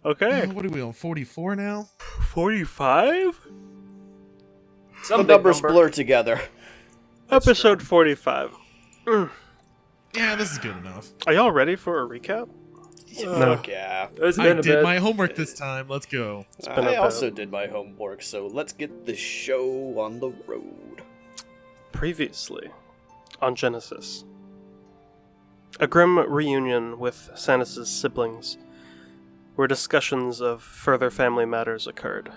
Okay. What are we on, 44 now? 45? The numbers blur together. Episode 45. Yeah, this is good enough. Are y'all ready for a recap? Fuck yeah. It's I been a did bit. my homework this time. Let's go. been a I bit. also did my homework, so let's get the show on the road. Previously, on Genesis. A grim reunion with Sanus' siblings, where discussions of further family matters occurred.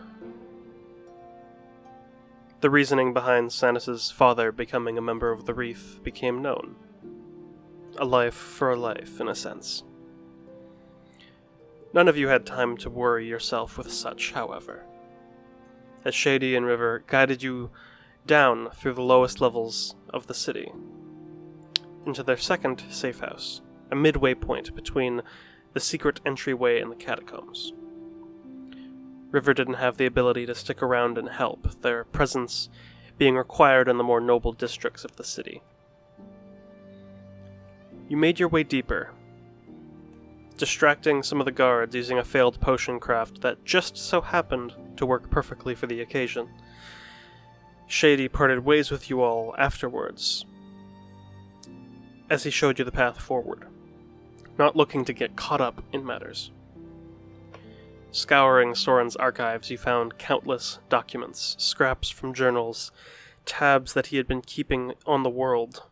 The reasoning behind Sanus' father becoming a member of the Reef became known. A life for a life, in a sense. None of you had time to worry yourself with such, however, as Shady and River guided you down through the lowest levels of the city, into their second safe house, a midway point between the secret entryway and the catacombs. River didn't have the ability to stick around and help, their presence being required in the more noble districts of the city. You made your way deeper, distracting some of the guards using a failed potion craft that just so happened to work perfectly for the occasion. Shady parted ways with you all afterwards, as he showed you the path forward, not looking to get caught up in matters. Scouring Soren's archives, you found countless documents, scraps from journals, tabs that he had been keeping on the world.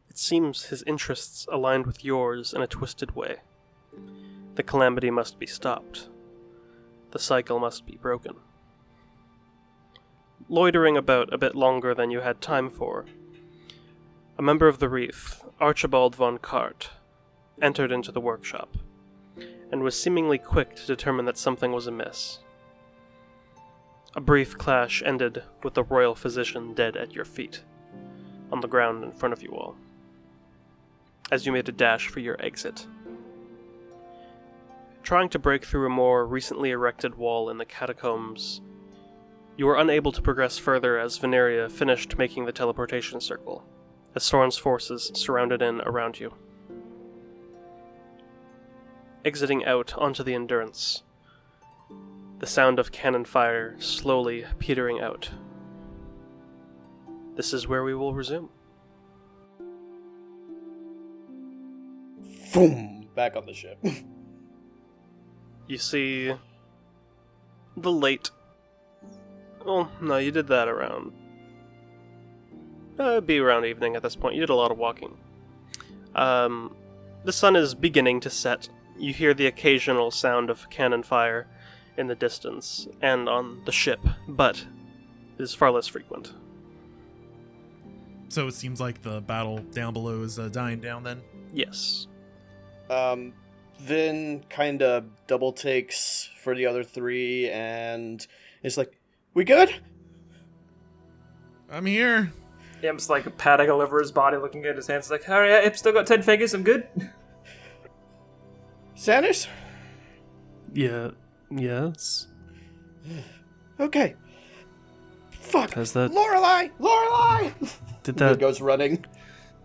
It seems his interests aligned with yours in a twisted way. The calamity must be stopped. The cycle must be broken. Loitering about a bit longer than you had time for, a member of the Reef, Archibald von Cart, entered into the workshop, and was seemingly quick to determine that something was amiss. A brief clash ended with the royal physician dead at your feet, on the ground in front of you all, as you made a dash for your exit. Trying to break through a more recently erected wall in the catacombs, you were unable to progress further as Veneria finished making the teleportation circle, as Soren's forces surrounded in around you. Exiting out onto the Endurance, the sound of cannon fire slowly petering out. This is where we will resume. Boom! Back on the ship. You see the late... Oh, no, you did that around... it'd be around evening at this point. You did a lot of walking. The sun is beginning to set. You hear the occasional sound of cannon fire in the distance and on the ship, but it is far less frequent. So it seems like the battle down below is dying down then? Yes. Vin kind of double takes for the other three and is like, "We good?" I'm here. Imp's like patting all over his body, looking at his hands, like, "Oh yeah, Imp still got 10 fingers, I'm good." Sanus? Yeah. Yes. Okay. Fuck. Has that... Lorelei! Lorelei! Did Vin that... goes running.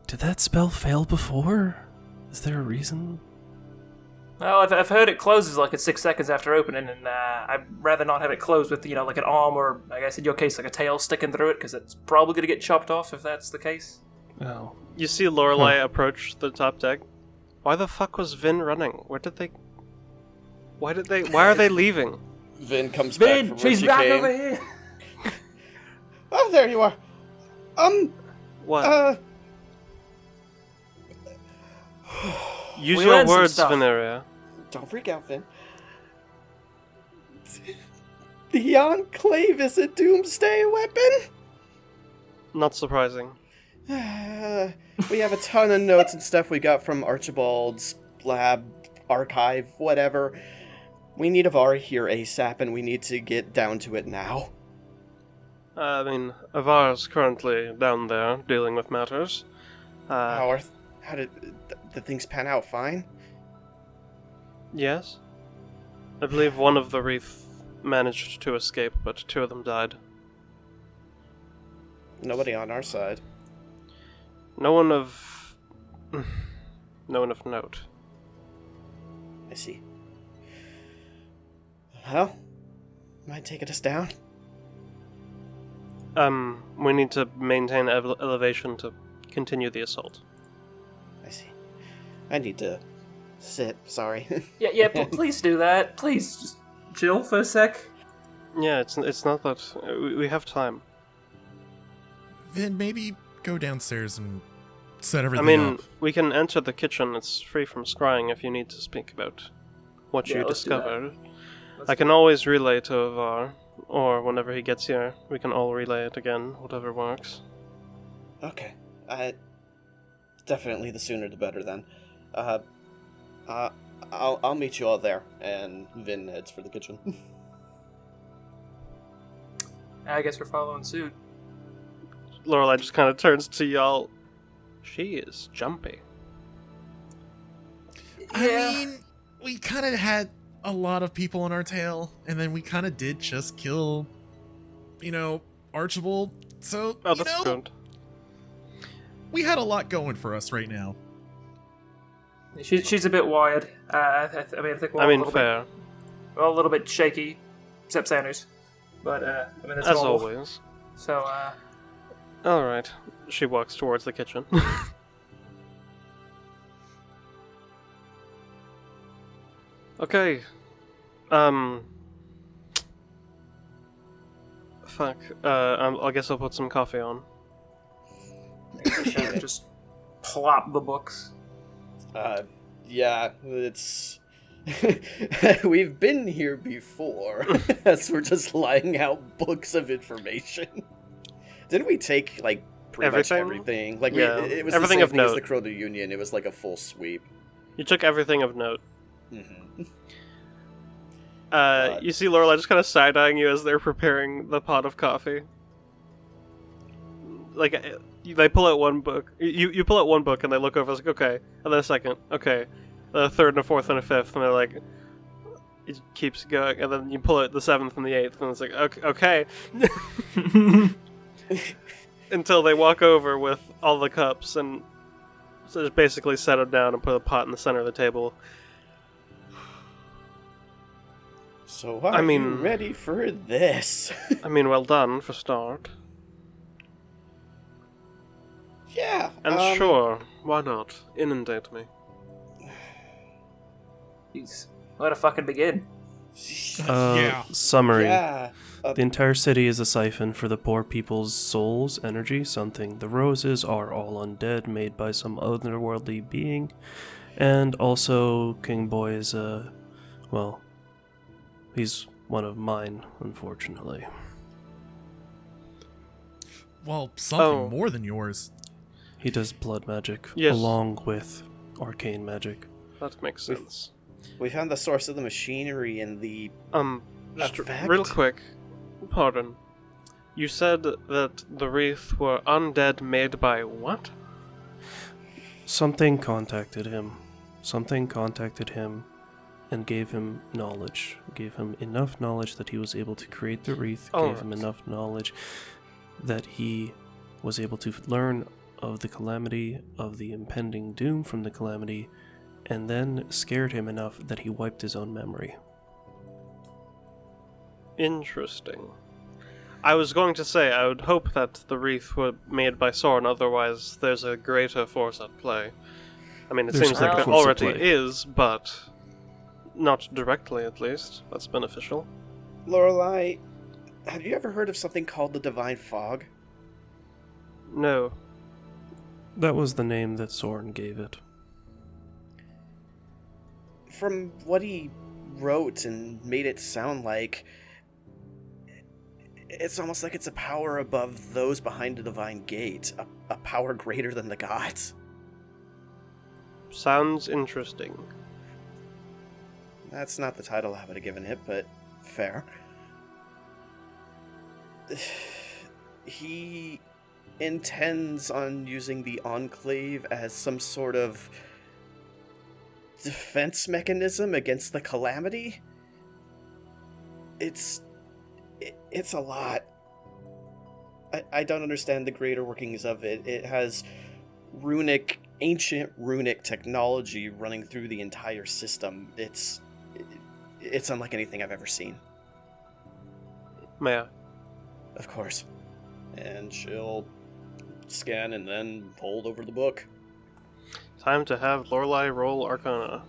Did that spell fail before? Is there a reason? Well, I've heard it closes like in 6 seconds after opening, and I'd rather not have it closed with, like an arm or, I guess in your case, like a tail sticking through it, because it's probably going to get chopped off if that's the case. Oh. You see Lorelei approach the top deck. Why the fuck was Vin running? Why are they leaving? Vin comes back Vin, from she's where she back came. over here! Oh, there you are. What? Use We your learned some words, stuff. Veneria. Don't freak out, Vin. The Enclave is a doomsday weapon? Not surprising. We have a ton of notes and stuff we got from Archibald's lab, archive, whatever. We need Avar here ASAP, and we need to get down to it now. Avar's currently down there dealing with matters. How did the things pan out? Fine? Yes? I believe one of the Reef managed to escape, but 2 of them died. Nobody on our side. No one of note. I see. Well, mind taking us down? We need to maintain elevation to continue the assault. I see. I need to sit, sorry. Yeah, please do that. Please, just chill for a sec. Yeah, it's not that... We have time. Then maybe go downstairs and set I everything mean, up. we can enter the kitchen. It's free from scrying if you need to speak about what Yeah, you let's do that. discovered. I can always relay to Avar, or whenever he gets here, we can all relay it again, whatever works. Okay. Definitely the sooner the better then. I'll meet you all there, and Vin heads for the kitchen. I guess we're following suit. Lorelei just kind of turns to y'all. She is jumpy. I mean, we kind of had a lot of people on our tail, and then we kind of did just kill, Archibald. So, Oh, that's good. we had a lot going for us right now. She's a bit wired. I think we're all I mean, a little fair. bit, we're all a little bit shaky, except Sanders. But that's As normal. always. So Alright. She walks towards the kitchen. Okay. Fuck. I guess I'll put some coffee on. just plop the books. Yeah, it's... We've been here before, as we're just lying out books of information. Didn't we take, pretty much everything? Yeah, it was everything the of same thing as note. the Crota Union. It was like a full sweep. You took everything of note. Mm-hmm. You see Lorelai just kind of side-eyeing you as they're preparing the pot of coffee. They pull out one book. You pull out one book and they look over. It's like, okay. And then a second. Okay. Then a third and a fourth and a fifth. And they're like, it keeps going. And then you pull out the seventh and the eighth. And it's like, okay. Until they walk over with all the cups and so just basically set them down and put a pot in the center of the table. So are you you ready for this? I mean, well done for start. Yeah. And sure, why not? Inundate me. Jeez, where to fucking begin? Yeah. Summary. Yeah. The entire city is a siphon for the poor people's souls, energy, something. The roses are all undead, made by some otherworldly being. And also, King Boy is he's one of mine, unfortunately. Well, something Oh. more than yours. He does blood magic, Yes. along with arcane magic. That makes sense. We found the source of the machinery in the... Just Effect? real quick, pardon. You said that the wreath were undead made by what? Something contacted him. And gave him knowledge. Gave him enough knowledge that he was able to create the wreath. Gave him enough knowledge that he was able to learn of the calamity, of the impending doom from the calamity, and then scared him enough that he wiped his own memory. Interesting. I was going to say, I would hope that the wreath were made by Soren, otherwise there's a greater force at play. I mean, it There's seems a like greater there force at already play. is, but not directly at least. That's beneficial. Lorelei, have you ever heard of something called the Divine Fog? No. That was the name that Soren gave it. From what he wrote and made it sound like, it's almost like it's a power above those behind the Divine Gate, a power greater than the gods. Sounds interesting. That's not the title I would have given it, but fair. He intends on using the Enclave as some sort of defense mechanism against the calamity. It's a lot. I don't understand the greater workings of it. It has ancient runic technology running through the entire system. It's It's unlike anything I've ever seen. May I? Of course. And she'll scan and then hold over the book. Time to have Lorelei roll Arcana.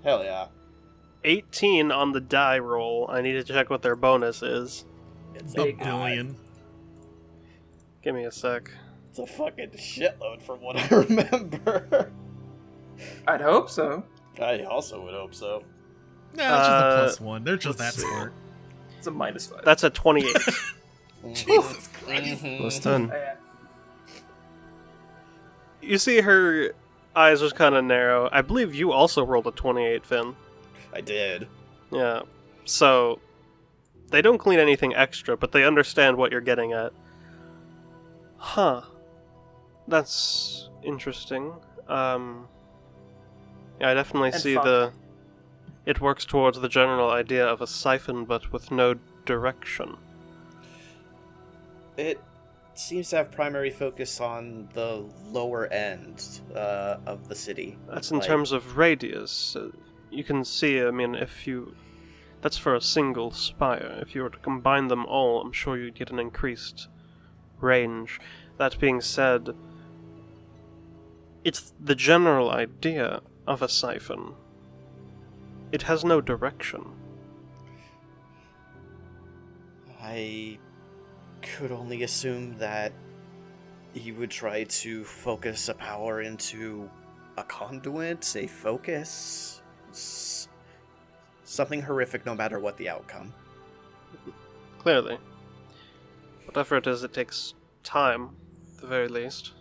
Hell yeah. 18 on the die roll. I need to check what their bonus is. It's A Big billion. Give me a sec. It's a fucking shitload from what I remember. I'd hope so. I also would hope so. Nah, it's just a +1. They're just that let's see. smart. It's a -5. That's a 28. Jesus Christ. Plus 10. Yeah. You see her eyes just kind of narrow. I believe you also rolled a 28, Finn. I did. Yeah. So, they don't clean anything extra, but they understand what you're getting at. Huh. That's interesting. Yeah, I definitely And see fun. It works towards the general idea of a siphon, but with no direction. It seems to have primary focus on the lower end of the city. That's in Like, terms of radius. You can see, I mean, that's for a single spire. If you were to combine them all, I'm sure you'd get an increased range. That being said, it's the general idea of a siphon. It has no direction. I could only assume that he would try to focus a power into a conduit, a focus, something horrific no matter what the outcome. Clearly. Whatever it is, it takes time, at the very least.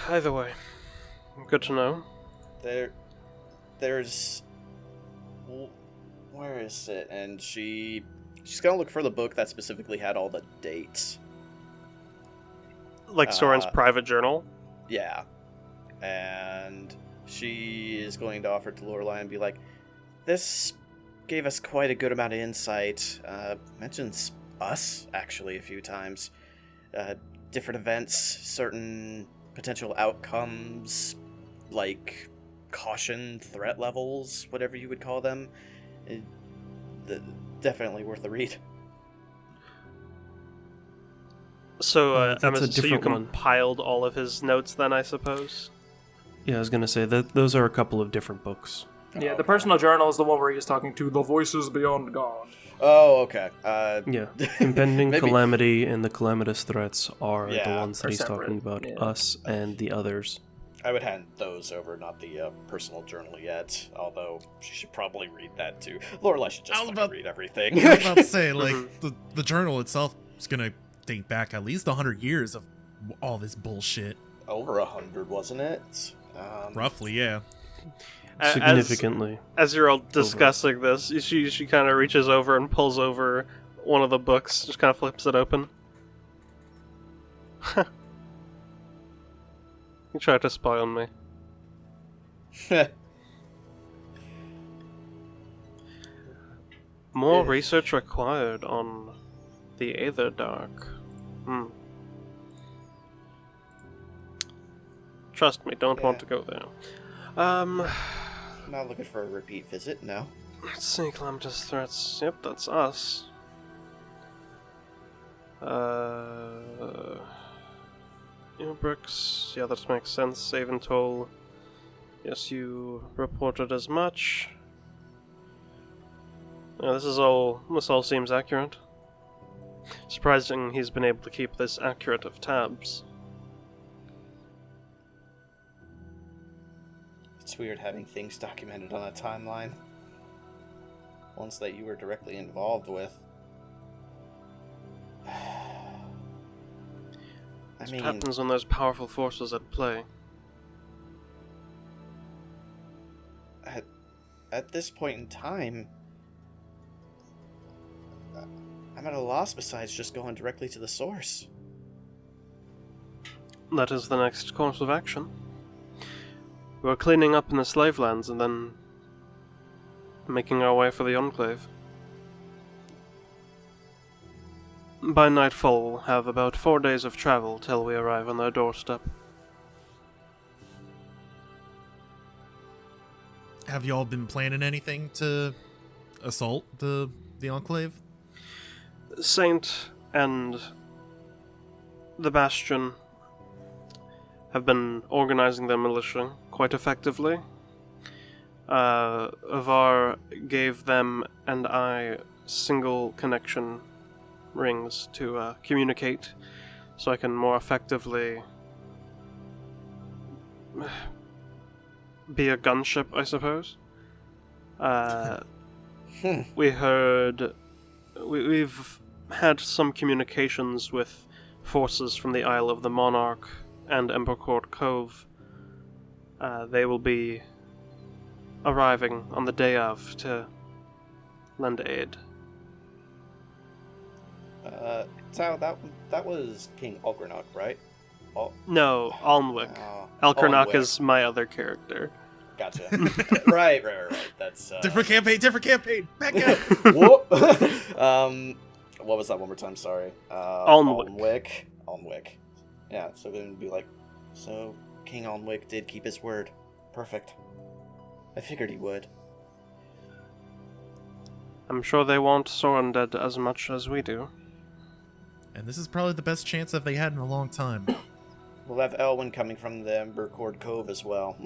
Either way, good to know. There's... Where is it? And she's gonna look for the book that specifically had all the dates. Like Soren's private journal. Yeah. And she is going to offer it to Lorelei and be like, this gave us quite a good amount of insight. Mentions us, actually, a few times. Different events, certain potential outcomes, like caution, threat levels, whatever you would call them. Definitely worth a read. So, That's a so you different one. compiled all of his notes then, I suppose? Yeah, I was gonna say that those are a couple of different books. Yeah, the personal journal is the one where he's talking to the voices beyond God. Oh, okay. Yeah, impending Maybe- calamity and the calamitous threats are the Yeah, ones that are he's separate, talking about. yeah. Us and the others. I would hand those over, not the personal journal yet. Although she should probably read that too. Lorelei should just I was fucking about- read everything. I was about to say, like, the journal itself is gonna date back at least 100 years of all this bullshit. Over 100, wasn't it? Roughly, yeah. Significantly. As you're all discussing this, she kind of reaches over and pulls over one of the books, just kind of flips it open. You tried to spy on me. More Yeah. research required on the Aether Dark. Trust me, don't want Yeah. to go there. Not looking for a repeat visit, no. Let's see, calamitous threats. Yep, that's us. Bricks. Yeah, that makes sense. Save and toll. Yes, you reported as much. Yeah, this all seems accurate. Surprising he's been able to keep this accurate of tabs. It's weird having things documented on a timeline. Ones that you were directly involved with. I What mean, happens when there's powerful forces at play? at this point in time, I'm at a loss besides just going directly to the source. That is the next course of action. We're cleaning up in the slave lands and then making our way for the Enclave. By nightfall, we'll have about 4 days of travel till we arrive on their doorstep. Have y'all been planning anything to assault the Enclave? Saint and the Bastion have been organizing their militia quite effectively. Avar gave them and I single connection rings to communicate, so I can more effectively be a gunship, I suppose. We've had some communications with forces from the Isle of the Monarch and Embercourt Cove. They will be arriving on the day of to lend aid. So that was King Algernach, right? No, Alnwick. Algernach is my other character. Gotcha. Right. That's Different campaign. Back up. Whoop. What was that one more time? Sorry. Alnwick. Alnwick. Yeah. So then it'd be like, so King Alnwick did keep his word. Perfect. I figured he would. I'm sure they want Soren dead as much as we do. And this is probably the best chance that they had in a long time. We'll have Elwyn coming from the Embercourt Cove as well.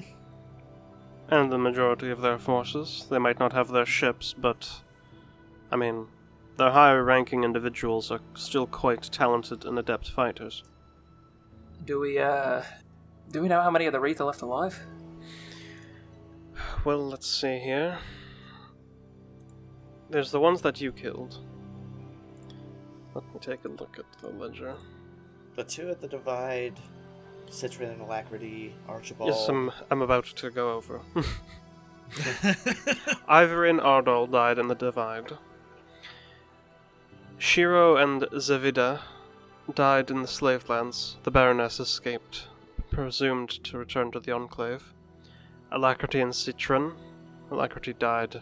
And the majority of their forces. They might not have their ships, but I mean, their higher ranking individuals are still quite talented and adept fighters. Do we know how many of the Wreath are left alive? Well, let's see here. There's the ones that you killed. Let me take a look at the ledger. The two at the Divide, Citrin and Alacrity, Archibald. Yes, I'm about to go over. Ivory and Ardal died in the Divide. Shiro and Zavida died in the Slave Lands. The Baroness escaped, presumed to return to the Enclave. Alacrity and Citrin. Alacrity died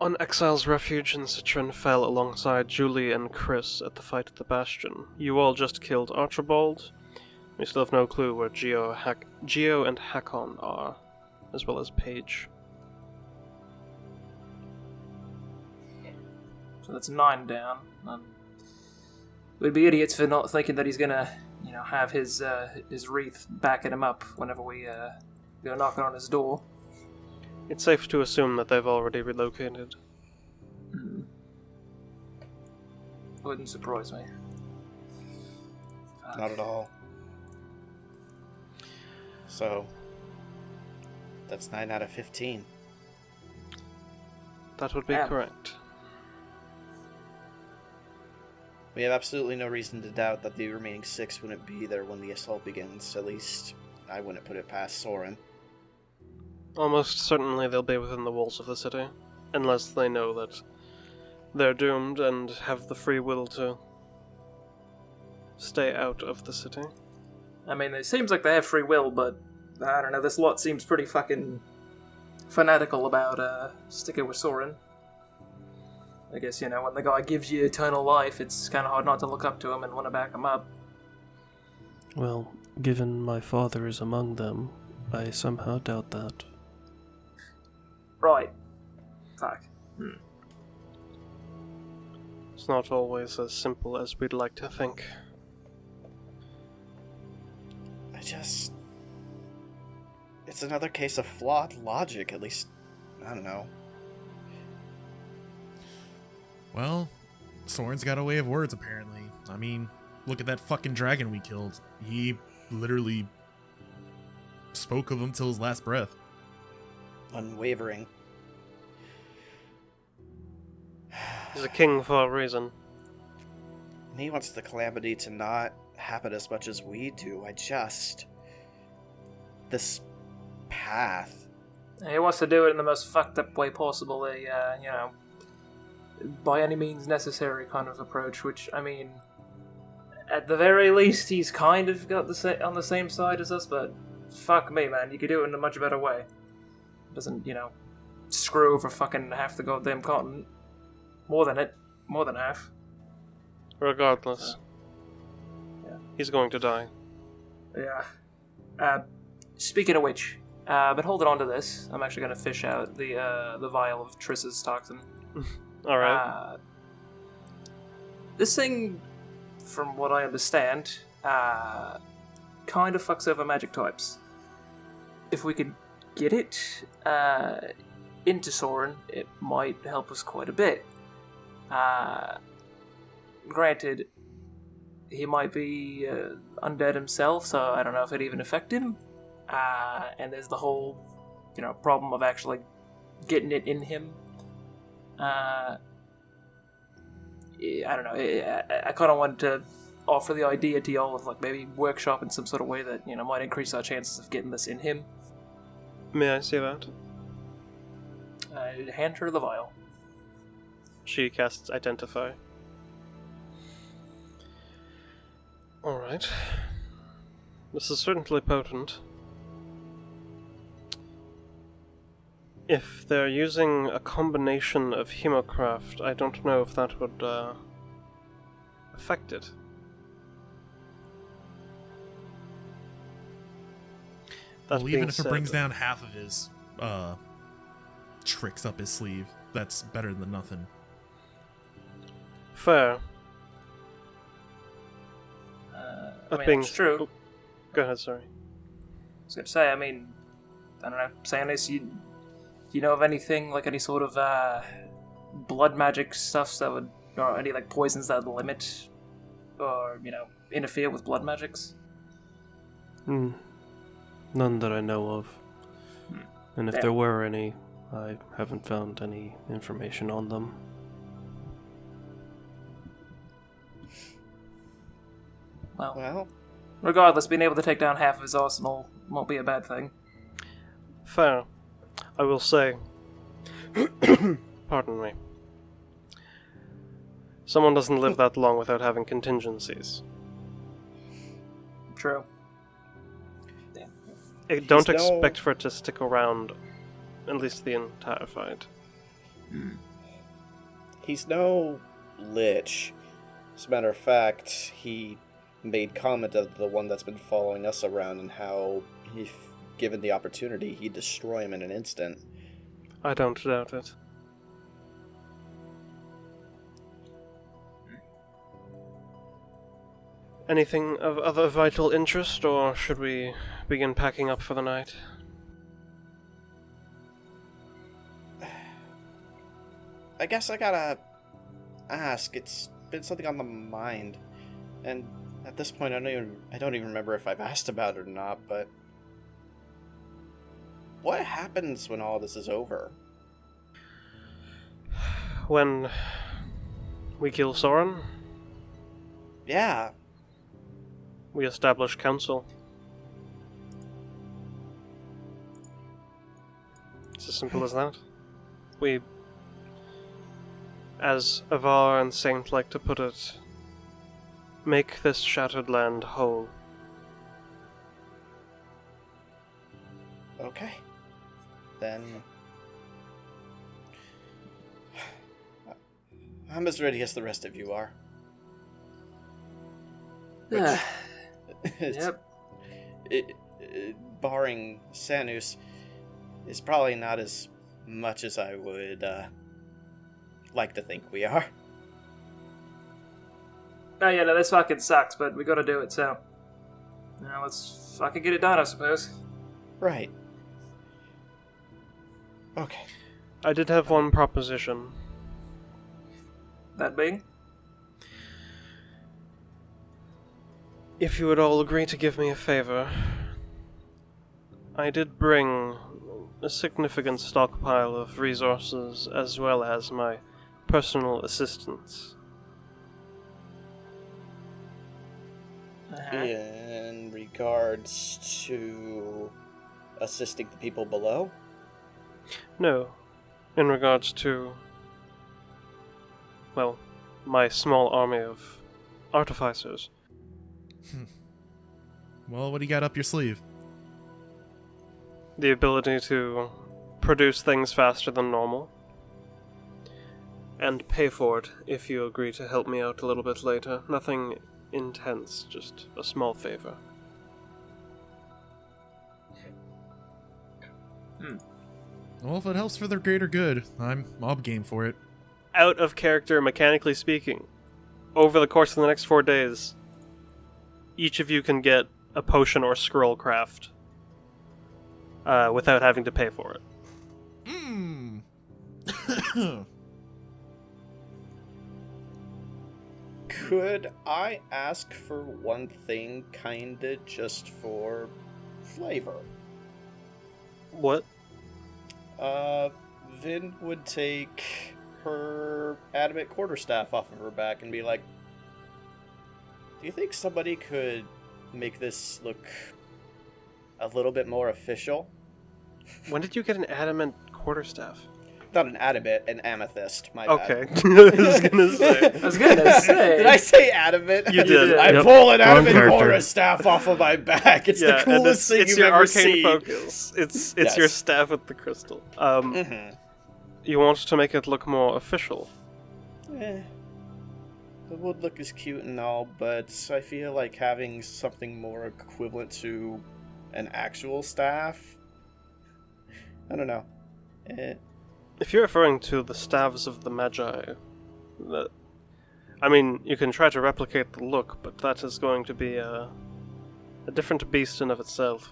on Exile's Refuge, and Citrin fell alongside Julie and Chris at the fight at the Bastion. You all just killed Archibald. We still have no clue where Geo and Hakon are, as well as Paige. So that's 9 down. We'd be idiots for not thinking that he's gonna, have his Wreath backing him up whenever we go knocking on his door. It's safe to assume that they've already relocated. Wouldn't surprise me. Not at all. So, that's 9 out of 15. That would be correct. We have absolutely no reason to doubt that the remaining 6 wouldn't be there when the assault begins. At least, I wouldn't put it past Soren. Almost certainly they'll be within the walls of the city, unless they know that they're doomed and have the free will to stay out of the city. I mean, it seems like they have free will, but I don't know, this lot seems pretty fucking fanatical about sticking with Soren. I guess, when the guy gives you eternal life, it's kind of hard not to look up to him and want to back him up. Well, given my father is among them, I somehow doubt that. Right. Fuck. It's not always as simple as we'd like to think. It's another case of flawed logic, at least, I don't know. Well, Soren's got a way of words, apparently. I mean, look at that fucking dragon we killed. He literally spoke of him till his last breath. Unwavering. He's a king for a reason. And he wants the calamity to not happen as much as we do. This path. He wants to do it in the most fucked up way possible, by any means necessary kind of approach, which, I mean, at the very least, he's kind of got on the same side as us, but fuck me, man, you could do it in a much better way. Doesn't, screw over fucking half the goddamn continent. More than half. Regardless. Yeah. He's going to die. Yeah. Speaking of which, But holding on to this, I'm actually going to fish out the vial of Triss's toxin. Alright. This thing, from what I understand, kind of fucks over magic types. If we could get it into Soren, it might help us quite a bit. Granted, he might be undead himself, so I don't know if it'd even affect him. And there's the whole, problem of actually getting it in him. I don't know. I kind of wanted to offer the idea to y'all of maybe workshop in some sort of way that might increase our chances of getting this in him. May I see that? Hand her the vial. She casts Identify. Alright. This is certainly potent. If they're using a combination of Hemocraft, I don't know if that would affect it. That Well, being even if it said, brings down half of his tricks up his sleeve, that's better than nothing. fair. That being it's true. Oh, go ahead, sorry. I was going to say, I don't know, Sandus, you know of anything, like any sort of blood magic stuff that would, or any poisons that would limit, or, interfere with blood magics? None that I know of. And if Damn. there were any, I haven't found any information on them. Well, regardless, being able to take down half of his arsenal won't be a bad thing. Fair. I will say, pardon me, someone doesn't live that long without having contingencies. True. Don't He's no- expect for it to stick around at least the entire fight. He's no lich. As a matter of fact, he made comment of the one that's been following us around and how, if given the opportunity, he'd destroy him in an instant. I don't doubt it. Anything of other vital interest, or should we begin packing up for the night? I guess I gotta ask. It's been something on the mind, and at this point, I don't even remember if I've asked about it or not. But what happens when all this is over? When we kill Soren, Yeah, we establish council. It's as simple as that. We, as Avar and Saint like to put it, make this shattered land whole. okay. Then I'm as ready as the rest of you are. Yeah. It's- Yep. Barring Sanus, is probably not as much as I would like to think we are. Oh yeah, no, this fucking sucks, but we gotta do it, so... let's fucking get it done, I suppose. Right. Okay. I did have one proposition. That being? If you would all agree to give me a favor, I did bring a significant stockpile of resources as well as my personal assistance. In regards to assisting the people below? No, in regards to, well, my small army of artificers. Well, what do you got up your sleeve? The ability to produce things faster than normal. And pay for it if you agree to help me out a little bit later. Nothing intense, just a small favor. Well, if it helps for their greater good, I'm mob game for it. Out of character, mechanically speaking, over the course of the next 4 days, each of you can get a potion or scroll craft without having to pay for it. Could I ask for one thing, kinda just for flavor? What? Vin would take her adamant quarterstaff off of her back and be like, do you think somebody could make this look a little bit more official? When did you get an adamant quarterstaff? Not an adamant, an amethyst, my Okay. bad. I was gonna say. Did I say adamant? You did. I Yep. pull an adamant character. quarterstaff off of my back. It's the and coolest thing it's you've your ever arcane seen. focus. It's Yes. your staff with the crystal. You want to make it look more official. The wood look is cute and all, but I feel like having something more equivalent to an actual staff. I don't know. If you're referring to the staves of the Magi, I mean, you can try to replicate the look, but that is going to be a different beast in of itself.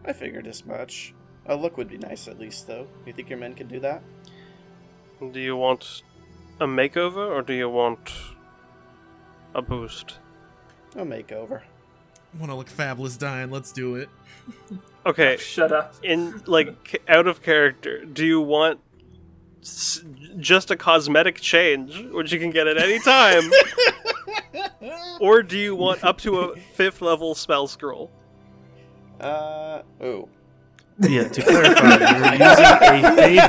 I figured as much. A look would be nice at least, though. You think your men can do that? Do you want a makeover, or do you want a boost? A makeover. Want to look fabulous dying, let's do it. Okay, Shut up. in, out of character, do you want just a cosmetic change, which you can get at any time? Or do you want up to a 5th level spell scroll? Ooh. Yeah, to clarify, you're using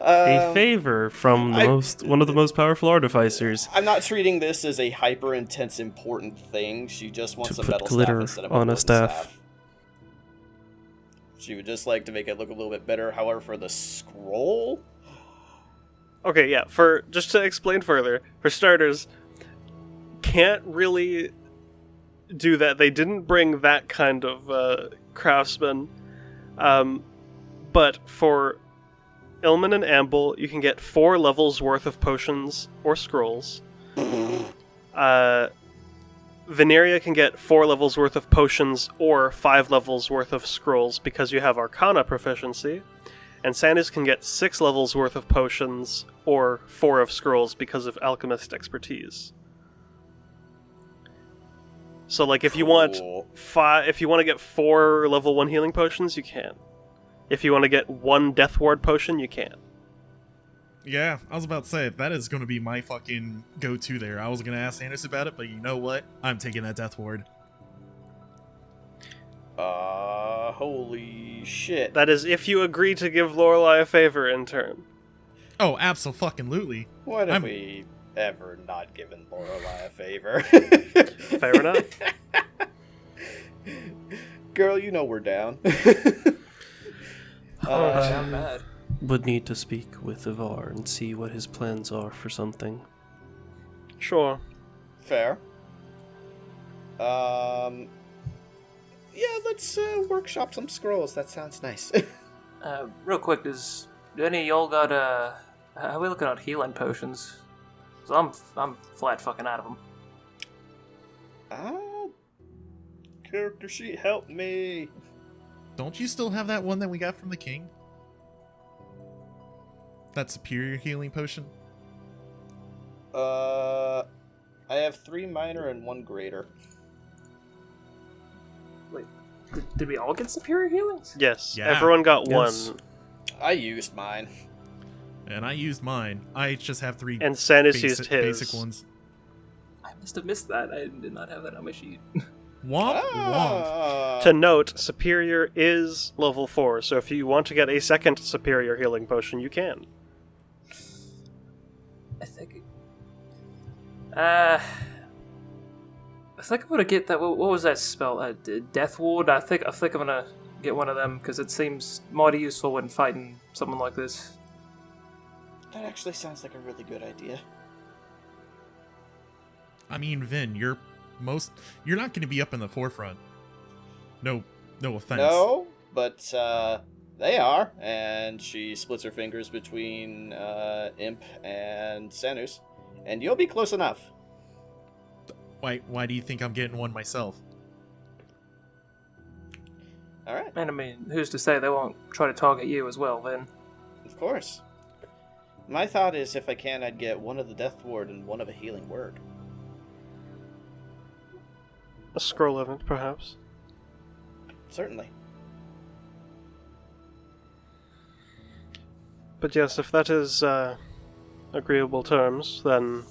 a favor from one of the most powerful artificers. I'm not treating this as a hyper intense important thing. She just wants To a put metal glitter staff instead of on a wooden staff. She would just like to make it look a little bit better. However, for the scroll, Okay, yeah, just to explain further, for starters, can't really do that. They didn't bring that kind of craftsman. But for Ilman and Amble, you can get 4 levels worth of potions or scrolls. Veneria can get 4 levels worth of potions or 5 levels worth of scrolls because you have Arcana proficiency. And Sandus can get 6 levels worth of potions or 4 of scrolls because of alchemist expertise. So, like, if you want Cool. if you want to get 4 level 1 healing potions, you can. If you want to get 1 death ward potion, you can. Yeah, I was about to say, that is going to be my fucking go-to there. I was going to ask Anders about it, but you know what? I'm taking that Death Ward. Holy shit. That is if you agree to give Lorelei a favor in turn. Oh, absolutely. What have we ever not given Lorelei a favor? Fair enough. Girl, you know we're down. I'm mad. Would need to speak with Ivar and see what his plans are for something. Sure. Fair. Yeah, let's workshop some scrolls. That sounds nice. Real quick, do any of y'all got how are we looking at healing potions? 'Cause I'm flat fucking out of them. Character sheet, help me. Don't you still have that one that we got from the king? That superior healing potion? I have 3 minor and 1 greater. Wait, did we all get superior healings? Yes. Yeah. Everyone got Yes. 1. I used mine. And I used mine. I just have 3 And Sandus used his. basic ones. I must have missed that. I did not have that on my sheet. Womp womp. To note, Superior is level 4, so if you want to get a second Superior healing potion, you can. I think. I think I'm gonna get that. What was that spell? Death Ward. I think I'm gonna get one of them because it seems mighty useful when fighting something like this. That actually sounds like a really good idea. I mean, Vin, you're not going to be up in the forefront. No offense. No, but They are. And she splits her fingers between Imp and Sanus. And you'll be close enough. Why do you think I'm getting one myself? Alright. And I mean, who's to say they won't try to target you as well, then? Of course. My thought is if I can, I'd get one of the Death Ward and one of a Healing Word. A scroll of it, perhaps. Certainly. But yes, if that is agreeable terms, then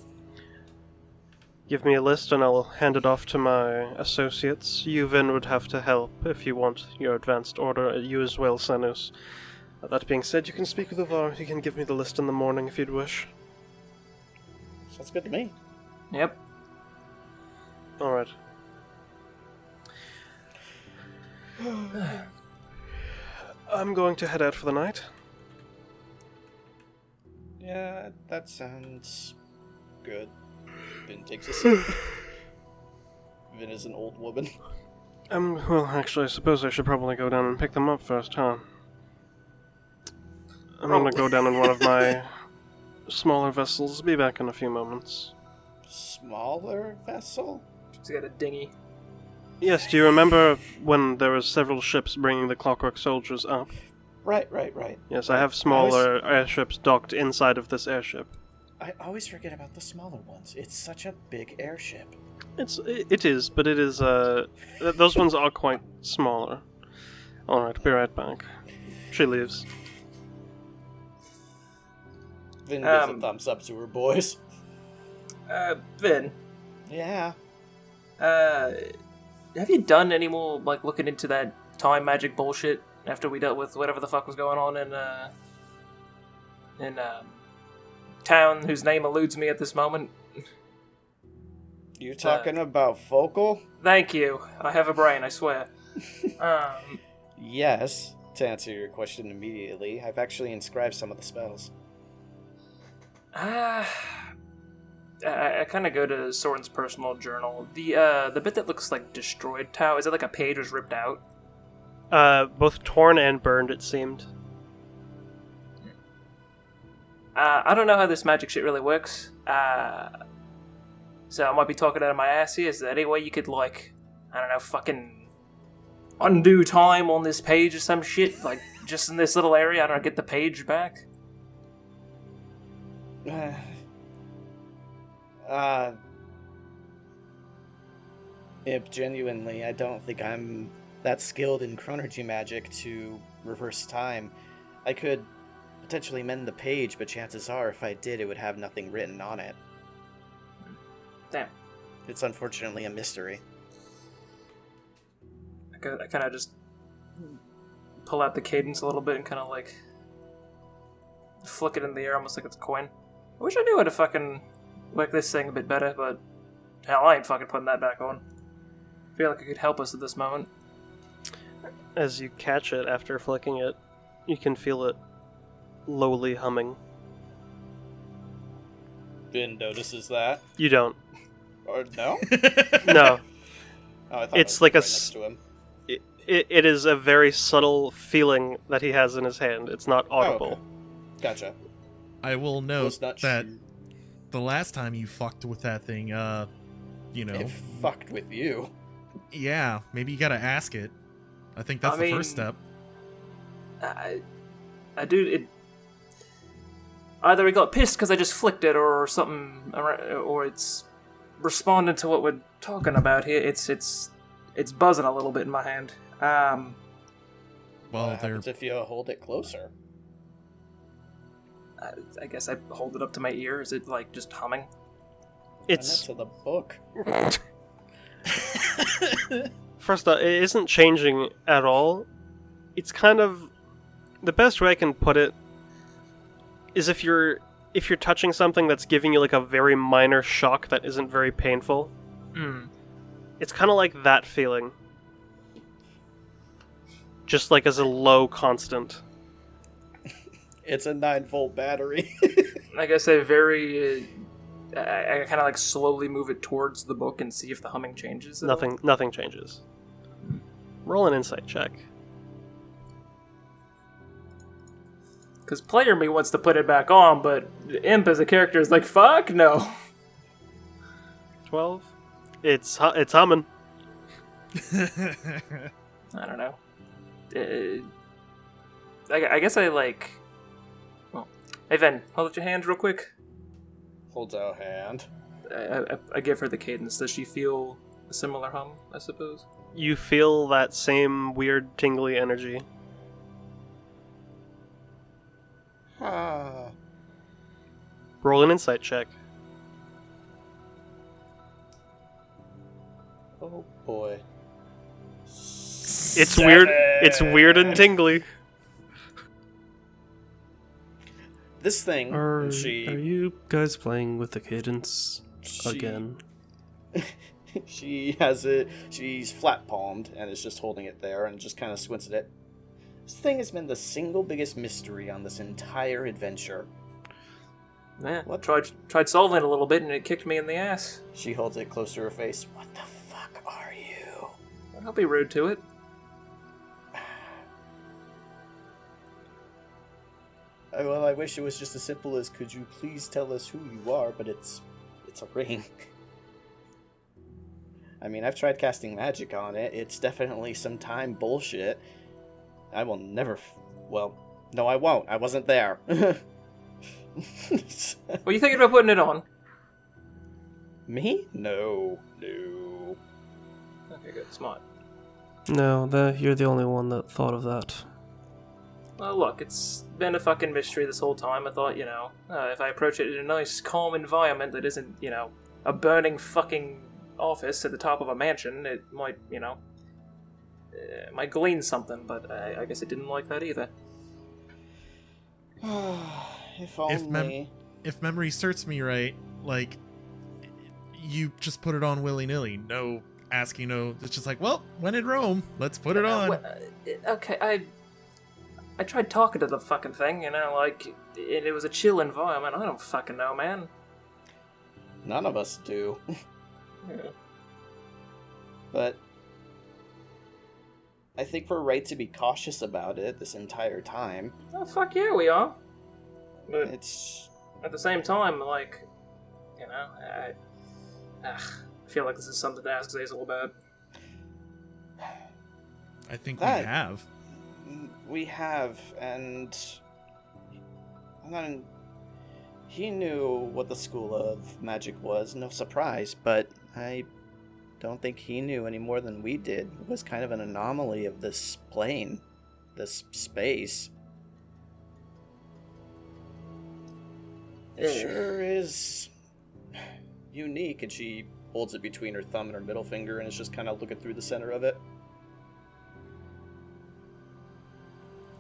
give me a list and I'll hand it off to my associates. You, Vin, would have to help if you want your advanced order. You as well, Sanus. That being said, you can speak with Uvar. You can give me the list in the morning if you'd wish. Sounds good to me. Yep. Alright. I'm going to head out for the night. Yeah, that sounds good. Vin takes a sip. Vin is an old woman. Well, actually, I suppose I should probably go down and pick them up first, huh? I'm gonna go down in one of my smaller vessels. Be back in a few moments. Smaller vessel? She's got a dinghy. Yes, do you remember when there were several ships bringing the Clockwork Soldiers up? Right. Yes, I have smaller airships docked inside of this airship. I always forget about the smaller ones. It's such a big airship. It is, but it is, those ones are quite smaller. Alright, be right back. She leaves. Vin gives a thumbs up to her boys. Vin, Yeah. have you done any more, like, looking into that time magic bullshit after we dealt with whatever the fuck was going on in town whose name eludes me at this moment? You talking about Focal? Thank you. I have a brain, I swear. Yes. To answer your question immediately, I've actually inscribed some of the spells. I kind of go to Soren's personal journal. The bit that looks like destroyed Tau, is it like a page was ripped out? Both torn and burned, it seemed. I don't know how this magic shit really works. So I might be talking out of my ass here. Is there any way you could, like, I don't know, fucking undo time on this page or some shit? Like, just in this little area, I don't know, get the page back? If genuinely, I don't think I'm that skilled in chronergy magic to reverse time. I could potentially mend the page, but chances are if I did, it would have nothing written on it. Damn. It's unfortunately a mystery. I kind of just pull out the cadence a little bit and kind of, like, flick it in the air almost like it's a coin. I wish I knew how to fucking work this thing a bit better, but hell, I ain't fucking putting that back on. I feel like it could help us at this moment. As you catch it after flicking it, you can feel it lowly humming. Vin notices that. You don't. Or no? No. Oh, I thought It's I was like right next to him. It is a very subtle feeling that he has in his hand. It's not audible. Oh, okay. Gotcha. I will note not that sure. the last time you fucked with that thing, It fucked with you. yeah, maybe you gotta ask it. I think that's the first step. I do it. Either it got pissed because I just flicked it, or something, or it's responding to what we're talking about here. It's buzzing a little bit in my hand. Well, What happens if you hold it closer? I guess I hold it up to my ear. Is it like just humming? It's To the book. first off, it isn't changing at all. It's kind of the best way I can put it is if you're touching something that's giving you like a very minor shock that isn't very painful. It's kind of like that feeling. Just like as a low constant. It's a 9-volt battery. I guess I kind of like slowly move it towards the book and see if the humming changes. at all. Nothing changes. Roll an insight check. Because player me wants to put it back on, but Imp as a character is like, fuck no. 12. It's humming. I don't know. I guess I like... Well, hey, Ven, hold out your hand real quick. Holds out hand. I give her the cadence. Does she feel a similar hum, I suppose? You feel that same weird tingly energy. Ah. Roll an insight check. Oh boy. It's weird. It's weird and tingly. This thing. Are she. you guys playing with the cadence she- again? She has it. She's flat palmed and is just holding it there and just kind of squints at it. This thing has been the single biggest mystery on this entire adventure. Yeah, What? tried solving it a little bit and it kicked me in the ass. She holds it close to her face. What the fuck are you? I'll be rude to it. Well, I wish it was just as simple as, could you please tell us who you are, but it's a ring. I mean, I've tried casting magic on it. It's definitely some time bullshit. I will never... Well, no, I won't. I wasn't there. Were you thinking about putting it on? Me? No. No. Okay, good. Smart. No, you're the only one that thought of that. Well, look, it's been a fucking mystery this whole time. I thought, if I approach it in a nice, calm environment that isn't, a burning fucking office at the top of a mansion, it might, might glean something, but I guess it didn't like that either. If only... If memory serves me right, like, you just put it on willy-nilly. No asking, no... It's just like, well, when in Rome, let's put it on. Okay, I tried talking to the fucking thing, it was a chill environment. I don't fucking know, man. None of us do. Yeah. But I think we're right to be cautious about it this entire time. Oh, fuck yeah, we are. But It's... at the same time, I feel like this is something to ask Zazel about. I think That- we have. We have, and then he knew what the School of Magic was, no surprise, but I don't think he knew any more than we did. It was kind of an anomaly of this plane, this space. It sure is unique, and she holds it between her thumb and her middle finger and is just kind of looking through the center of it.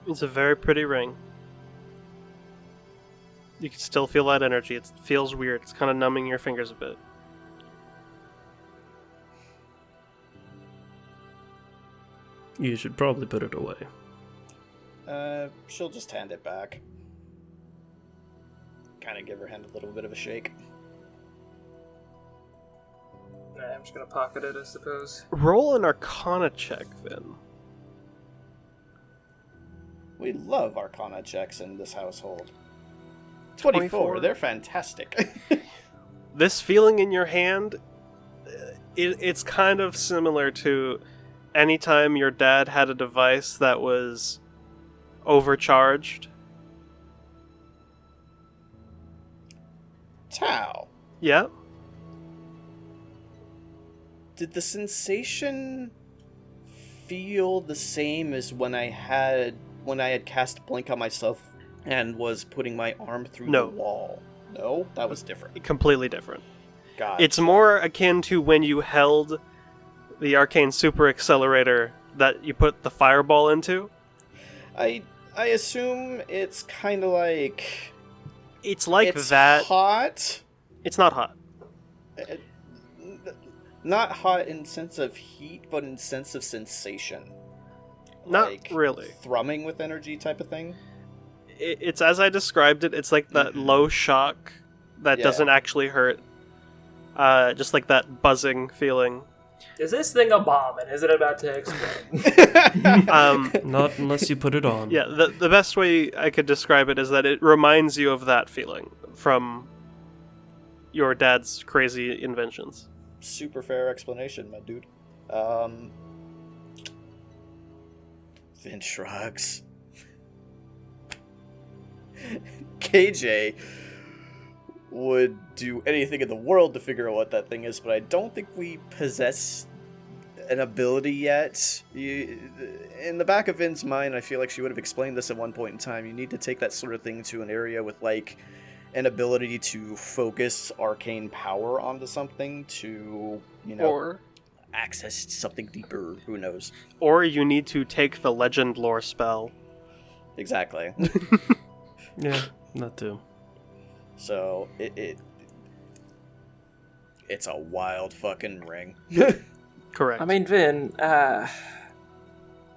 It's a very pretty ring. You can still feel that energy. It feels weird. It's kind of numbing your fingers a bit. You should probably put it away. She'll just hand it back. Kind of give her hand a little bit of a shake. Nah, I'm just gonna pocket it, I suppose. Roll an Arcana check, then. We love Arcana checks in this household. 24, they're fantastic. This feeling in your hand, it's kind of similar to anytime your dad had a device that was overcharged. Tao, Yeah? did the sensation feel the same as when I had cast Blink on myself and was putting my arm through No. the wall? No? That was different. Completely different. God. It's more akin to when you held the arcane super accelerator that you put the fireball into. I assume it's kind of like... It's like it's that. hot. It's not hot. Not hot in sense of heat, but in sense of sensation. Not Like really. Thrumming with energy type of thing. It's as I described it. It's like that low shock that Yeah. doesn't actually hurt. Just like that buzzing feeling. Is this thing a bomb, and is it about to explode? Not unless you put it on. Yeah, the best way I could describe it is that it reminds you of that feeling from your dad's crazy inventions. Super fair explanation, my dude. Vin shrugs. KJ would do anything in the world to figure out what that thing is, but I don't think we possess an ability yet. In the back of Vin's mind, I feel like she would have explained this at one point in time. You need to take that sort of thing to an area with, like, an ability to focus arcane power onto something to, Or access something deeper. Who knows? Or you need to take the legend lore spell. Exactly. Yeah, that too. So it's a wild fucking ring. Correct. I mean, Vin,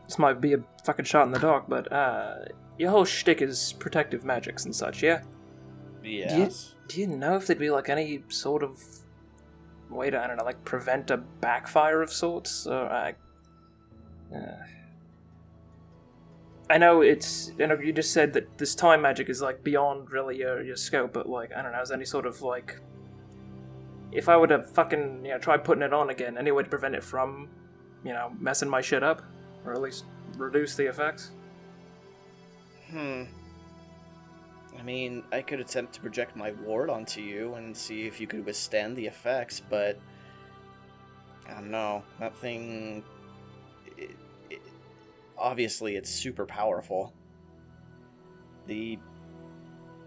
this might be a fucking shot in the dark, but your whole shtick is protective magics and such, yeah? Yes. Do you know if there'd be like any sort of way to, I don't know, like prevent a backfire of sorts? Or I know you just said that this time magic is like beyond really your scope, but like, I don't know, is there any sort of like, if I were to fucking, try putting it on again, any way to prevent it from, messing my shit up? Or at least reduce the effects? I mean, I could attempt to project my ward onto you and see if you could withstand the effects, but I don't know. That thing, obviously it's super powerful. The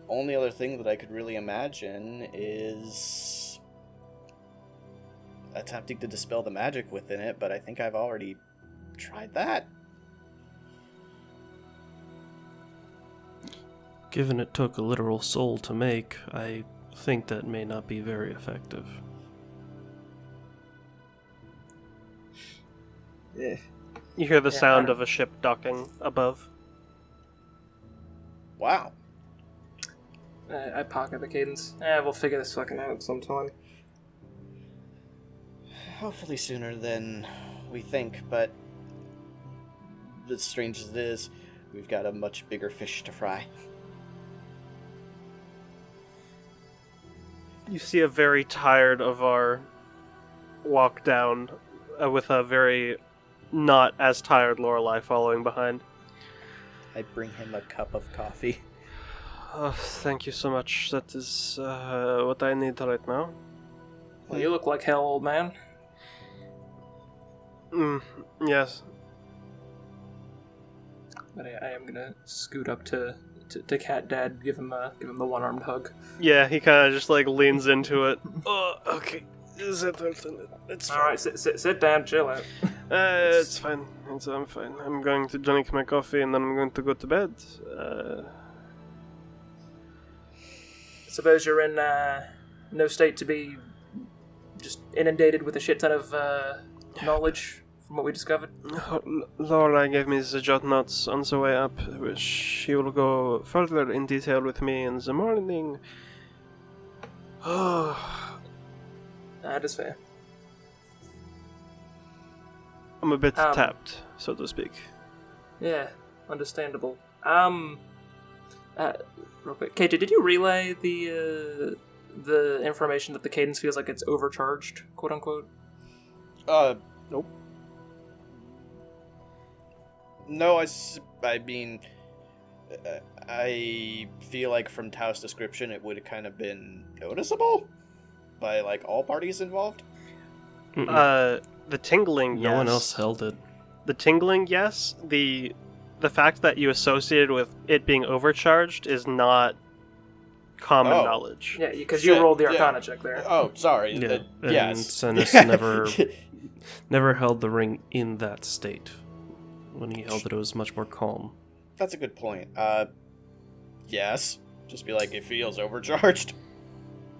only other thing that I could really imagine is attempting to dispel the magic within it, but I think I've already tried that. Given it took a literal soul to make, I think that may not be very effective. Yeah. You hear the Yeah, sound of a ship docking above. Wow. I pocket the cadence. We'll figure this fucking out sometime. Hopefully sooner than we think, but as strange as it is, we've got a much bigger fish to fry. You see a very tired of our walk down with a very not as tired Lorelei following behind. I bring him a cup of coffee. Oh, thank you so much. That is what I need right now. Well, you look like hell, old man. Yes. But I am gonna scoot up to Cat Dad, give him the one-armed hug. Yeah, he kind of just like leans into it. Oh, okay. Is that it's fine. All right, sit down, chill out. It's fine. I'm fine. I'm going to drink my coffee and then I'm going to go to bed. Suppose you're in no state to be just inundated with a shit ton of knowledge from what we discovered. Laura gave me the jot notes on the way up. She will go further in detail with me in the morning. Oh, That is fair. I'm a bit tapped, so to speak. Yeah, understandable. Real quick, KJ, did you relay the information that the cadence feels like it's overcharged, quote unquote? Nope. No, I mean, I feel like from Tao's description it would have kind of been noticeable by, like, all parties involved. The tingling, yes. No one else held it. The tingling, yes. The fact that you associated with it being overcharged is not common knowledge. Yeah, because you rolled the Arcana check there. Oh, sorry. Yeah, and yes. Sennis never held the ring in that state. When he held it was much more calm. That's a good point. Yes. Just be like, it feels overcharged.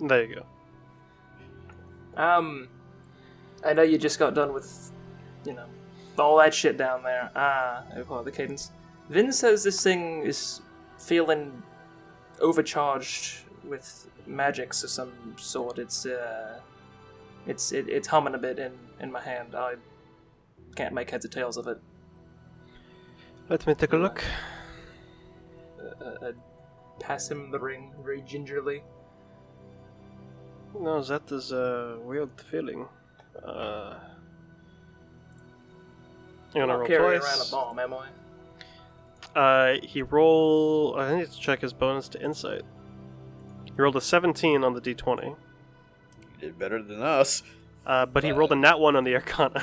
There you go. I know you just got done with, all that shit down there. I call it the cadence. Vin says this thing is feeling overcharged with magics of some sort. It's, It's humming a bit in my hand. I can't make heads or tails of it. Let me take a look. Pass him the ring very gingerly. No, that is a weird feeling. I'm gonna I'm roll carrying twice. around a bomb, am I? I need to check his bonus to insight. He rolled a 17 on the d20. You did better than us. But he rolled a nat 1 on the Arcana.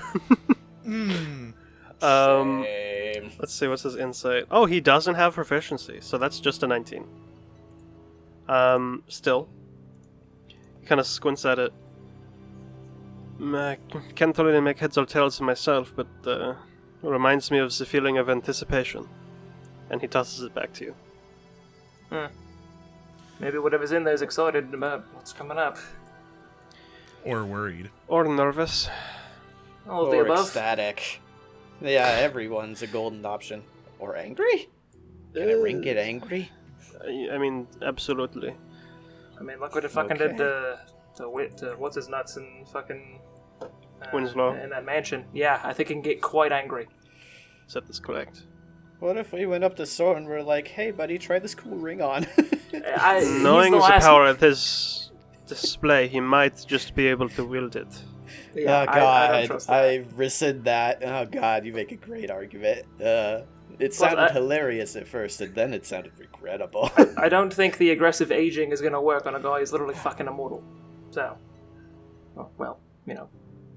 Hmm. Same. Let's see, what's his insight? Oh, he doesn't have proficiency, so that's just a 19. Still. He kind of squints at it. I can't really make heads or tails of myself, but it reminds me of the feeling of anticipation. And he tosses it back to you. Maybe whatever's in there is excited about what's coming up. Or worried. Or nervous. All of the Or above. ecstatic. Yeah, everyone's a golden option. Or angry? Can a ring get angry? I mean, absolutely. I mean, look what it fucking did to what's his nuts and fucking Winslow. in that mansion. Yeah, I think it can get quite angry. Set this correct. What if we went up to Soren and we're like, hey buddy, try this cool ring on? Knowing the power at his display, he might just be able to wield it. Yeah, Oh I god, don't trust that. I rescind that. Oh god, you make a great argument. It sounded hilarious at first, and then it sounded regrettable. I don't think the aggressive aging is going to work on a guy who's literally fucking immortal. So, well, you know,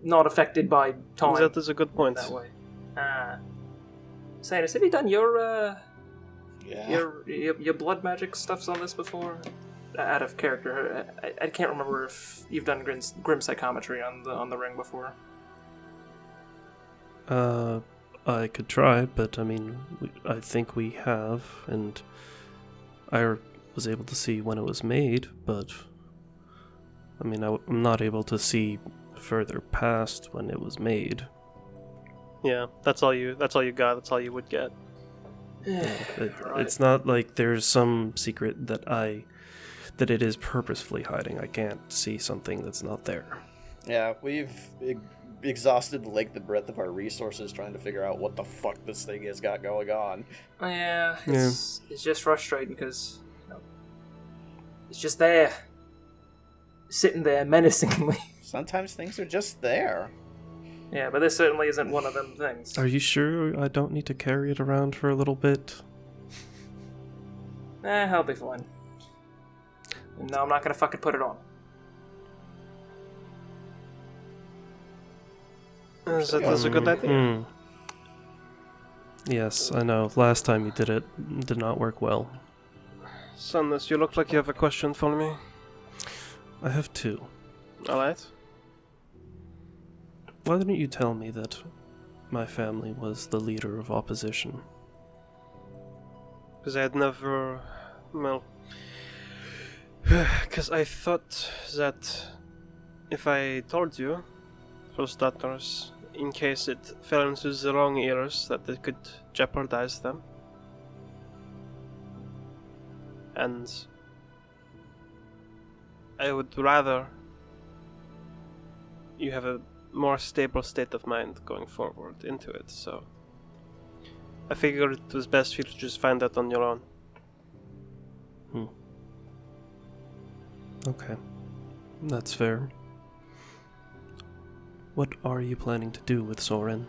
not affected by time. That is a good point. That way. Sanus, have you done your Yeah. your blood magic stuffs on this before? Out of character, I can't remember if you've done grim psychometry on the ring before. I could try, but I mean, I think we have, and I was able to see when it was made, but I mean, I'm not able to see further past when it was made. Yeah, that's all you got. That's all you would get. It's not like there's some secret that it is purposefully hiding. I can't see something that's not there. Yeah, we've exhausted the length and breadth of our resources trying to figure out what the fuck this thing has got going on. Yeah, it's just frustrating because it's just there, sitting there menacingly. Sometimes things are just there. Yeah, but this certainly isn't one of them things. Are you sure I don't need to carry it around for a little bit? I'll be fine. No, I'm not gonna fucking put it on. That's a good idea. Yes, I know. Last time you did it did not work well. Sunless, you look like you have a question for me. I have two. Alright. Why didn't you tell me that my family was the leader of opposition? Because I had never... Well... Because I thought that if I told you, for starters, in case it fell into the wrong ears, that it could jeopardize them. And I would rather you have a more stable state of mind going forward into it, so I figured it was best for you to just find that on your own. Okay, that's fair. What are you planning to do with Soren?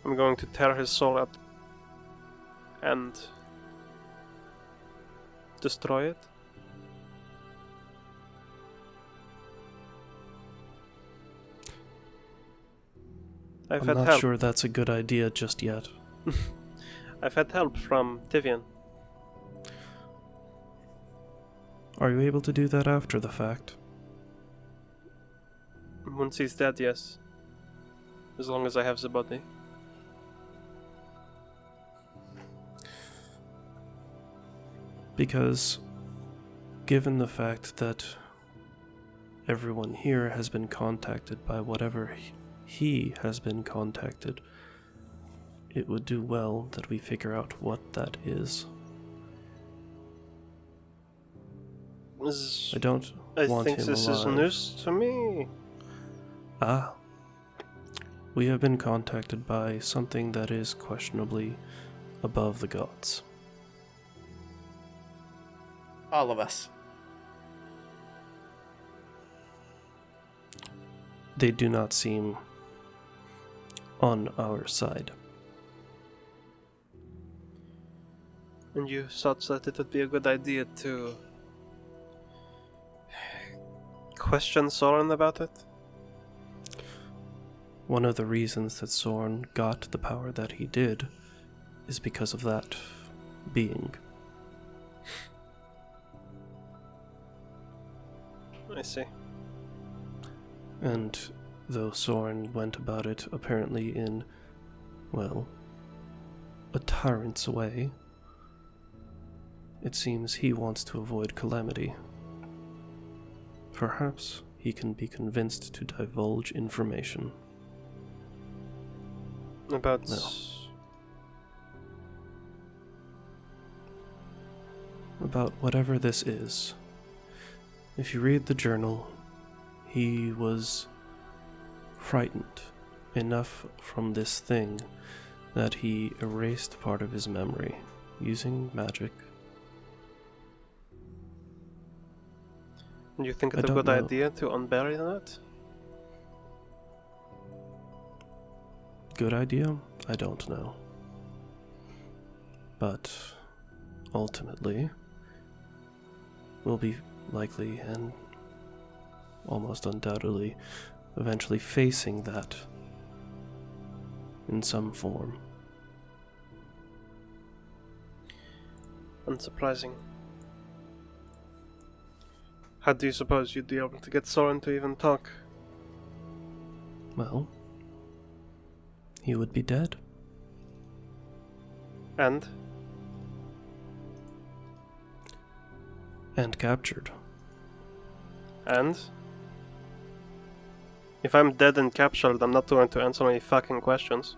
I'm going to tear his soul out and destroy it. I'm not sure that's a good idea just yet. I've had help from Tivian. Are you able to do that after the fact? Once he's dead, yes. As long as I have the body. Because, given the fact that everyone here has been contacted by whatever he has been contacted, it would do well that we figure out what that is. I don't want think him this is alive. news to me. Ah. We have been contacted by something that is questionably above the gods. All of us. They do not seem on our side. And you thought that it would be a good idea to question Soren about it? One of the reasons that Soren got the power that he did is because of that being. I see. And though Soren went about it apparently in, well, a tyrant's way, it seems he wants to avoid calamity. Perhaps he can be convinced to divulge information. About... No. About whatever this is. If you read the journal, he was frightened enough from this thing that he erased part of his memory using magic. You think it's I a don't good know. idea to unbury that? Good idea? I don't know. But ultimately, we'll be likely and almost undoubtedly eventually facing that in some form. Unsurprising. How do you suppose you'd be able to get Soren to even talk? Well, he would be dead. And? And captured. And? If I'm dead and captured, I'm not going to answer any fucking questions.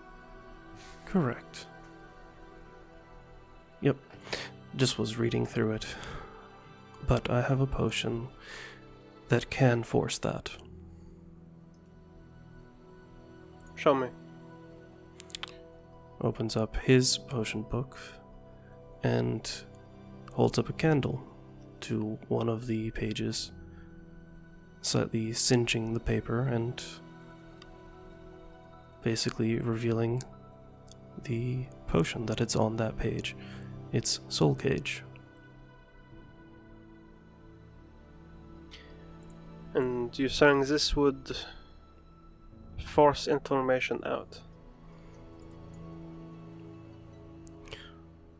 Correct. Yep. Just was reading through it. But I have a potion that can force that. Show me. Opens up his potion book and holds up a candle to one of the pages, slightly singeing the paper and basically revealing the potion that it's on that page. It's Soul Cage. And you're saying this would force information out?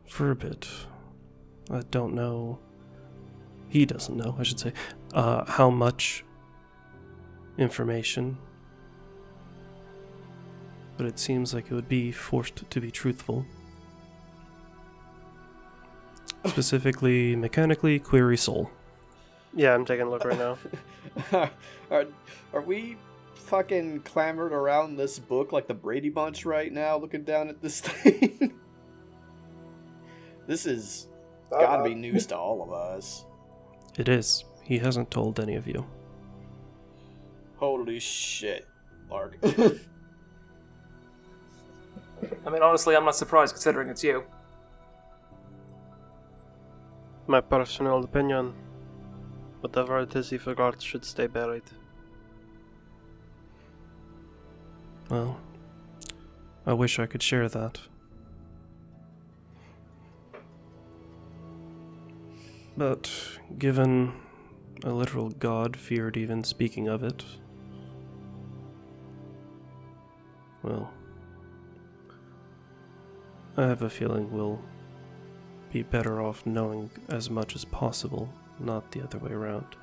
For a bit. I don't know. He doesn't know, I should say, how much information. But it seems like it would be forced to be truthful. Specifically, mechanically, query soul. Yeah, I'm taking a look right now. Are we fucking clamored around this book like the Brady Bunch right now, looking down at this thing? This is gotta be news to all of us. It is. He hasn't told any of you. Holy shit, Lark. I mean, honestly, I'm not surprised considering it's you. My personal opinion, whatever it is he forgot should stay buried. Well, I wish I could share that. But given a literal god feared even speaking of it, well, I have a feeling we'll be better off knowing as much as possible, not the other way around.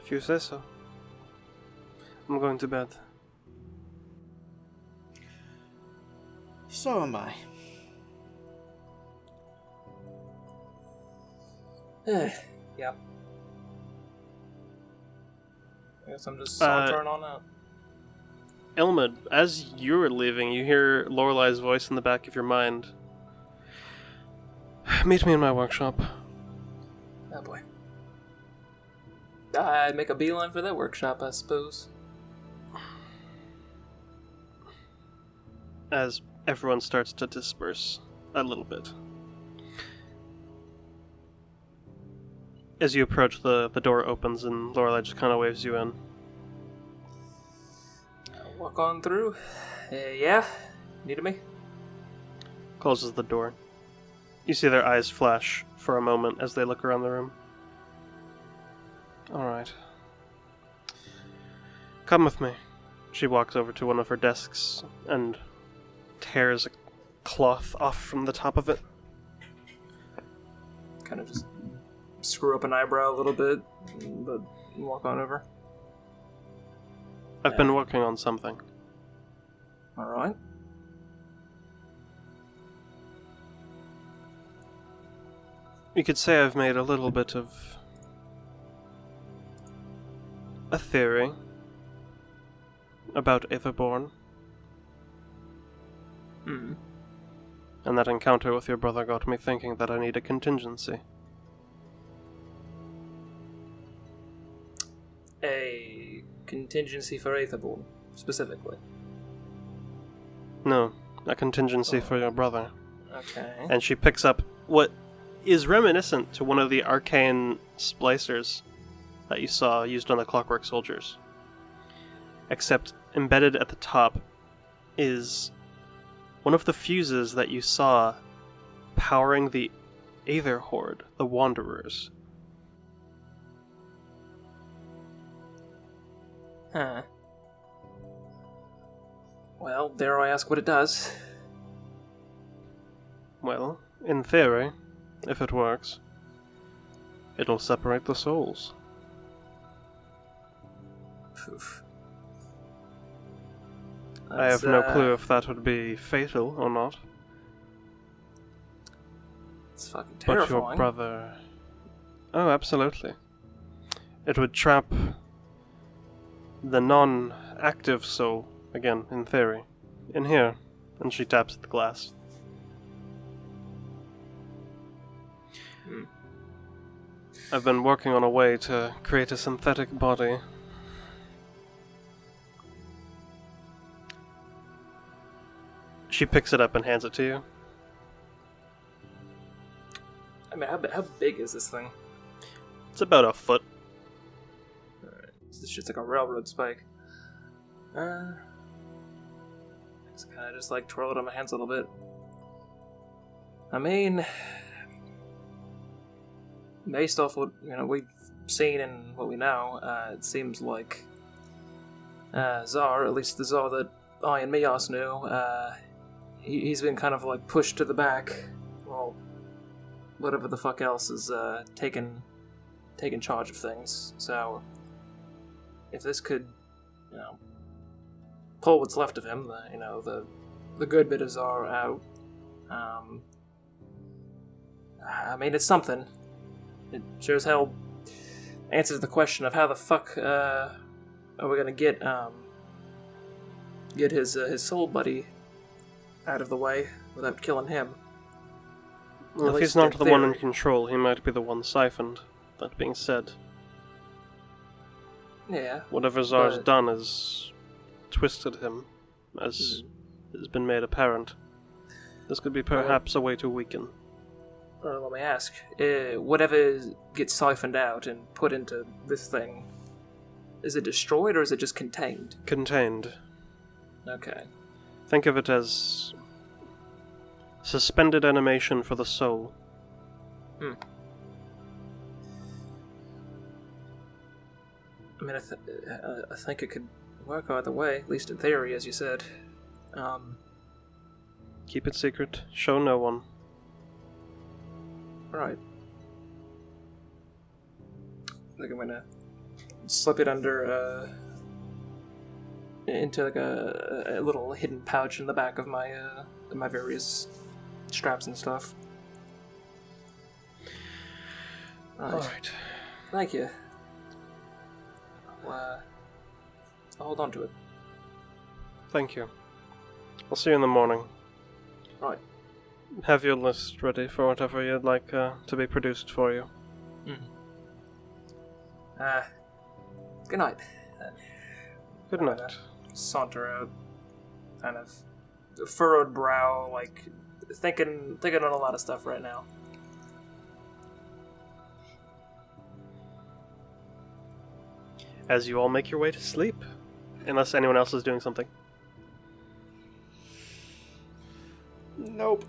If you say so. I'm going to bed. So am I. Yeah. I guess I'm just sauntering on out. Elmid, as you're leaving, you hear Lorelai's voice in the back of your mind. Meet me in my workshop. Oh boy. I'd make a beeline for that workshop, I suppose. As everyone starts to disperse a little bit. As you approach, the door opens and Lorelai just kind of waves you in. Walk on through. Yeah? Needed me? Closes the door. You see their eyes flash for a moment as they look around the room. Alright. Come with me. She walks over to one of her desks and tears a cloth off from the top of it. Kind of just screw up an eyebrow a little bit, but walk on over. I've been working on something. Alright. You could say I've made a little bit of a theory about Aetherborn. Hmm. And that encounter with your brother got me thinking that I need a contingency. A contingency for Aetherborn, specifically. No, a contingency for your brother. Okay. And she picks up what is reminiscent to one of the arcane splicers that you saw used on the Clockwork Soldiers. Except embedded at the top is one of the fuses that you saw powering the Aether Horde, the Wanderers. Huh. Well, dare I ask what it does? Well, in theory, if it works, it'll separate the souls. Poof. I have no clue if that would be fatal or not. It's fucking But terrifying. your brother... Oh, absolutely. It would trap the non-active soul, again, in theory, in here. And she taps at the glass. I've been working on a way to create a synthetic body. She picks it up and hands it to you. I mean, how big is this thing? It's about a foot. This shit's like a railroad spike. Just kind of just like twirl it on my hands a little bit. I mean, based off what we've seen and what we know, it seems like Tsar, at least the Tsar that I and Mios knew, he's been kind of like pushed to the back. Well, whatever the fuck else is taking charge of things. So if this could, pull what's left of him, the good bit of Tsar out. I mean, it's something. It sure as hell answers the question of how the fuck are we gonna get his soul buddy out of the way without killing him. Well, At if least he's not in the one in theory. control, he might be the one siphoned. That being said, Yeah. whatever Tsar's But- done has twisted him, as has been made apparent. This could be perhaps a way to weaken. Let me ask. Whatever gets siphoned out and put into this thing, is it destroyed or is it just contained? Contained. Okay. Think of it as suspended animation for the soul. I mean, I think it could work either way, at least in theory, as you said. Keep it secret. Show no one. Right. I think I'm gonna slip it under, into like a little hidden pouch in the back of my various straps and stuff. Right. Alright. Thank you. I'll hold on to it. Thank you. I'll see you in the morning. Right. Have your list ready for whatever you'd like to be produced for you. Good night. Good night. Saunter out, kind of furrowed brow, like thinking on a lot of stuff right now. As you all make your way to sleep, unless anyone else is doing something. Nope.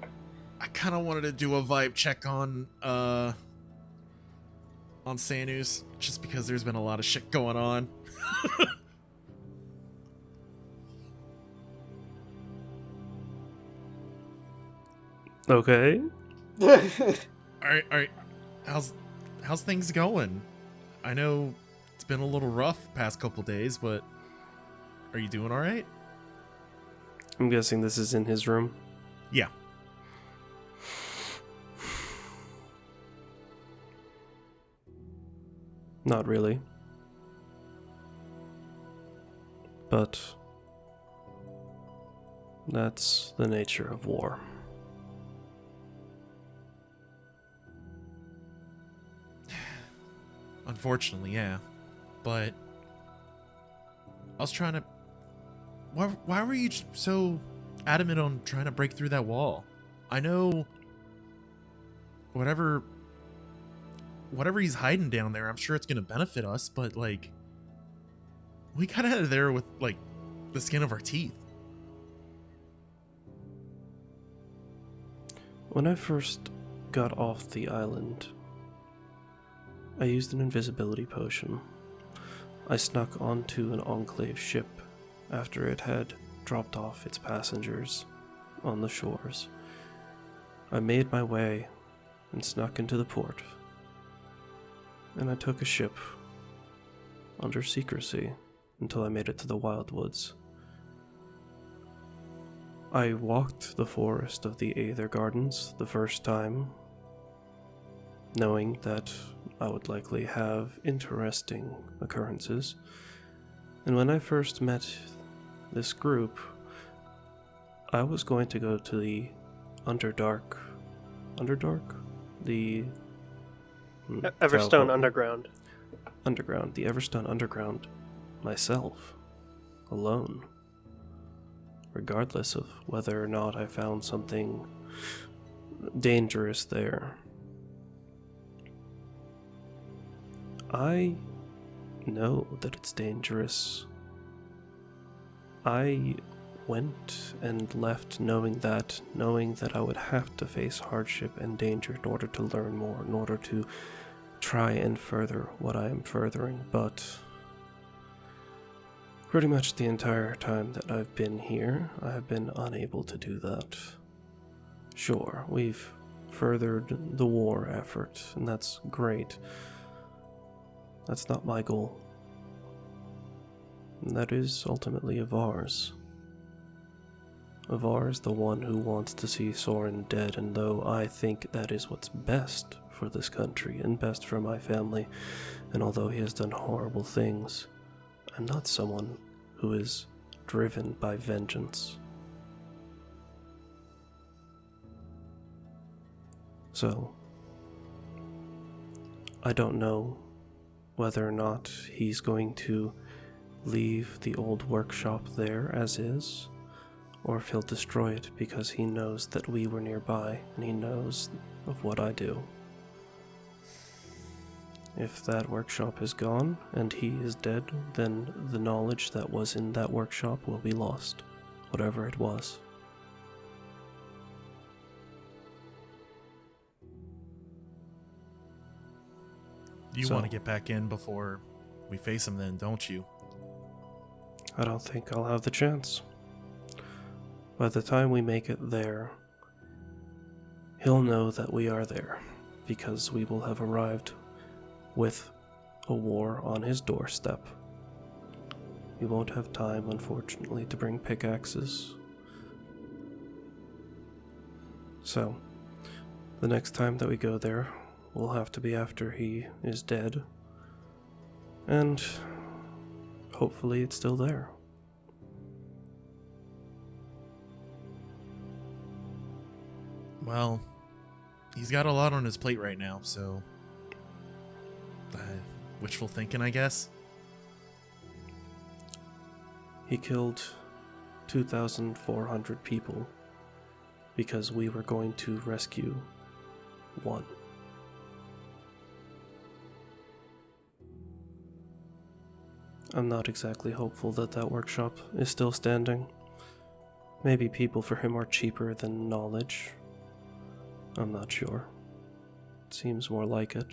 I kind of wanted to do a vibe check on Sanus, just because there's been a lot of shit going on. Okay. All right. How's things going? I know it's been a little rough past couple days, but are you doing all right? I'm guessing this is in his room. Yeah. Not really. But that's the nature of war. Unfortunately, yeah. But I was trying to... Why were you so adamant on trying to break through that wall? I know whatever he's hiding down there, I'm sure it's going to benefit us, but, like, we got out of there with, like, the skin of our teeth. When I first got off the island, I used an invisibility potion. I snuck onto an Enclave ship after it had dropped off its passengers on the shores. I made my way and snuck into the port, and I took a ship under secrecy until I made it to the Wildwoods. I walked the forest of the Aether Gardens the first time, knowing that I would likely have interesting occurrences. And when I first met this group, I was going to go to the Underdark? The... Everstone Underground. Underground. The Everstone Underground. Myself. Alone. Regardless of whether or not I found something dangerous there. I know that it's dangerous. I went and left knowing that I would have to face hardship and danger in order to learn more, in order to try and further what I am furthering, but pretty much the entire time that I've been here, I have been unable to do that. Sure, we've furthered the war effort, and that's great. That's not my goal. And that is ultimately Avar's. Avar is the one who wants to see Soren dead, and though I think that is what's best for this country and best for my family, and although he has done horrible things, I'm not someone who is driven by vengeance. So, I don't know whether or not he's going to leave the old workshop there as is, or if he'll destroy it because he knows that we were nearby and he knows of what I do. If that workshop is gone and he is dead, then the knowledge that was in that workshop will be lost, whatever it was. You want to get back in before we face him then, don't you? I don't think I'll have the chance. By the time we make it there, he'll know that we are there, because we will have arrived with a war on his doorstep. We won't have time, unfortunately, to bring pickaxes. So, the next time that we go there will have to be after he is dead. And hopefully it's still there. Well, he's got a lot on his plate right now, so... wishful thinking, I guess? He killed 2,400 people because we were going to rescue one. I'm not exactly hopeful that that workshop is still standing. Maybe people for him are cheaper than knowledge. I'm not sure. It seems more like it.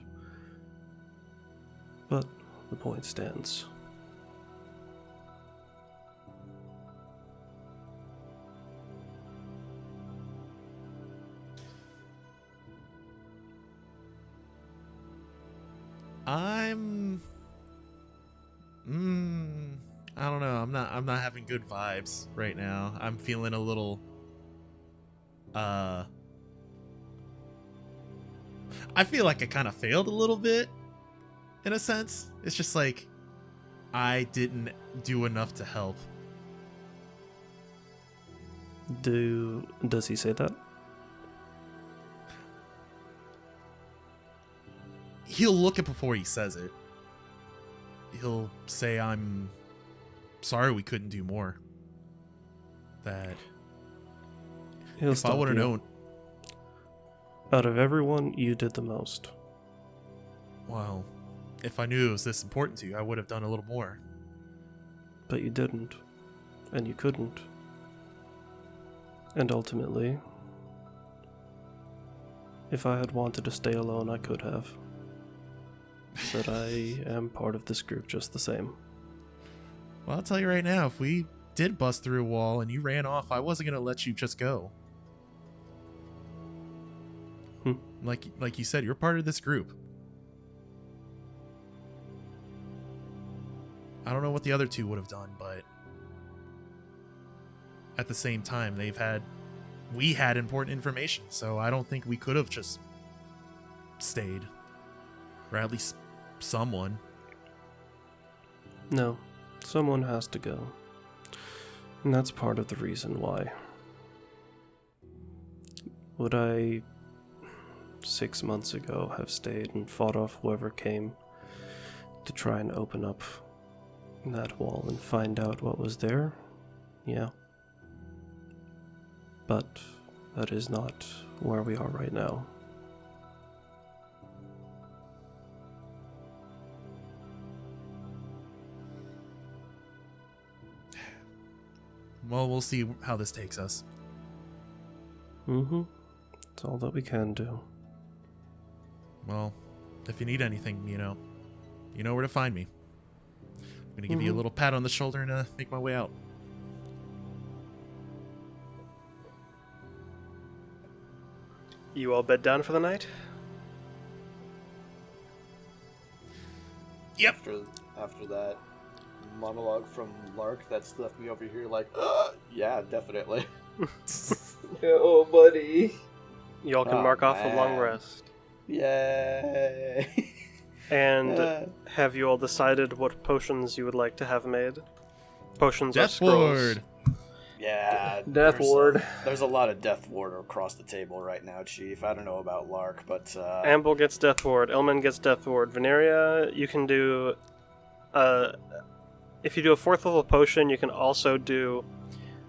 But the point stands. I don't know. I'm not having good vibes right now. I'm feeling a little I feel like I kind of failed a little bit in a sense. It's just like I didn't do enough to help. Does he say that? He'll look it before he says it. He'll say, I'm sorry we couldn't do more. That if I would have known. Out of everyone, you did the most. Well, if I knew it was this important to you, I would have done a little more. But you didn't. And you couldn't. And ultimately, if I had wanted to stay alone, I could have. But I am part of this group just the same. Well, I'll tell you right now, if we did bust through a wall and you ran off, I wasn't going to let you just go. Like you said, you're part of this group. I don't know what the other two would have done, but at the same time, we had important information, so I don't think we could have just stayed. Or at least someone. No, someone has to go. And that's part of the reason why. Would I, 6 months ago, have stayed and fought off whoever came to try and open up that wall and find out what was there? Yeah. But that is not where we are right now. Well, we'll see how this takes us. It's all that we can do. Well, if you need anything, you know where to find me. I'm gonna give you a little pat on the shoulder and make my way out. You all bed down for the night? Yep. After that monologue from Lark, that's left me over here like, yeah, definitely. Oh, buddy. You all can mark off a long rest. Yay! And have you all decided what potions you would like to have made? Potions or scrolls? Ward. Yeah, Death Ward. There's a lot of Death Ward across the table right now, Chief. I don't know about Lark, but Amble gets Death Ward. Elman gets Death Ward. Veneria, you can do. If you do a 4th level potion, you can also do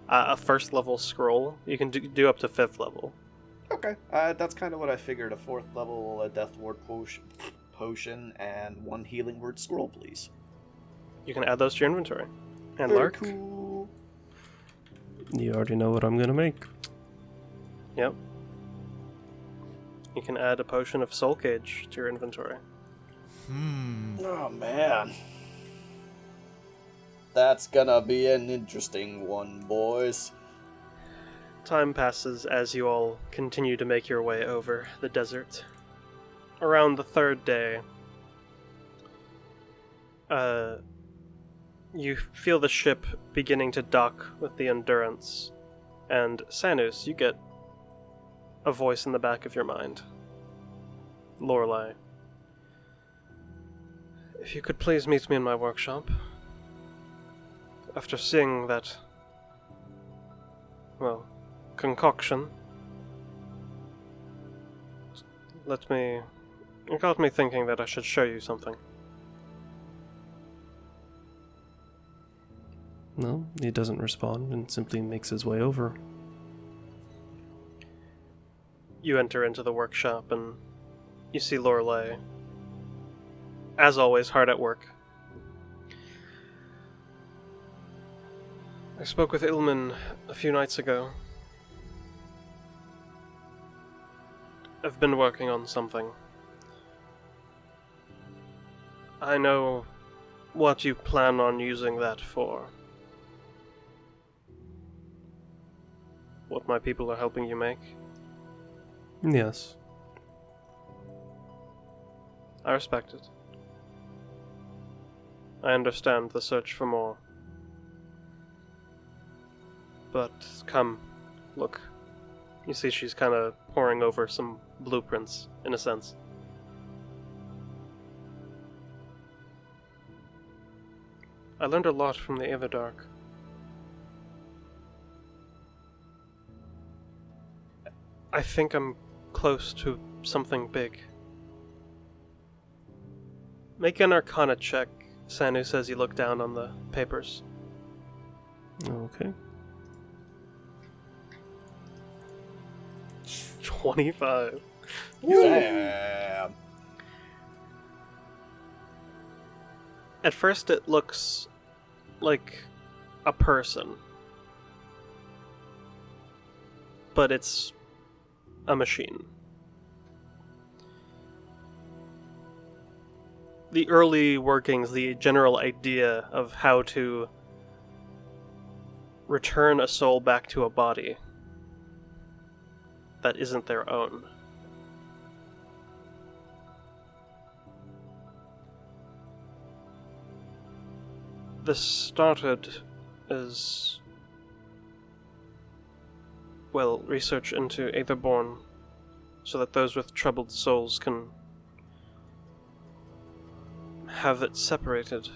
a 1st level scroll. You can do up to 5th level. okay, that's kind of what I figured. A 4th level Death Ward potion and 1 healing word scroll, please. You can add those to your inventory. And Very Lark? cool. You already know what I'm gonna make. Yep. You can add a potion of Soul Cage to your inventory. Oh man, that's gonna be an interesting one, boys. Time passes as you all continue to make your way over the desert. Around the 3rd day, you feel the ship beginning to dock with the Endurance, and Sanus, you get a voice in the back of your mind. Lorelei. If you could please meet me in my workshop. After seeing that, well, concoction, It got me thinking that I should show you something. No, he doesn't respond and simply makes his way over. You enter into the workshop and you see Lorelei, as always, hard at work. I spoke with Ilman a few nights ago. I've been working on something. I know what you plan on using that for. What my people are helping you make. Yes. I respect it. I understand the search for more. But come, look. You see she's kind of poring over some blueprints, in a sense. I learned a lot from the Everdark. I think I'm close to something big. Make an Arcana check. Sanu says you look down on the papers. Okay. 25. Damn. At first it looks like a person. But it's a machine. The early workings, the general idea of how to return a soul back to a body that isn't their own. This started as, well, research into Aetherborn, so that those with troubled souls can have it separated.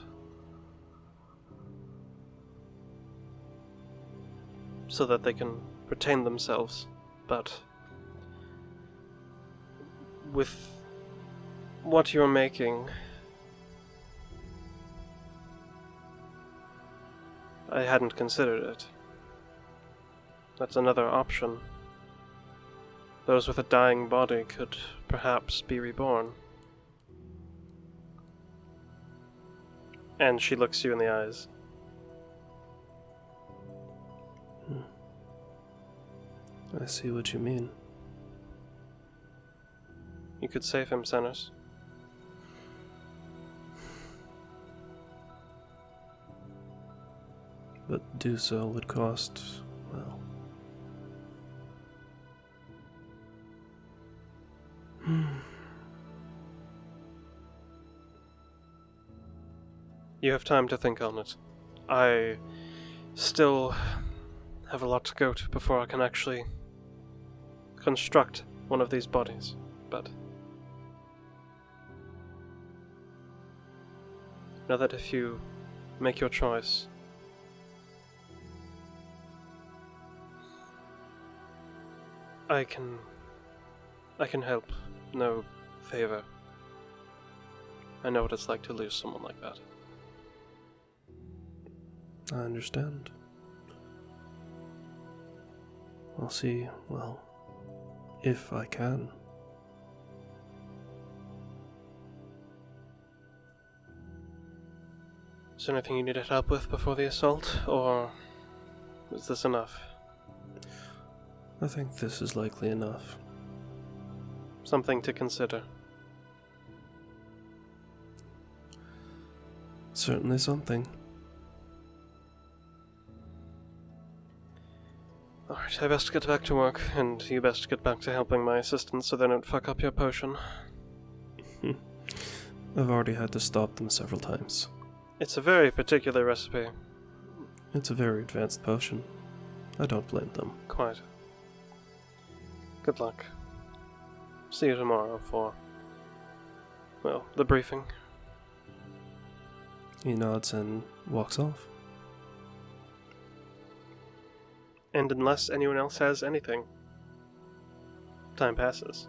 So that they can retain themselves, but with what you're making, I hadn't considered it. That's another option. Those with a dying body could perhaps be reborn. And she looks you in the eyes. I see what you mean. You could save him, Senus. But do so would cost, well... You have time to think on it. I still have a lot to go to before I can actually construct one of these bodies, but know that if you make your choice, I can help. No favor. I know what it's like to lose someone like that. I understand. I'll see, well, if I can. Is there anything you needed help with before the assault, or is this enough? I think this is likely enough. Something to consider. Certainly something. Alright, I best get back to work, and you best get back to helping my assistants so they don't fuck up your potion. I've already had to stop them several times. It's a very particular recipe. It's a very advanced potion. I don't blame them. Quite. Good luck. See you tomorrow for, well, the briefing. He nods and walks off. And unless anyone else has anything, time passes.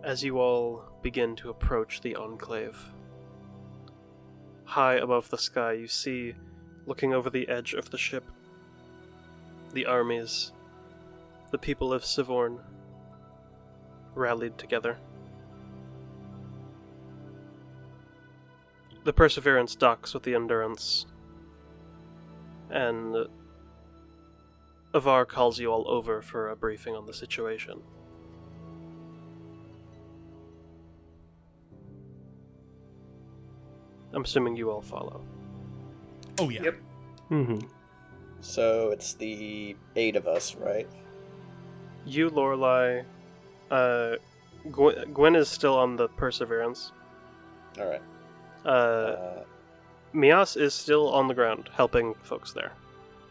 as you all begin to approach the Enclave. High above the sky, you see, looking over the edge of the ship, the armies, the people of Sivorn, rallied together. The Perseverance docks with the Endurance, and Avar calls you all over for a briefing on the situation. I'm assuming you all follow. Oh, yeah. Yep. Mm-hmm. So it's the 8 of us, right? You, Lorelei, Gwen is still on the Perseverance. All right. Mias is still on the ground, helping folks there.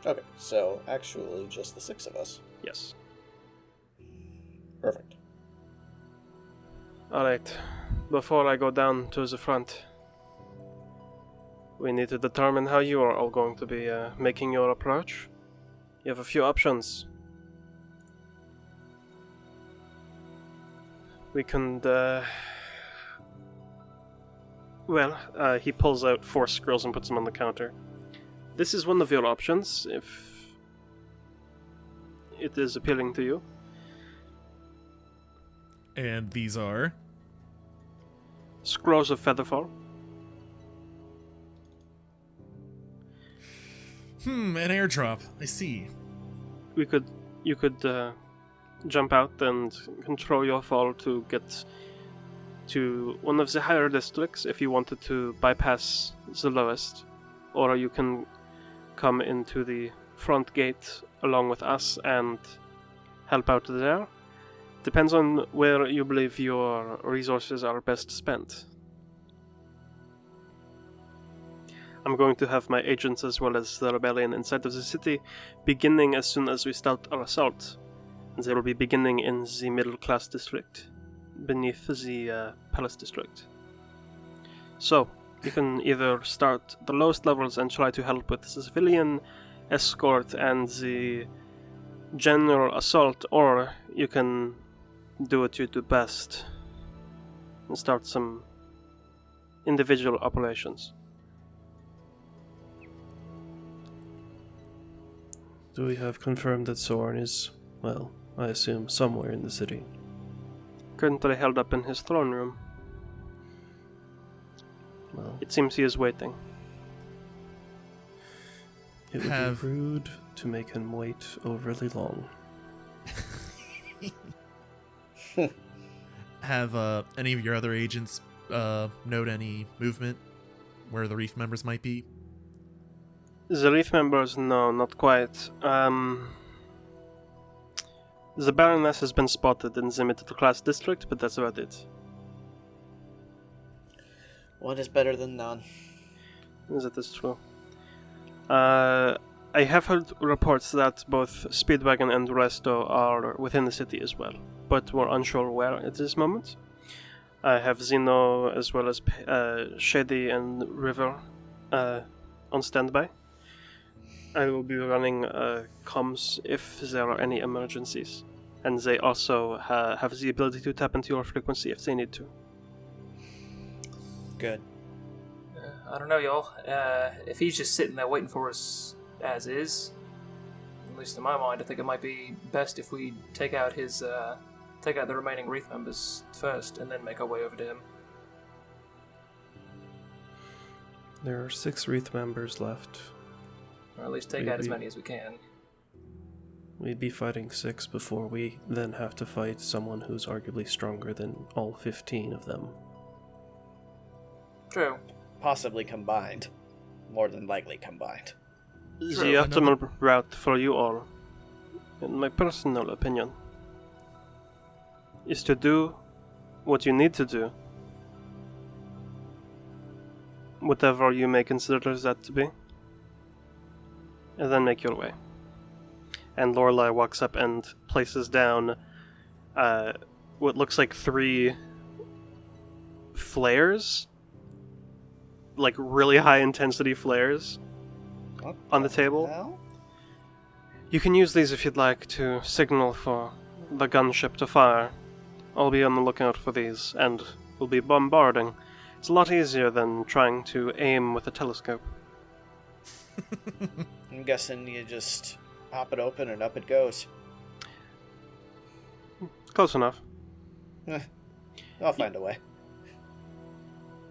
Okay, so actually just the 6 of us. Yes. Perfect. Alright, before I go down to the front, we need to determine how you are all going to be making your approach. You have a few options. We can, he pulls out 4 scrolls and puts them on the counter. This is one of your options, if it is appealing to you. And these are? Scrolls of Featherfall. An airdrop. I see. You could jump out and control your fall to get to one of the higher districts if you wanted to bypass the lowest, or you can come into the front gate along with us and help out there. Depends on where you believe your resources are best spent. I'm going to have my agents as well as the rebellion inside of the city beginning as soon as we start our assault. They will be beginning in the middle class district, beneath the palace district. So, you can either start the lowest levels and try to help with the civilian escort and the general assault, or you can do what you do best and start some individual operations. Do we have confirmed that Soren is, well, I assume somewhere in the city? Currently held up in his throne room. Well, It seems he is waiting. it would Have- be rude to make him wait overly long. Have any of your other agents note any movement where the reef members might be? The Reef members, no, not quite. The Baroness has been spotted in the middle class district, but that's about it. One is better than none. That is true. I have heard reports that both Speedwagon and Resto are within the city as well, but we're unsure where at this moment. I have Zeno as well as Shady and River on standby. I will be running comms if there are any emergencies, and they also have the ability to tap into your frequency if they need to. Good. I don't know, y'all. If he's just sitting there waiting for us as is, at least in my mind, I think it might be best if we take out the remaining Wreath members first, and then make our way over to him. There are 6 Wreath members left. Or at least take out as many as we can. We'd be fighting 6 before we then have to fight someone who's arguably stronger than all 15 of them. True. Possibly combined. More than likely combined. The optimal route for you all, in my personal opinion, is to do what you need to do. Whatever you may consider that to be. And then make your way. And Lorelei walks up and places down what looks like 3 flares. Like really high intensity flares What on the table. hell? You can use these if you'd like to signal for the gunship to fire. I'll be on the lookout for these, and we'll be bombarding. It's a lot easier than trying to aim with a telescope. I'm guessing you just pop it open and up it goes. Close enough. I'll find a way.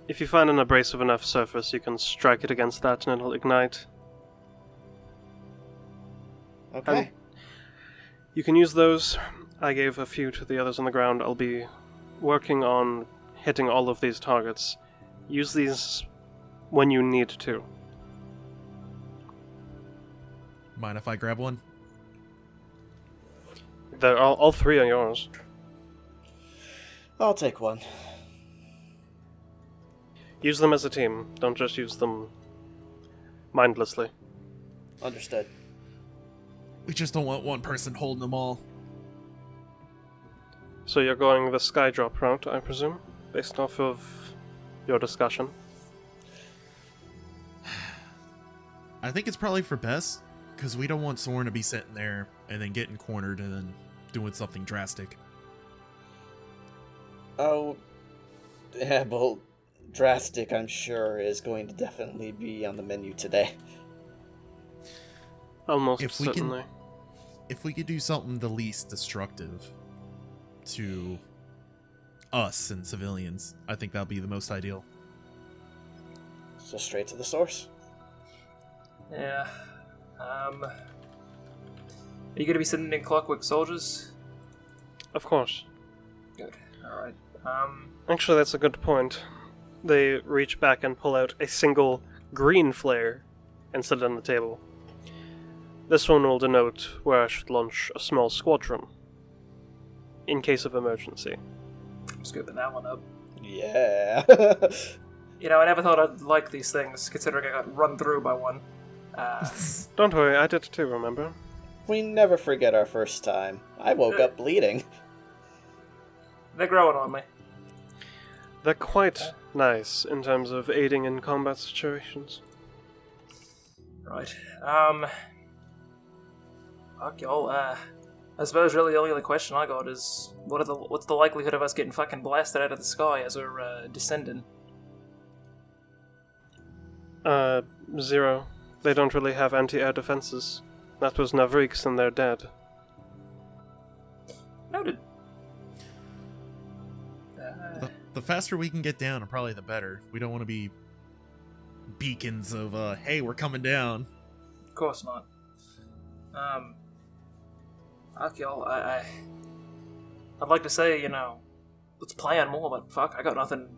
If you find an abrasive enough surface, you can strike it against that and it'll ignite. Okay. You can use those. I gave a few to the others on the ground. I'll be working on hitting all of these targets. Use these when you need to. Mind if I grab one? They're all three are yours. I'll take one. Use them as a team. Don't just use them mindlessly. Understood. We just don't want one person holding them all. So you're going the skydrop route, I presume, based off of your discussion? I think it's probably for best, because we don't want Soren to be sitting there and then getting cornered and then doing something drastic. Oh, yeah, well, drastic, I'm sure, is going to definitely be on the menu today. Almost If we certainly. If we could do something the least destructive to us and civilians, I think that'll be the most ideal. So straight to the source. Yeah. Are you gonna be sending in clockwork soldiers? Of course. Good. Alright. Actually, that's a good point. They reach back and pull out a single green flare and set it on the table. This one will denote where I should launch a small squadron, in case of emergency. I'm scooping that one up. Yeah. You know, I never thought I'd like these things, considering I got run through by one. Don't worry, I did too, remember? We never forget our first time. I woke up bleeding. They're growing on me. They're quite nice in terms of aiding in combat situations. Right. Fuck y'all. I suppose really the only other question I got is, what's the likelihood of us getting fucking blasted out of the sky as we're descending? 0. They don't really have anti-air defenses. That was Navrik's and they're dead. Noted. The faster we can get down, probably the better. We don't want to be beacons of, hey, we're coming down. Of course not. Fuck y'all. I'd like to say, you know, let's plan more, but fuck, I got nothing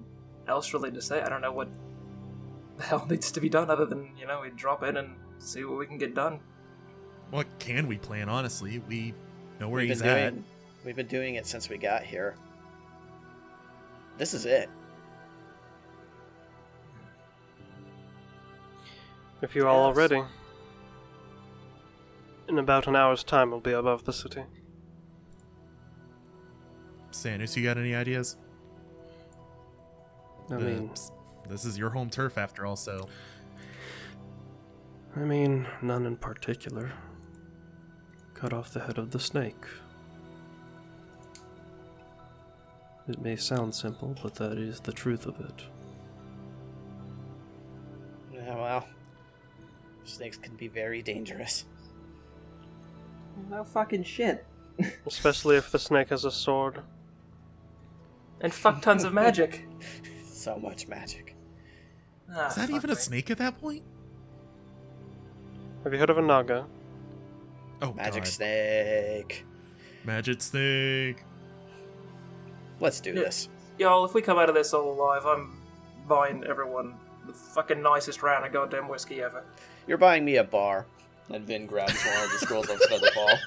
else really to say. I don't know what the hell needs to be done other than, you know, we drop in and see what we can get done. What can we plan, honestly? We know where he's at. We've been doing it since we got here. This is it. If you all are Yes. ready, in about an hour's time we'll be above the city. Sanus, you got any ideas? I mean, This is your home turf after all, so... none in particular. Cut off the head of the snake. It may sound simple, but that is the truth of it. Yeah, well, snakes can be very dangerous. No fucking shit. Especially if the snake has a sword. And fuck tons of magic. So much magic. Is that even a snake at that point? Have you heard of a naga? Oh, Magic God. snake. Magic snake. Let's do Yeah. this. Y'all, if we come out of this all alive, I'm buying everyone the fucking nicest round of goddamn whiskey ever. You're buying me a bar. And Vin grabs one of the scrolls of Featherball.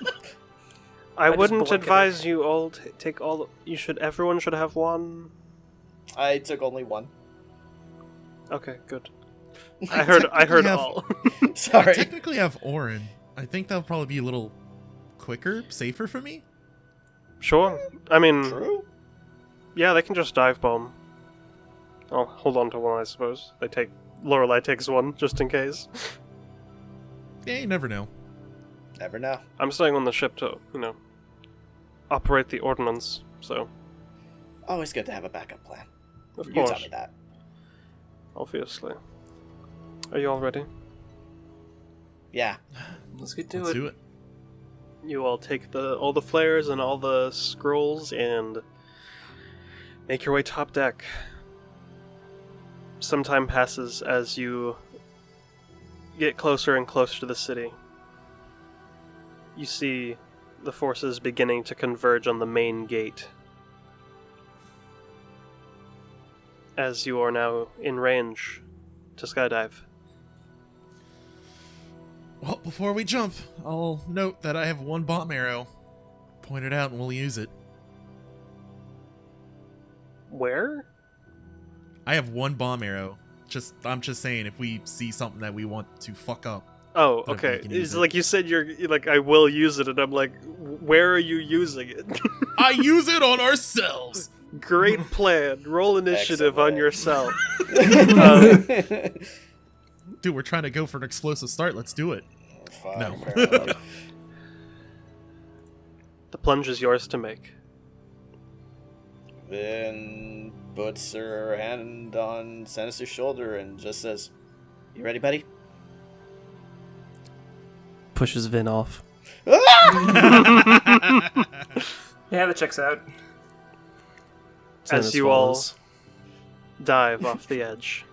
I just wouldn't blanket advise you all take all. Everyone should have one. I took only one. Okay, good. I heard have- all. I Sorry. technically have Orin. I think that'll probably be a little quicker, safer for me. Sure. I mean, True. yeah, they can just dive bomb. I'll hold on to one, I suppose. Lorelei takes one, just in case. Yeah, you never know. Never know. I'm staying on the ship to, operate the ordnance, so Always good to have a backup plan. Of You course. tell me that. Obviously. Are you all ready? Yeah. Let's get to Let's it. do it. You all take all the flares and all the scrolls and make your way top deck. Some time passes as you get closer and closer to the city. You see the forces beginning to converge on the main gate. As you are now in range to skydive. Well, before we jump, I'll note that I have one bomb arrow. Point it out and we'll use it. Where? I have one bomb arrow. I'm just saying, if we see something that we want to fuck up. Oh, Then okay. we can use It's it. like you said you're like, I will use it, and I'm like, where are you using it? I use it on ourselves! Great plan. Roll initiative on Excellent. yourself. Dude, we're trying to go for an explosive start. Let's do it. Fine, No. fair enough. The plunge is yours to make. Then puts her hand on Sinister's shoulder and just says, "You ready, buddy?" Pushes Vin off. Yeah, that checks out. As Zenith you all follows. dive off the edge.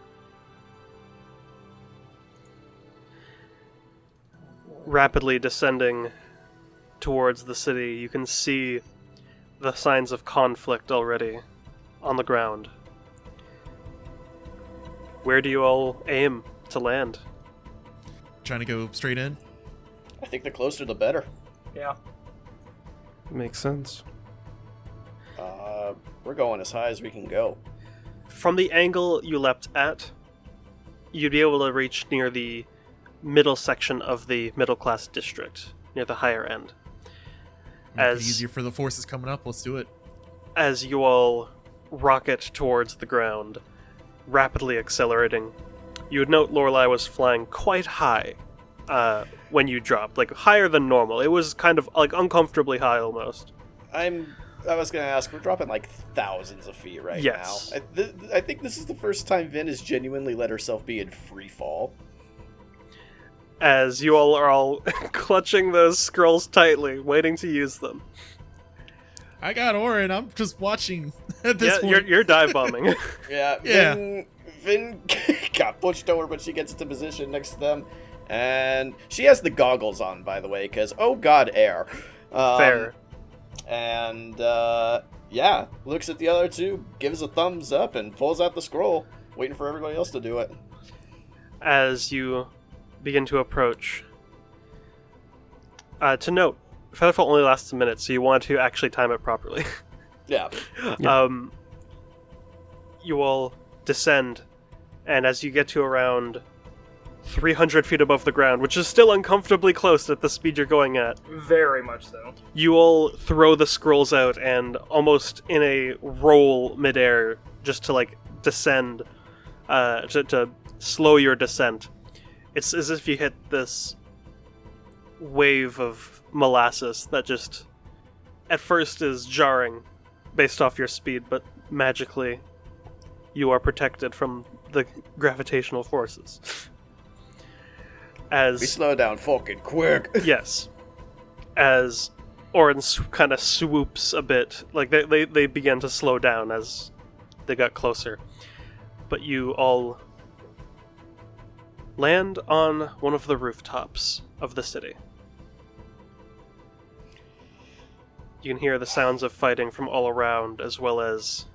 Rapidly descending towards the city, you can see the signs of conflict already on the ground. Where do you all aim to land? Trying to go straight in. I think the closer the better. Yeah. Makes sense. We're going as high as we can go. From the angle you leapt at, you'd be able to reach near the middle section of the middle class district, near the higher end. Make it As- easier for the forces coming up. Let's do it. As you all rocket towards the ground, rapidly accelerating, you would note Lorelei was flying quite high when you dropped, like higher than normal. It was kind of like uncomfortably high almost. I was gonna ask, we're dropping like thousands of feet right Yes. now. I think this is the first time Vin has genuinely let herself be in free fall. As you all are all clutching those scrolls tightly, waiting to use them. I got Orin. I'm just watching at this Yeah, point. you're dive bombing. Yeah, Yeah. Vin got pushed over, but she gets into position next to them. And she has the goggles on, by the way, because, oh god, air. Fair. And, yeah, looks at the other two, gives a thumbs up, and pulls out the scroll, waiting for everybody else to do it. As you begin to approach. To note, Featherfall only lasts a minute, so you want to actually time it properly. Yeah. You all descend, and as you get to around 300 feet above the ground, which is still uncomfortably close at the speed you're going at, Very much so. you all throw the scrolls out and almost in a roll midair, just to like descend, to slow your descent. It's as if you hit this wave of molasses that just at first is jarring based off your speed, but magically you are protected from the gravitational forces. We As slow down fucking quick. yes, as Orin kind of swoops a bit, like they began to slow down as they got closer, but you all land on one of the rooftops of the city. You can hear the sounds of fighting from all around, as well as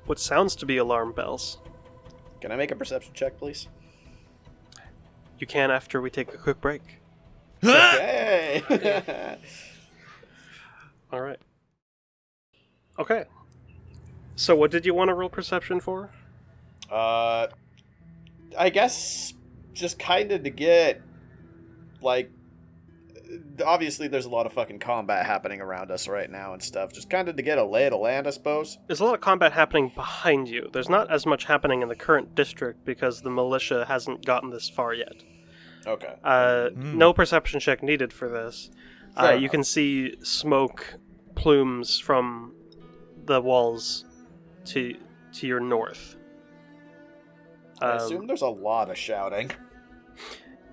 what sounds to be alarm bells. Can I make a perception check, please? You can after we take a quick break. Okay. All right. Okay. So what did you want to roll perception for? I guess just kind of to get, like, obviously there's a lot of fucking combat happening around us right now and stuff. Just kind of to get a lay of the land, I suppose. There's a lot of combat happening behind you. There's not as much happening in the current district because the militia hasn't gotten this far yet. Okay. No perception check needed for this. Fair You enough. can see smoke plumes from the walls to your north. I assume there's a lot of shouting.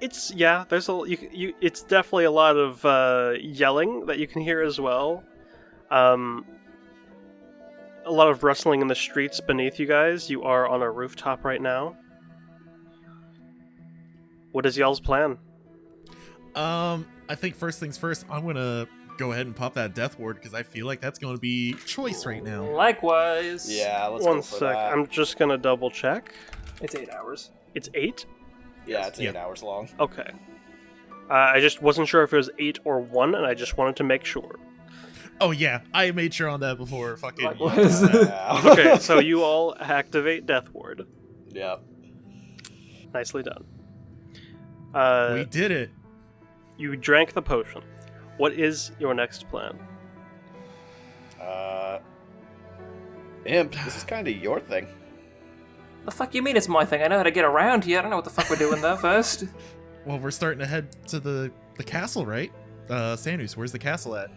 It's it's definitely a lot of yelling that you can hear as well. A lot of rustling in the streets beneath you guys. You are on a rooftop right now. What is y'all's plan? I think first things first, I'm gonna go ahead and pop that death ward because I feel like that's gonna be choice right now. Likewise. Yeah, let's One go for sec. that. I'm just gonna double check. It's 8 hours. It's 8? Yeah, it's 8 Yep. hours long. Okay. I just wasn't sure if it was 8 or 1, and I just wanted to make sure. Oh yeah, I made sure on that before fucking. Likewise. Yeah. Okay, so you all activate Death Ward. Yep. Nicely done. We did it. You drank the potion. What is your next plan? Imp, this is kind of your thing. The fuck you mean it's my thing? I know how to get around here. I don't know what the fuck we're doing though first. Well, we're starting to head to the castle, right? Sanus, where's the castle at?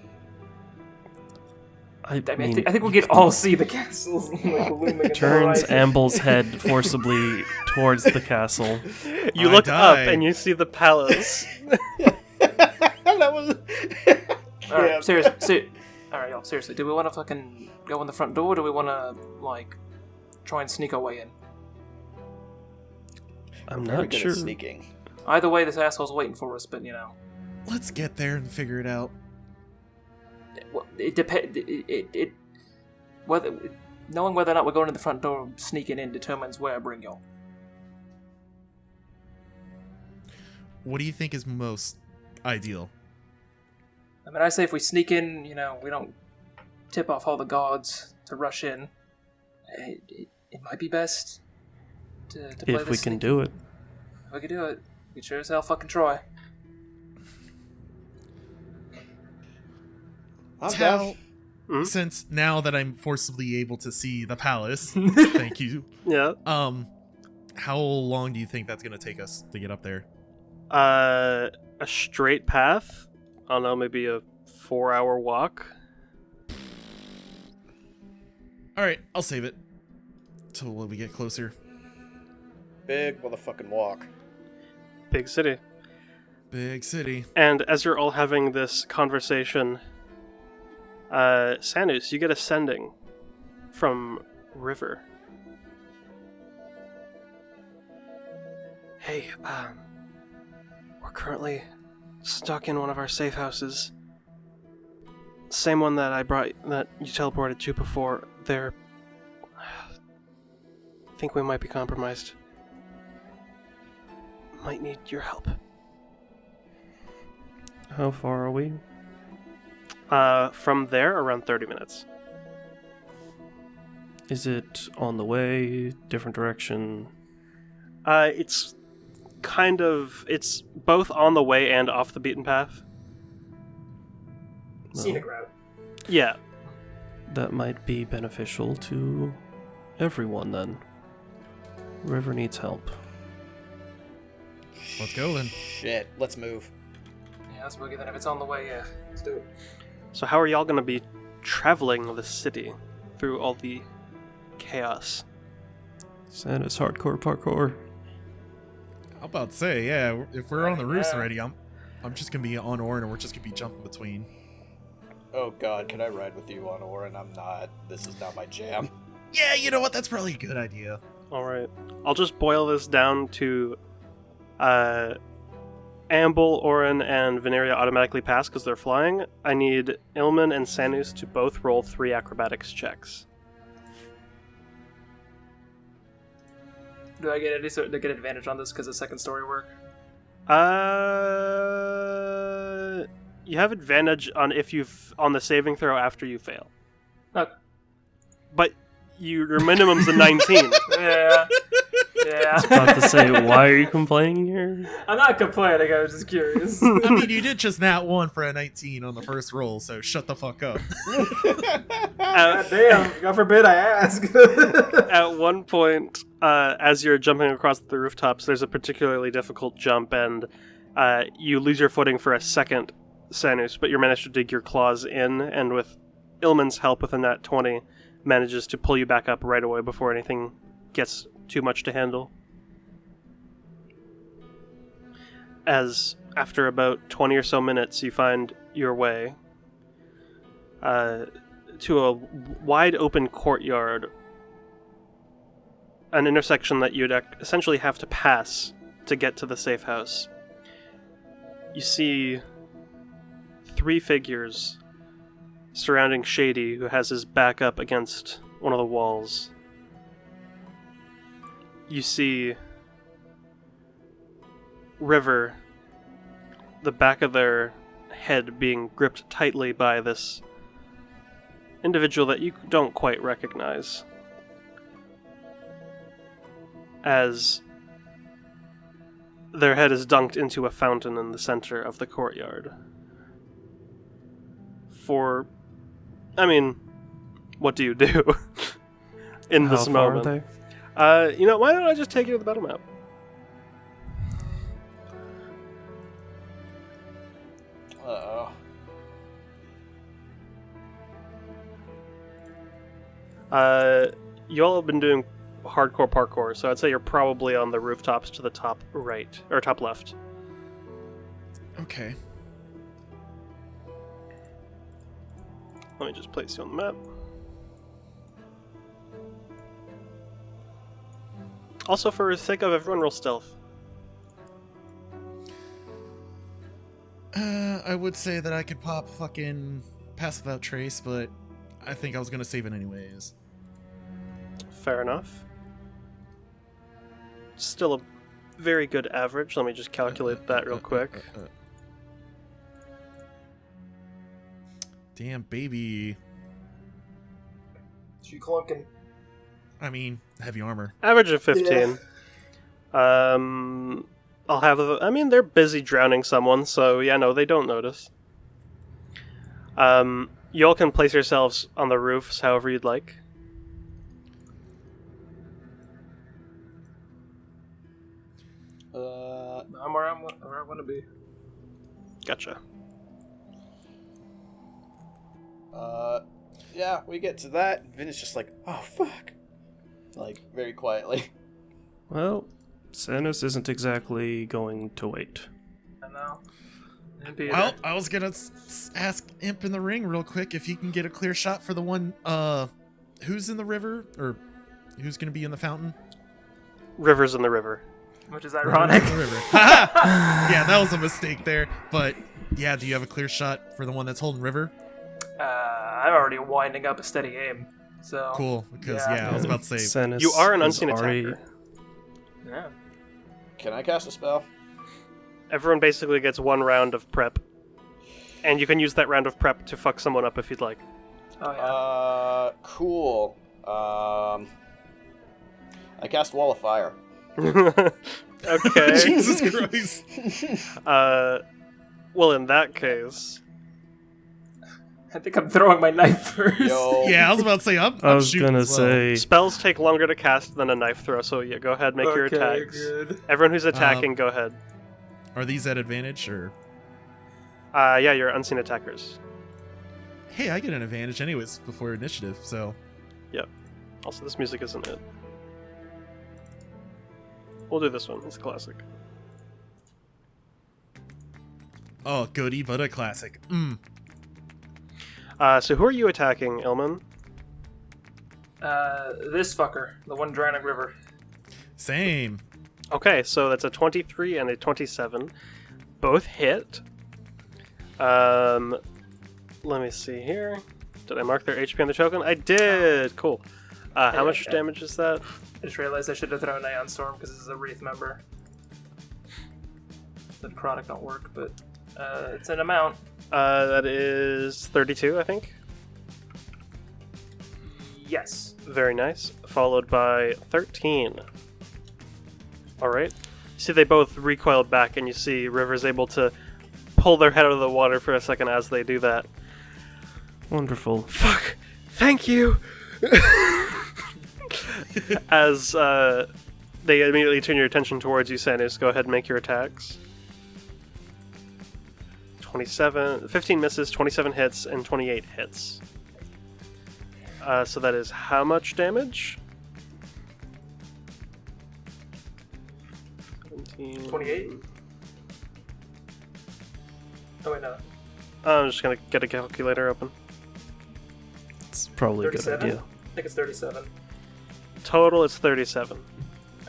I think we can all see the castles like looming in the turns horizon. Amble's head forcibly towards the castle. You I look die. up and you see the palace. That was. Alright, seriously. Alright, y'all, seriously. Do we want to fucking go in the front door, or do we want to, like, try and sneak our way in? I'm Very not good sure. at sneaking. Either way, this asshole's waiting for us, but, you know. Let's get there and figure it out. It depends. Knowing whether or not we're going in the front door or sneaking in determines where I bring y'all. What do you think is most ideal? I mean, I say if we sneak in, you know, we don't tip off all the guards to rush in. It might be best to play If we this can sneak. do it. If we can do it, we sure as hell fucking try. I'm Tal, down. Hmm? since now that I'm forcibly able to see the palace, thank you. Yeah. How long do you think that's gonna take us to get up there? A straight path. I don't know, maybe a 4-hour walk. All right, I'll save it till we get closer. Big motherfucking walk. Big city. Big city. And as you're all having this conversation, Sanus, you get a sending from River. Hey, we're currently stuck in one of our safe houses. Same one that that you teleported to before. I think we might be compromised. Might need your help. How far are we? From there, around 30 minutes. Is it on the way? Different direction? It's both on the way and off the beaten path. Scenic route. Yeah. That might be beneficial to everyone then. River needs help. Let's go then. Shit, let's move. Yeah, let's boogie then. If it's on the way, yeah, let's do it. So how are y'all gonna be traveling the city through all the chaos? Santa's hardcore parkour. I'm about to say, yeah, if we're on the roofs Yeah. already, I'm just gonna be on Orin and we're just gonna be jumping between. Oh god, can I ride with you on Orin? I'm not. This is not my jam. Yeah, you know what? That's probably a good idea. Alright. I'll just boil this down to Amble, Orin, and Veneria automatically pass because they're flying. I need Ilman and Sanus to both roll 3 acrobatics checks. Do I get advantage on this because of second story work? You have advantage on on the saving throw after you fail. Okay. But your minimum's a 19. Yeah. Yeah. About to say, why are you complaining here? I'm not complaining, I was just curious. I mean, you did just nat 1 for a 19 on the first roll, so shut the fuck up. God damn, God forbid I ask. At one point, as you're jumping across the rooftops, there's a particularly difficult jump, and you lose your footing for a second, Sanus, but you manage to dig your claws in, and with Ilman's help with a nat 20, manages to pull you back up right away before anything gets too much to handle. As after about 20 or so minutes, you find your way to a wide open courtyard, an intersection that you'd essentially have to pass to get to the safe house. You see 3 figures surrounding Shady, who has his back up against one of the walls. You see River, the back of their head being gripped tightly by this individual that you don't quite recognize, as their head is dunked into a fountain in the center of the courtyard. What do you do in this How far moment? are they? Why don't I just take you to the battle map? You all have been doing hardcore parkour, so I'd say you're probably on the rooftops to the top right, or top left. Okay. Let me just place you on the map. Also, for the sake of everyone, roll stealth. I would say that I could pop fucking Pass Without Trace, but I think I was gonna save it anyways. Fair enough. Still a very good average. Let me just calculate that real quick. Damn, baby. She clunking. I mean, heavy armor. Average of 15. Yeah. I'll have they're busy drowning someone, so yeah, no, they don't notice. You all can place yourselves on the roofs however you'd like. I'm where I want to be. Gotcha. Yeah, we get to that. Vin is just like, oh, fuck. Like, very quietly. Well, Sanus isn't exactly going to wait. I know. Well, I was gonna ask Imp in the Ring real quick if he can get a clear shot for the one, who's in the river? Or who's gonna be in the fountain? River's in the river. Which is ironic. The river. Yeah, that was a mistake there. But, yeah, do you have a clear shot for the one that's holding River? I'm already winding up a steady aim. So Cool, because, yeah, I was about to say... Sanus You are an is unseen already- attacker. Yeah. Can I cast a spell? Everyone basically gets 1 round of prep. And you can use that round of prep to fuck someone up if you'd like. Oh yeah. Cool. I cast Wall of Fire. Okay. Jesus Christ. Well, in that case... I think I'm throwing my knife first. Yo. Yeah, I was about to say, I'm I was shooting gonna as well. say, Spells take longer to cast than a knife throw, so yeah, go ahead, make your attacks. Good. Everyone who's attacking, go ahead. Are these at advantage, or... Yeah, you're unseen attackers. Hey, I get an advantage anyways before initiative, so... Yep. Also, this music isn't it. We'll do this one. It's a classic. Oh, goodie, but a classic. So who are you attacking, Ilman? This fucker, the one drowning river. Same. Okay, so that's a 23 and a 27. Both hit. Let me see here. Did I mark their HP on the token? I did! Cool. How much damage is that? I just realized I should have thrown Aeon Storm because this is a Wraith member. The necrotic don't work, but it's an amount. That is 32, I think. Yes. Very nice. Followed by 13. Alright. See, they both recoiled back, and you see River's able to pull their head out of the water for a second as they do that. wonderful. Fuck! Thank you! As they immediately turn your attention towards you, Sanus, go ahead and make your attacks. 15 misses, 27 hits, and 28 hits. So that is how much damage? 17. 28? Oh, wait, no. I'm just gonna get a calculator open. It's probably a good 37? idea. I think it's 37. Total is 37.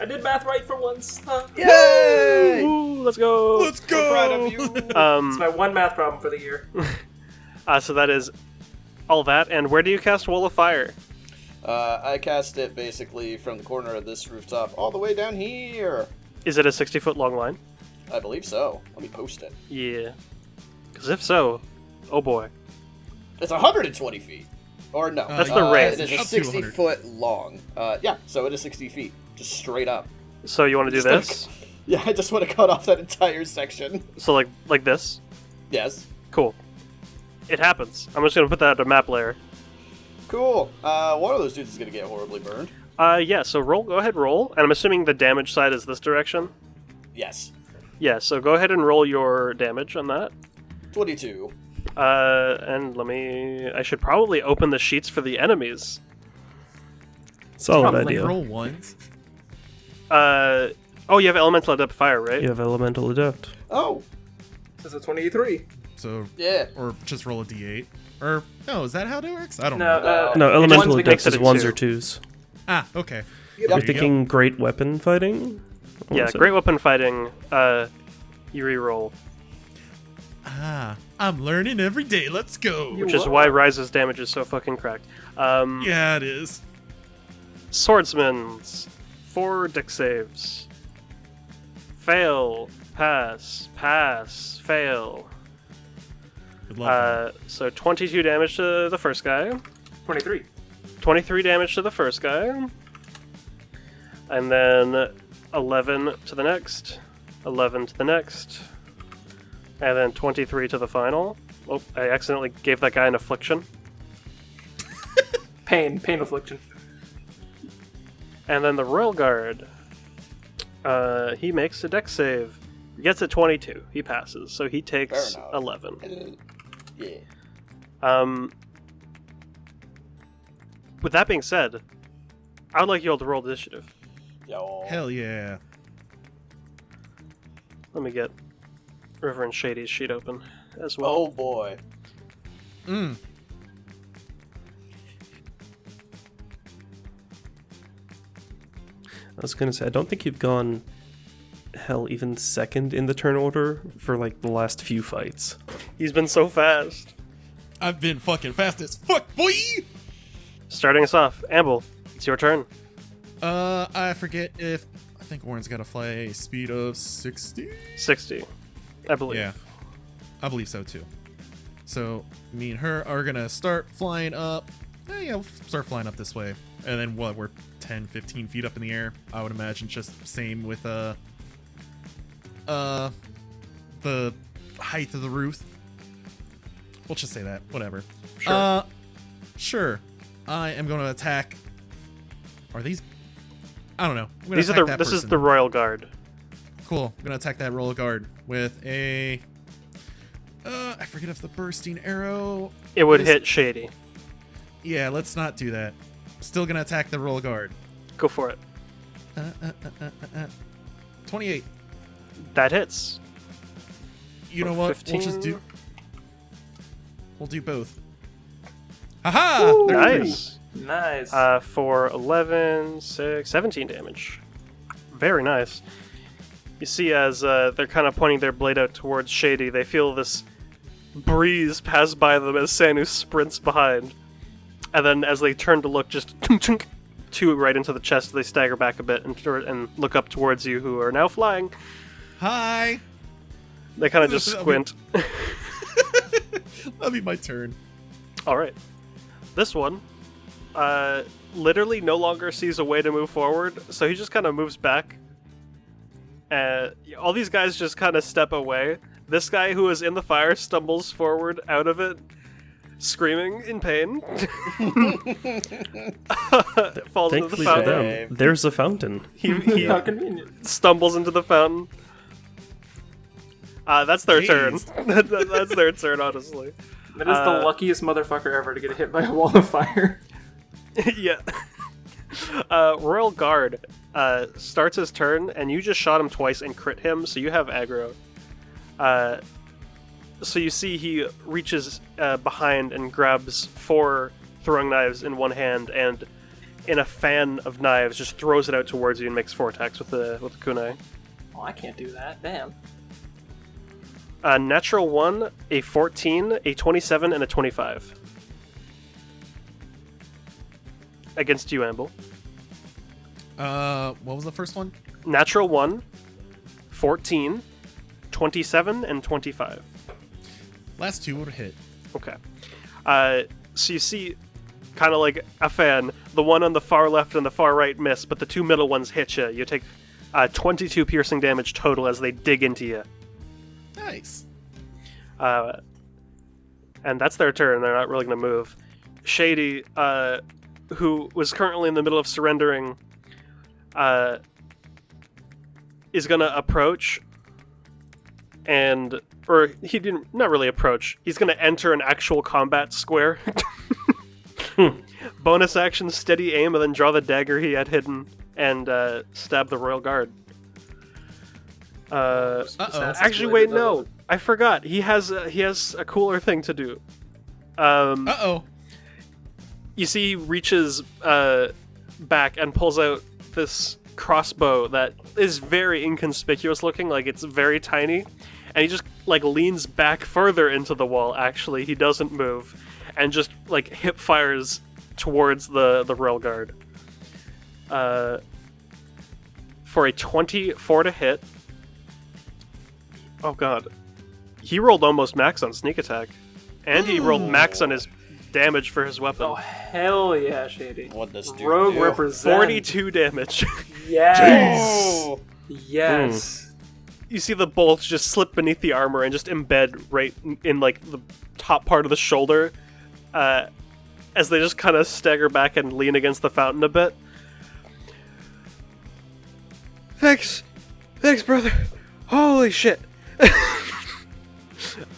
I did math right for once. Huh? Yay! Woo, let's go! Let's go. So proud of you. It's my one math problem for the year. So that is all that. And where do you cast Wall of Fire? I cast it basically from the corner of this rooftop all the way down here. Is it a 60-foot long line? I believe so. Let me post it. Yeah. Because if so, oh boy. It's 120 feet. Or no. That's the range. It is Up a to 60 100. foot long. Yeah, so it is 60 feet. Just straight up. So you want to do Just this? Yeah, I just want to cut off that entire section. So like this? Yes. Cool. It happens. I'm just gonna put that at a map layer. Cool. One of those dudes is going to get horribly burned. Yeah, so go ahead, roll. And I'm assuming the damage side is this direction? Yes. Yeah, so go ahead and roll your damage on that. 22. And I should probably open the sheets for the enemies. Solid Probably idea. Roll ones. Oh, you have Elemental Adept Fire, right? You have Elemental Adept. Oh, This is a 23. So, yeah. or just roll a d8. Or, no, is that how it works? I don't No, know. No, Elemental ones Adept makes it is a ones 2. or twos. Ah, okay. Yep. You're There you thinking great weapon fighting? What Yeah, was it? Great Weapon Fighting, you re-roll. Ah, I'm learning every day. Let's go. Which is why Rise's damage is so fucking cracked. Yeah, it is. Swordsman's 4 dex saves. Fail. Pass. Pass. Fail. Good luck. So 22 damage to the first guy. 23. 23 damage to the first guy. And then 11 to the next. 11 to the next. And then 23 to the final. Oh, I accidentally gave that guy an affliction. Pain affliction. And then the Royal Guard. He makes a dex save. He gets a 22. He passes. So he takes Fair enough. 11. Yeah. With that being said, I would like you all to roll initiative. Yo. Hell yeah. Let me get River and Shady's sheet open as well. Oh boy. Mm. I was gonna say, I don't think you've gone, hell, even second in the turn order for like the last few fights. He's been so fast. I've been fucking fast as fuck, boy! Starting us off, Amble, it's your turn. I forget if... I think Warren's got to fly a speed of 60? 60, I believe. Yeah. I believe so, too. So, me and her are gonna start flying up. Yeah, we'll start flying up this way. And then, what, we're 10, 15 feet up in the air, I would imagine. Just same with, the height of the roof. We'll just say that. Whatever. Sure. Sure. I am going to attack... Are these... I don't know. I'm gonna These are attack the. that This is person. the Royal Guard. Cool. I'm gonna attack that royal guard with a. I forget if the bursting arrow. It would is- hit Shady. Yeah, let's not do that. Still gonna attack the royal guard. Go for it. 28. That hits. You know For what? 15? We'll just do. We'll do both. Haha! Ooh, 33. nice. Nice. For 11, 6, 17 damage. Very nice. You see, as they're kind of pointing their blade out towards Shady, they feel this breeze pass by them as Sanu sprints behind. And then as they turn to look, just two right into the chest, they stagger back a bit and look up towards you, who are now flying. Hi. They kind of just squint. That'll be my turn. Alright. This one, literally no longer sees a way to move forward, so he just kind of moves back. All these guys just kind of step away. This guy who is in the fire stumbles forward out of it, screaming in pain. Falls into the Thankfully for fountain. them, there's a fountain. He How convenient. stumbles into the fountain. That's their turn. Jeez. That's their turn, honestly. That is the luckiest motherfucker ever to get hit by a wall of fire. Yeah. Royal Guard starts his turn, and you just shot him twice and crit him, so you have aggro. So you see he reaches behind and grabs 4 throwing knives in one hand, and in a fan of knives just throws it out towards you and makes 4 attacks with the kunai. Oh, I can't do that. Damn. Natural 1, a 14, a 27, and a 25. Against you, Amble. What was the first one? Natural 1, 14, 27, and 25. Last 2 would hit. Okay. So you see, kind of like a fan, the one on the far left and the far right miss, but the 2 middle ones hit you. You take 22 piercing damage total as they dig into you. Nice. And that's their turn. They're not really going to move. Shady, who was currently in the middle of surrendering, is going to approach and... Or he didn't... Not really approach. He's going to enter an actual combat square. Bonus action, steady aim, and then draw the dagger he had hidden and stab the Royal Guard. Actually, wait, no. I forgot. He has a cooler thing to do. You see, he reaches back and pulls out this crossbow that is very inconspicuous looking, like it's very tiny, and he just like leans back further into the wall. Actually, he doesn't move, and just like hip fires towards the Royal Guard. For a 24 to hit. Oh god. He rolled almost max on sneak attack. And he rolled max on his damage for his weapon. Oh, hell yeah, Shady. What does dude Rogue do? represent. 42 damage. Yes. Oh! Yes. You see the bolts just slip beneath the armor and just embed right in like the top part of the shoulder as they just kind of stagger back and lean against the fountain a bit. Thanks, brother. Holy shit.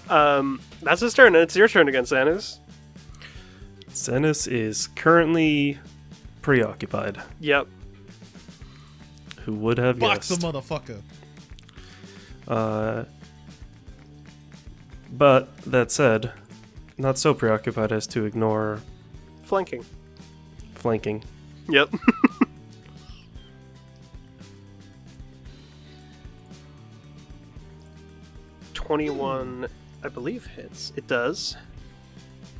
That's his turn, and it's your turn again, Sanus. Sanus is currently preoccupied. Yep. Who would have Box guessed? a motherfucker. But that said, not so preoccupied as to ignore Flanking. Yep. 21, I believe, hits. It does.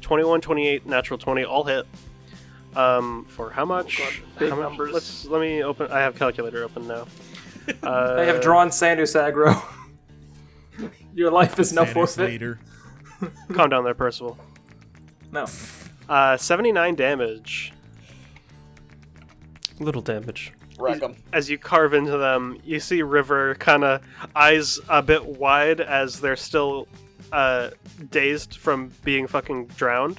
21, 28, natural 20, all hit. For how much? Oh God, big how much? numbers. Let me open. I have calculator open now. I have drawn Sandus aggro. Your life is no Sanus forfeit. later. Calm down there, Percival. No. 79 damage. Little damage. Wreck 'em. As you carve into them, you see River kind of eyes a bit wide as they're still dazed from being fucking drowned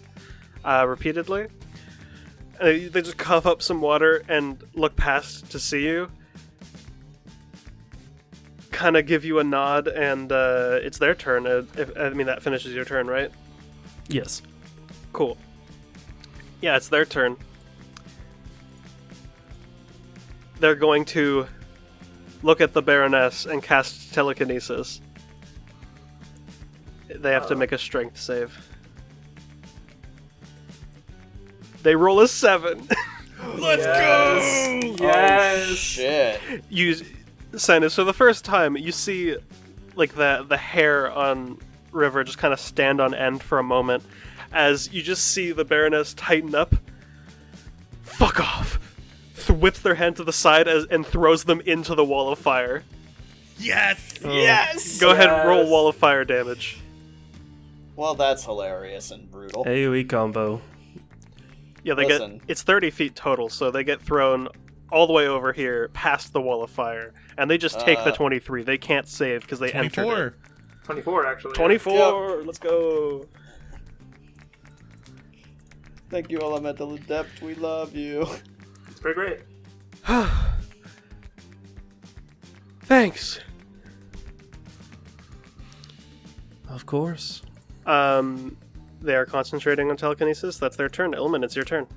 repeatedly. They just cough up some water and look past to see you. Kind of give you a nod, and it's their turn. That finishes your turn, right? Yes. Cool. Yeah, it's their turn. They're going to look at the Baroness and cast telekinesis. They have to make a strength save. They roll a 7. Let's go! Yes. Oh, shit. You, Sinus, for the first time, you see like the hair on River just kind of stand on end for a moment as you just see the Baroness tighten up. Fuck off! Whips their hand to the side and throws them into the wall of fire. Yes! Yes! Go ahead and roll wall of fire damage. Well, that's hilarious and brutal. AoE combo. Yeah, they Listen. it's 30 feet total, so they get thrown all the way over here past the wall of fire, and they just take the 23. They can't save because they entered 24. it. 24, actually. 24! Let's go! Thank you, Elemental Adept. We love you. It's pretty great. Thanks! Of course. They are concentrating on telekinesis. That's their turn. Ilman, it's your turn.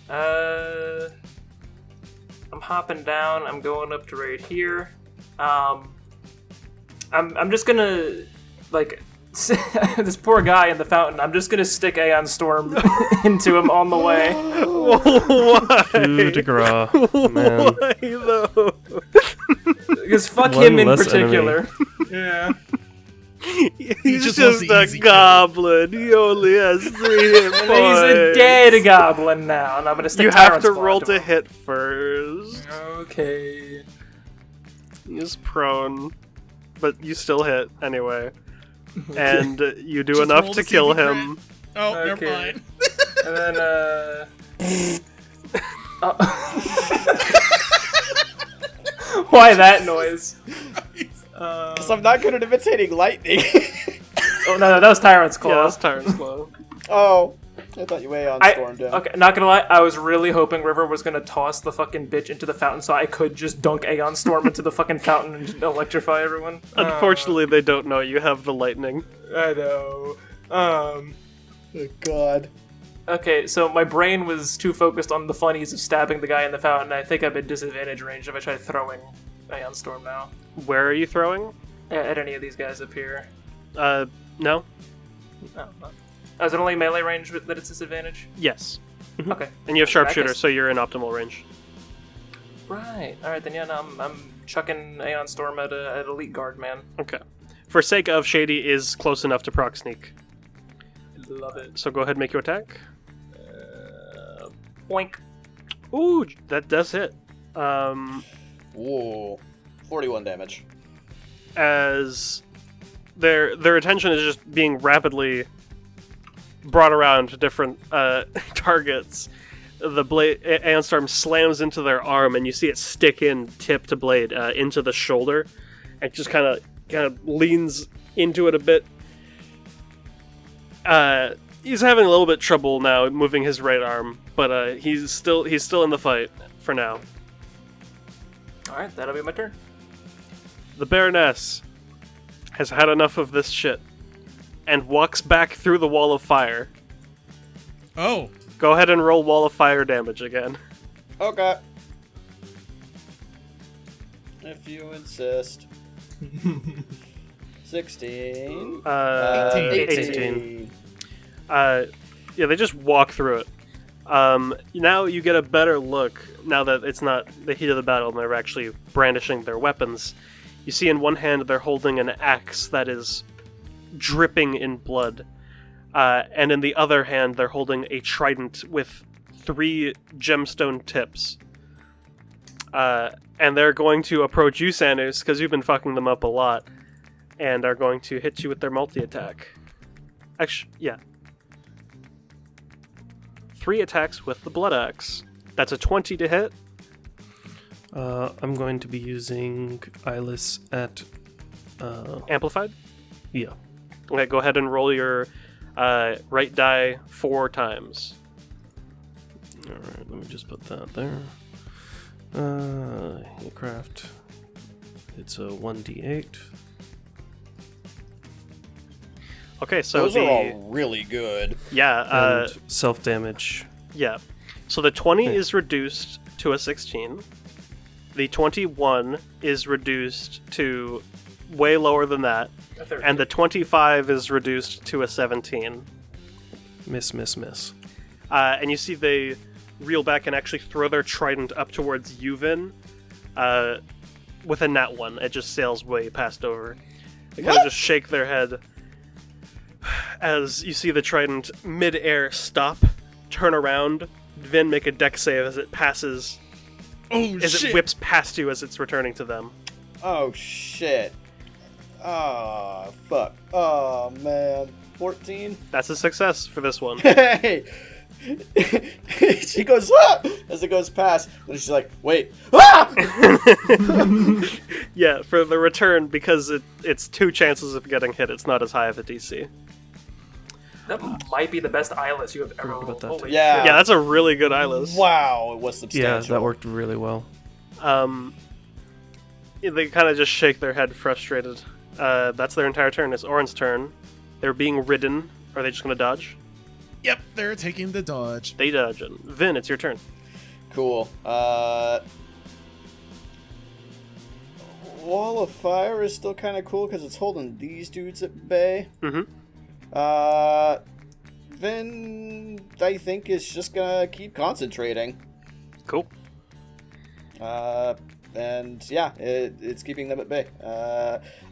I'm hopping down. I'm going up to right here. I'm just gonna like this poor guy in the fountain. I'm just gonna stick Aeon Storm into him on the way. Why? Coup de grace, man. Why though? Because fuck One him in less particular. Yeah. He's just just wants the a easy kill. goblin. He only has 3 hit points. And he's a dead goblin now, and I'm gonna stick You have Tyrant's to Claw roll into to him. hit first. Okay. He's prone, but you still hit anyway. And you do Just enough roll to see kill if you crit. him. Oh, never Okay. mind. And then, why that noise? Because I'm not good at imitating lightning. Oh no, that was Tyrant's Claw. Yeah, that's Tyrant's Claw. Oh, I thought you Aeon stormed him. Okay, not gonna lie, I was really hoping River was gonna toss the fucking bitch into the fountain so I could just dunk Aeon Storm into the fucking fountain and electrify everyone. Unfortunately, they don't know you have the lightning. I know. Oh, God. Okay, so my brain was too focused on the funnies of stabbing the guy in the fountain. I think I'm in disadvantage range if I try throwing Aeon Storm now. Where are you throwing? At any of these guys up here. No? Oh, is it only melee range that it's disadvantage? Yes. Okay. And you have sharpshooter, guess- so you're in optimal range. Right. Alright, then yeah, no, I'm chucking Aeon Storm at Elite Guard, man. Okay. For sake of, Shady is close enough to proc sneak. Love it. So go ahead and make your attack. Boink. Ooh, that does hit. Whoa. 41 damage. As their attention is just being rapidly brought around to different targets, the blade Aeon Storm slams into their arm, and you see it stick in tip to blade into the shoulder, and just kind of leans into it a bit. He's having a little bit trouble now moving his right arm, but he's still in the fight for now. Alright, that'll be my turn. The Baroness has had enough of this shit and walks back through the wall of fire. Oh, Go ahead and roll wall of fire damage again. Okay. If you insist. 16. 18. Yeah, they just walk through it. Now you get a better look, now that it's not the heat of the battle and they're actually brandishing their weapons. You see in one hand they're holding an axe that is dripping in blood. And in the other hand they're holding a trident with 3 gemstone tips. And they're going to approach you, Sanus, because you've been fucking them up a lot, and are going to hit you with their multi-attack. Actually, yeah. 3 attacks with the Blood Axe. That's a 20 to hit. I'm going to be using Eyeless at... Amplified? yeah. Okay, go ahead and roll your right die 4 times. Alright, let me just put that there. Craft. It's a 1d8. Okay, so Those are all really good. yeah, And self-damage. yeah. So the 20 is reduced to a 16. The 21 is reduced to way lower than that. And the 25 is reduced to a 17. Miss. And you see they reel back and actually throw their trident up towards Yuvin with a nat 1. It just sails way past over. They kind of just shake their head as you see the trident mid-air stop, turn around. Vin, make a dex save as it passes, oh as shit! it whips past you as it's returning to them. Oh, shit. Ah, fuck. Oh, man. 14? That's a success for this one. Hey! She goes, ah! As it goes past, and she's like, wait. Ah! Yeah, for the return, because it's 2 chances of getting hit, it's not as high of a DC. That might be the best eyeless you have ever Forgot about that rolled. Holy Yeah. shit. Yeah, that's a really good eyeless. Wow, it was Yeah, substantial. that worked really well. They kind of just shake their head frustrated. That's their entire turn. It's Orin's turn. They're being ridden. Are they just going to dodge? Yep, they're taking the dodge. They dodge it. Vin, it's your turn. Cool. Wall of Fire is still kind of cool because it's holding these dudes at bay. Mm-hmm. Vin, I think, is just gonna keep concentrating. Cool. And yeah, it's keeping them at bay.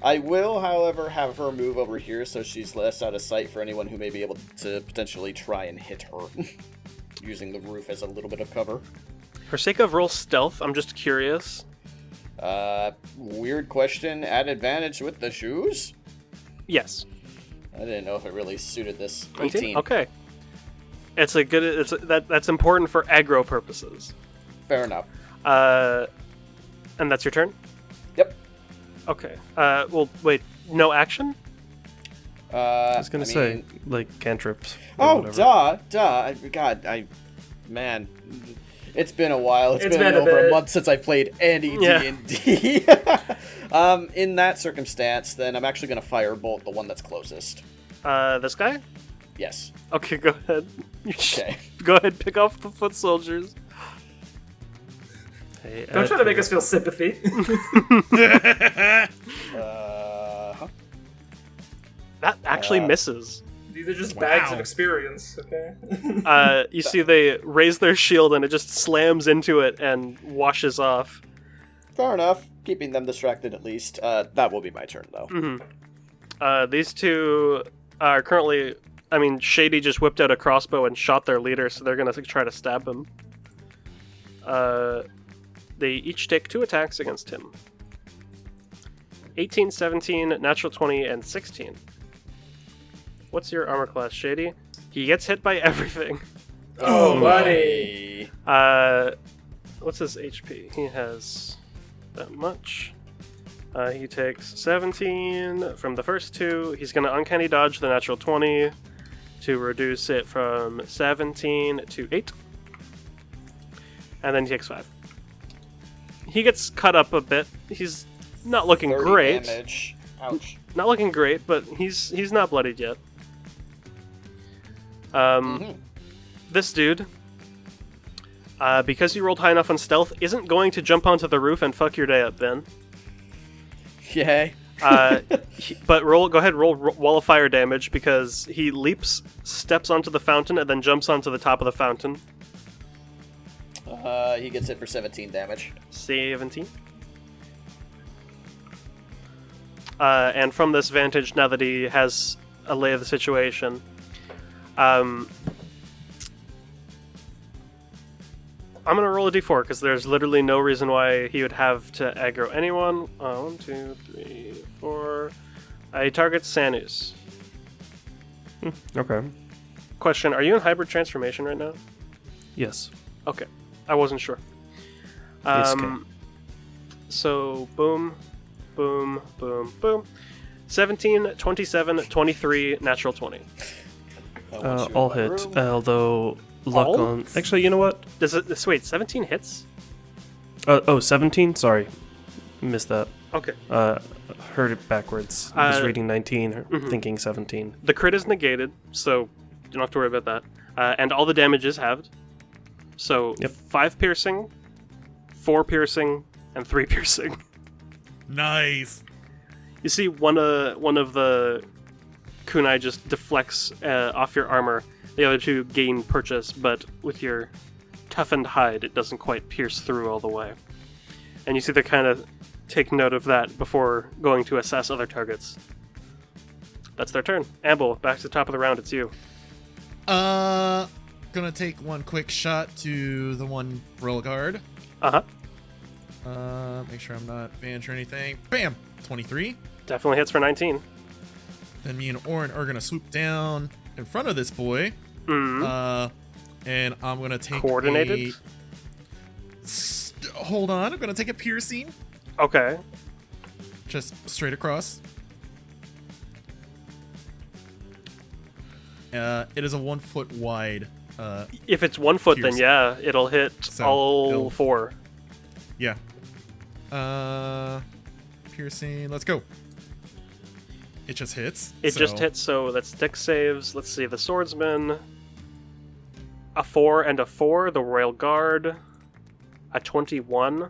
I will, however, have her move over here so she's less out of sight for anyone who may be able to potentially try and hit her, using the roof as a little bit of cover. For sake of roll stealth, I'm just curious. Weird question. Add advantage with the shoes? Yes. I didn't know if it really suited this. 18. Okay. It's a good. That's important for aggro purposes. Fair enough. And that's your turn? Yep. Okay. Well, wait. No action? I was gonna say, like, cantrips. Oh, whatever. God, man, it's been a while. It's been been over a month since I played any Yeah. D&D. In that circumstance, then I'm actually going to firebolt the one that's closest. This guy? Yes. Okay, go ahead. Okay. Go ahead, pick off the foot soldiers. Hey, Don't try to make us feel sympathy. That actually misses. These are just bags Wow. of experience, okay? You see they raise their shield and it just slams into it and washes off. Fair enough. Keeping them distracted at least. That will be my turn, though. Mm-hmm. These two are currently... I mean, Shady just whipped out a crossbow and shot their leader, so they're going to try to stab him. They each take 2 attacks against him. 18, 17, natural 20, and 16. What's your armor class, Shady? He gets hit by everything. Oh, buddy. What's his HP? He has that much. He takes 17 from the first 2. He's going to uncanny dodge the natural 20 to reduce it from 17 to 8. And then he takes 5. He gets cut up a bit. He's not looking 30 great. damage. Ouch. Not looking great, but he's not bloodied yet. This dude, because you rolled high enough on stealth, isn't going to jump onto the roof and fuck your day up, Ben. Yay. But go ahead, roll wall of fire damage because he leaps, steps onto the fountain, and then jumps onto the top of the fountain. He gets hit for 17 damage. 17. And from this vantage, now that he has a lay of the situation, I'm gonna roll a d4 because there's literally no reason why he would have to aggro anyone. 1, 2, 3, 4. He targets Sanus. Okay. Question: are you in hybrid transformation right now? Yes. Okay, I wasn't sure. Yes, okay. So boom, boom, boom, boom. 17, 27, 23, natural 20. All hit. Although luck All? on. Actually, you know what? Does it? Wait, 17 hits? 17? Sorry. Missed that. Okay. Heard it backwards. I was reading 19, mhm. thinking 17. The crit is negated, so you don't have to worry about that. And all the damage is halved. So Yep. 5 piercing, 4 piercing, and 3 piercing. Nice. You see one of the kunai just deflects off your armor. The other 2 gain purchase, but with your toughened hide, it doesn't quite pierce through all the way. And you see they kind of take note of that before going to assess other targets. That's their turn. Amble, back to the top of the round, it's you. Gonna take one quick shot to the one roll guard. Uh-huh. Make sure I'm not vanish or anything. Bam! 23. Definitely hits for 19. Then me and Orin are gonna swoop down in front of this boy. Mm. And I'm gonna take Coordinated? Hold on, I'm gonna take a piercing. Okay. Just straight across. It is a 1 foot wide. If it's 1 foot, then Pierce. yeah, it'll hit So, all it'll- 4. Yeah. Piercing. Let's go. It just hits. It just so- hits, so that's dex saves. Let's see, the swordsman a 4 and a 4. The Royal Guard, a 21.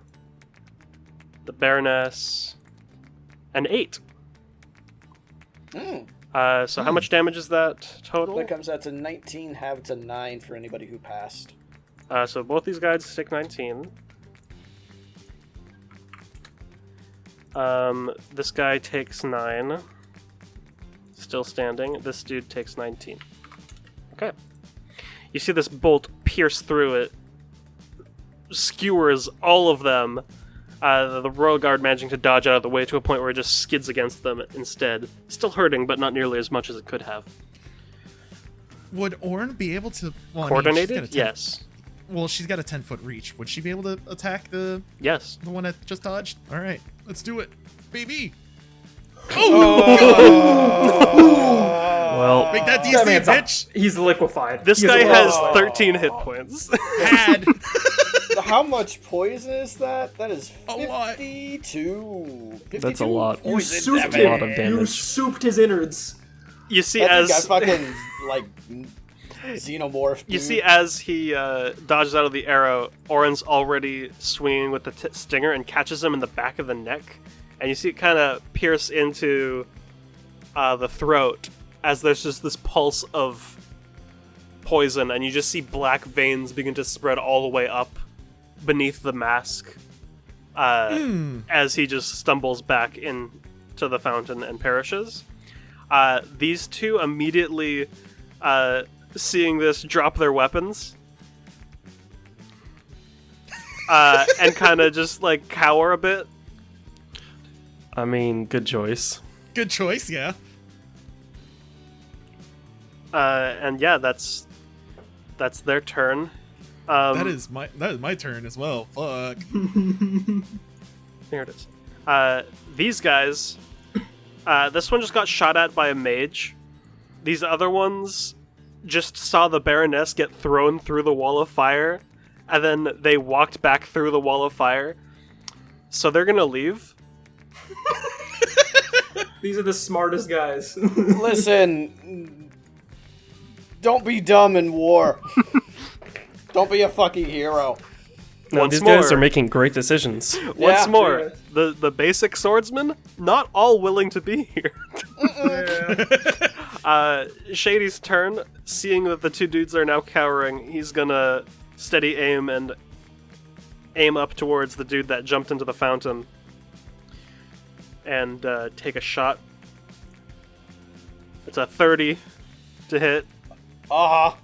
The Baroness, an 8. So how much damage is that total? That comes out to 19, half to 9 for anybody who passed. So both these guys take 19. This guy takes 9. Still standing. This dude takes 19. Okay. You see this bolt pierce through it, skewers all of them. The Royal Guard managing to dodge out of the way to a point where it just skids against them instead. Still hurting, but not nearly as much as it could have. Would Orn be able to... Well, Coordinated? Yes. Well, she's got a 10-foot reach. Would she be able to attack the Yes. one that just dodged? All right, let's do it, baby. Well, make that That DC, man's bitch. He's liquefied. This guy has 13 hit points. Had How much poison is that? That is A lot. 52. That's a lot. poison You souped damage. a lot of You damage. souped his innards. You see That thing as got fucking, like, xenomorphed. you dude. see as he dodges out of the arrow, Oren's already swinging with the stinger and catches him in the back of the neck, and you see it kind of pierce into the throat as there's just this pulse of poison, and you just see black veins begin to spread all the way up beneath the mask as he just stumbles back into the fountain and perishes. These two immediately, seeing this, drop their weapons and kind of just like cower a bit. I mean, good choice. good choice, yeah. And yeah, that's their turn. That is my turn as well. Fuck. Here it is. These guys, this one just got shot at by a mage. These other ones just saw the Baroness get thrown through the wall of fire, and then they walked back through the wall of fire. So they're gonna leave. These are the smartest guys. Listen, don't be dumb in war. Don't be a fucking hero. No, Once these guys more. are making great decisions. Once Yeah. more, the basic swordsmen, not all willing to be here. Shady's turn. Seeing that the two dudes are now cowering, he's gonna steady aim and aim up towards the dude that jumped into the fountain and take a shot. It's a 30 to hit. Uh-huh.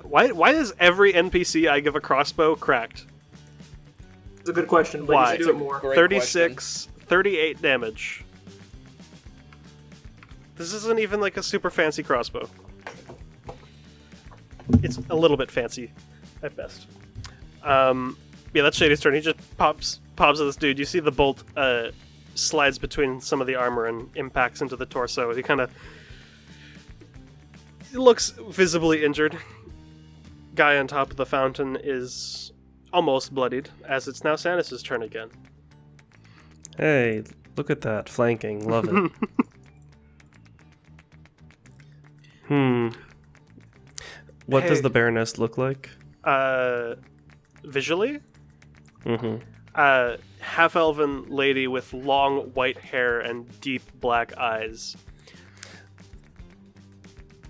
Why is every NPC I give a crossbow cracked? It's a good question, but Why? you should do it more. Great 36, 38 damage. This isn't even like a super fancy crossbow. It's a little bit fancy, at best. Yeah, that's Shady's turn. He just pops at this dude. You see the bolt slides between some of the armor and impacts into the torso. He kind of looks visibly injured. Guy on top of the fountain is almost bloodied, as it's now Sanis's turn again. Hey, look at that. Flanking. Love it. What does Hey. the Baroness look like? Visually? Mm-hmm. Half-elven lady with long white hair and deep black eyes.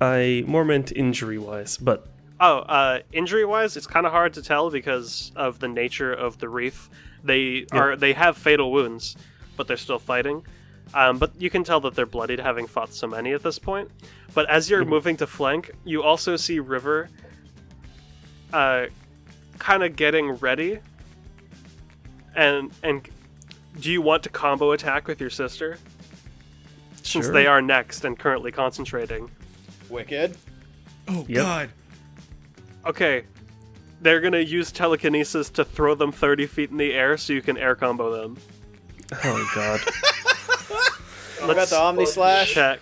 I more meant injury-wise, but Injury-wise, it's kind of hard to tell because of the nature of the wreath. They have fatal wounds, but they're still fighting. But you can tell that they're bloodied, having fought so many at this point. But as you're moving to flank, you also see River kind of getting ready. And do you want to combo attack with your sister? Since Sure. they are next and currently concentrating. Wicked. Oh Yep. God. Okay, they're gonna use telekinesis to throw them 30 feet in the air so you can air combo them. oh god. What about the Omni Slash? Check.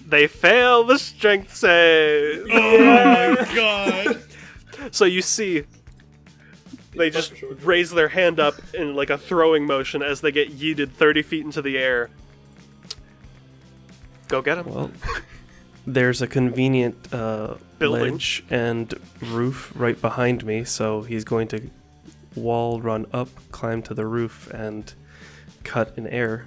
They fail the strength save. Oh my God. So you see, they just raise their hand up in like a throwing motion as they get yeeted 30 feet into the air. Go get them. Well, There's a convenient Building. ledge and roof right behind me, so he's going to wall run up, climb to the roof, and cut in air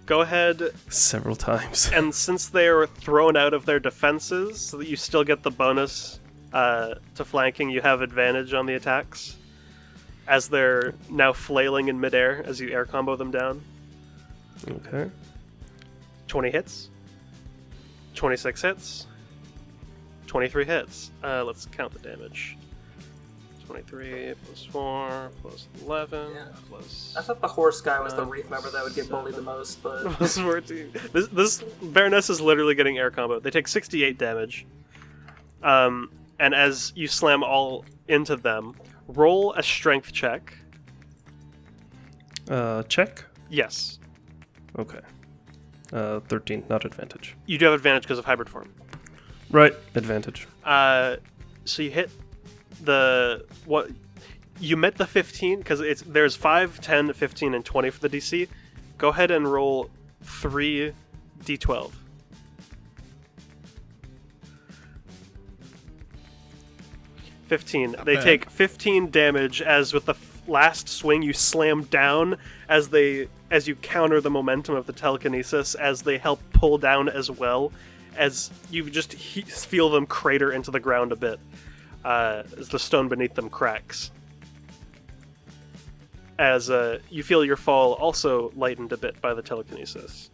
Go ahead, several times. and since they are thrown out of their defenses, so that you still get the bonus to flanking, you have advantage on the attacks as they're now flailing in midair as you air combo them down. Okay. 20 hits, 26 hits, 23 hits. Let's count the damage. 23 plus 4 plus 11 Yeah. plus... I thought the horse guy was the Wreath member that would get bullied the most, but plus 14. This Baroness is literally getting air combo. They take 68 damage. And as you slam all into them, roll a strength check. Check? Yes. Okay. 13, not advantage. You do have advantage because of hybrid form. Right, advantage. So you hit you met the 15 because there's 5, 10, 15, and 20 for the DC. Go ahead and roll 3 d12. They take 15 damage as with the last swing you slam down as you counter the momentum of the telekinesis as they help pull down as well as you just feel them crater into the ground a bit as the stone beneath them cracks. As you feel your fall also lightened a bit by the telekinesis.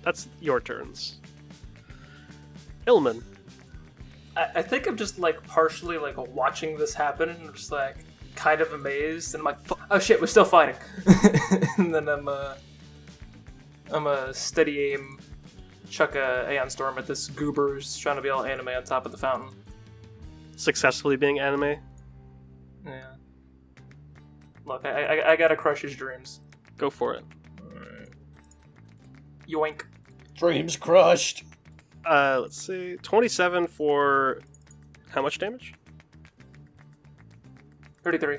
That's your turns. Ilman. I think I'm just like partially like watching this happen, and I'm just like kind of amazed, and I'm like, oh shit, we're still fighting. And then I'm a steady aim, chuck a Aeon Storm at this goober who's trying to be all anime on top of the fountain. Successfully being anime. Yeah. Look, I gotta crush his dreams. Go for it. Yoink. Dreams crushed. Let's see. 27 for how much damage? 33.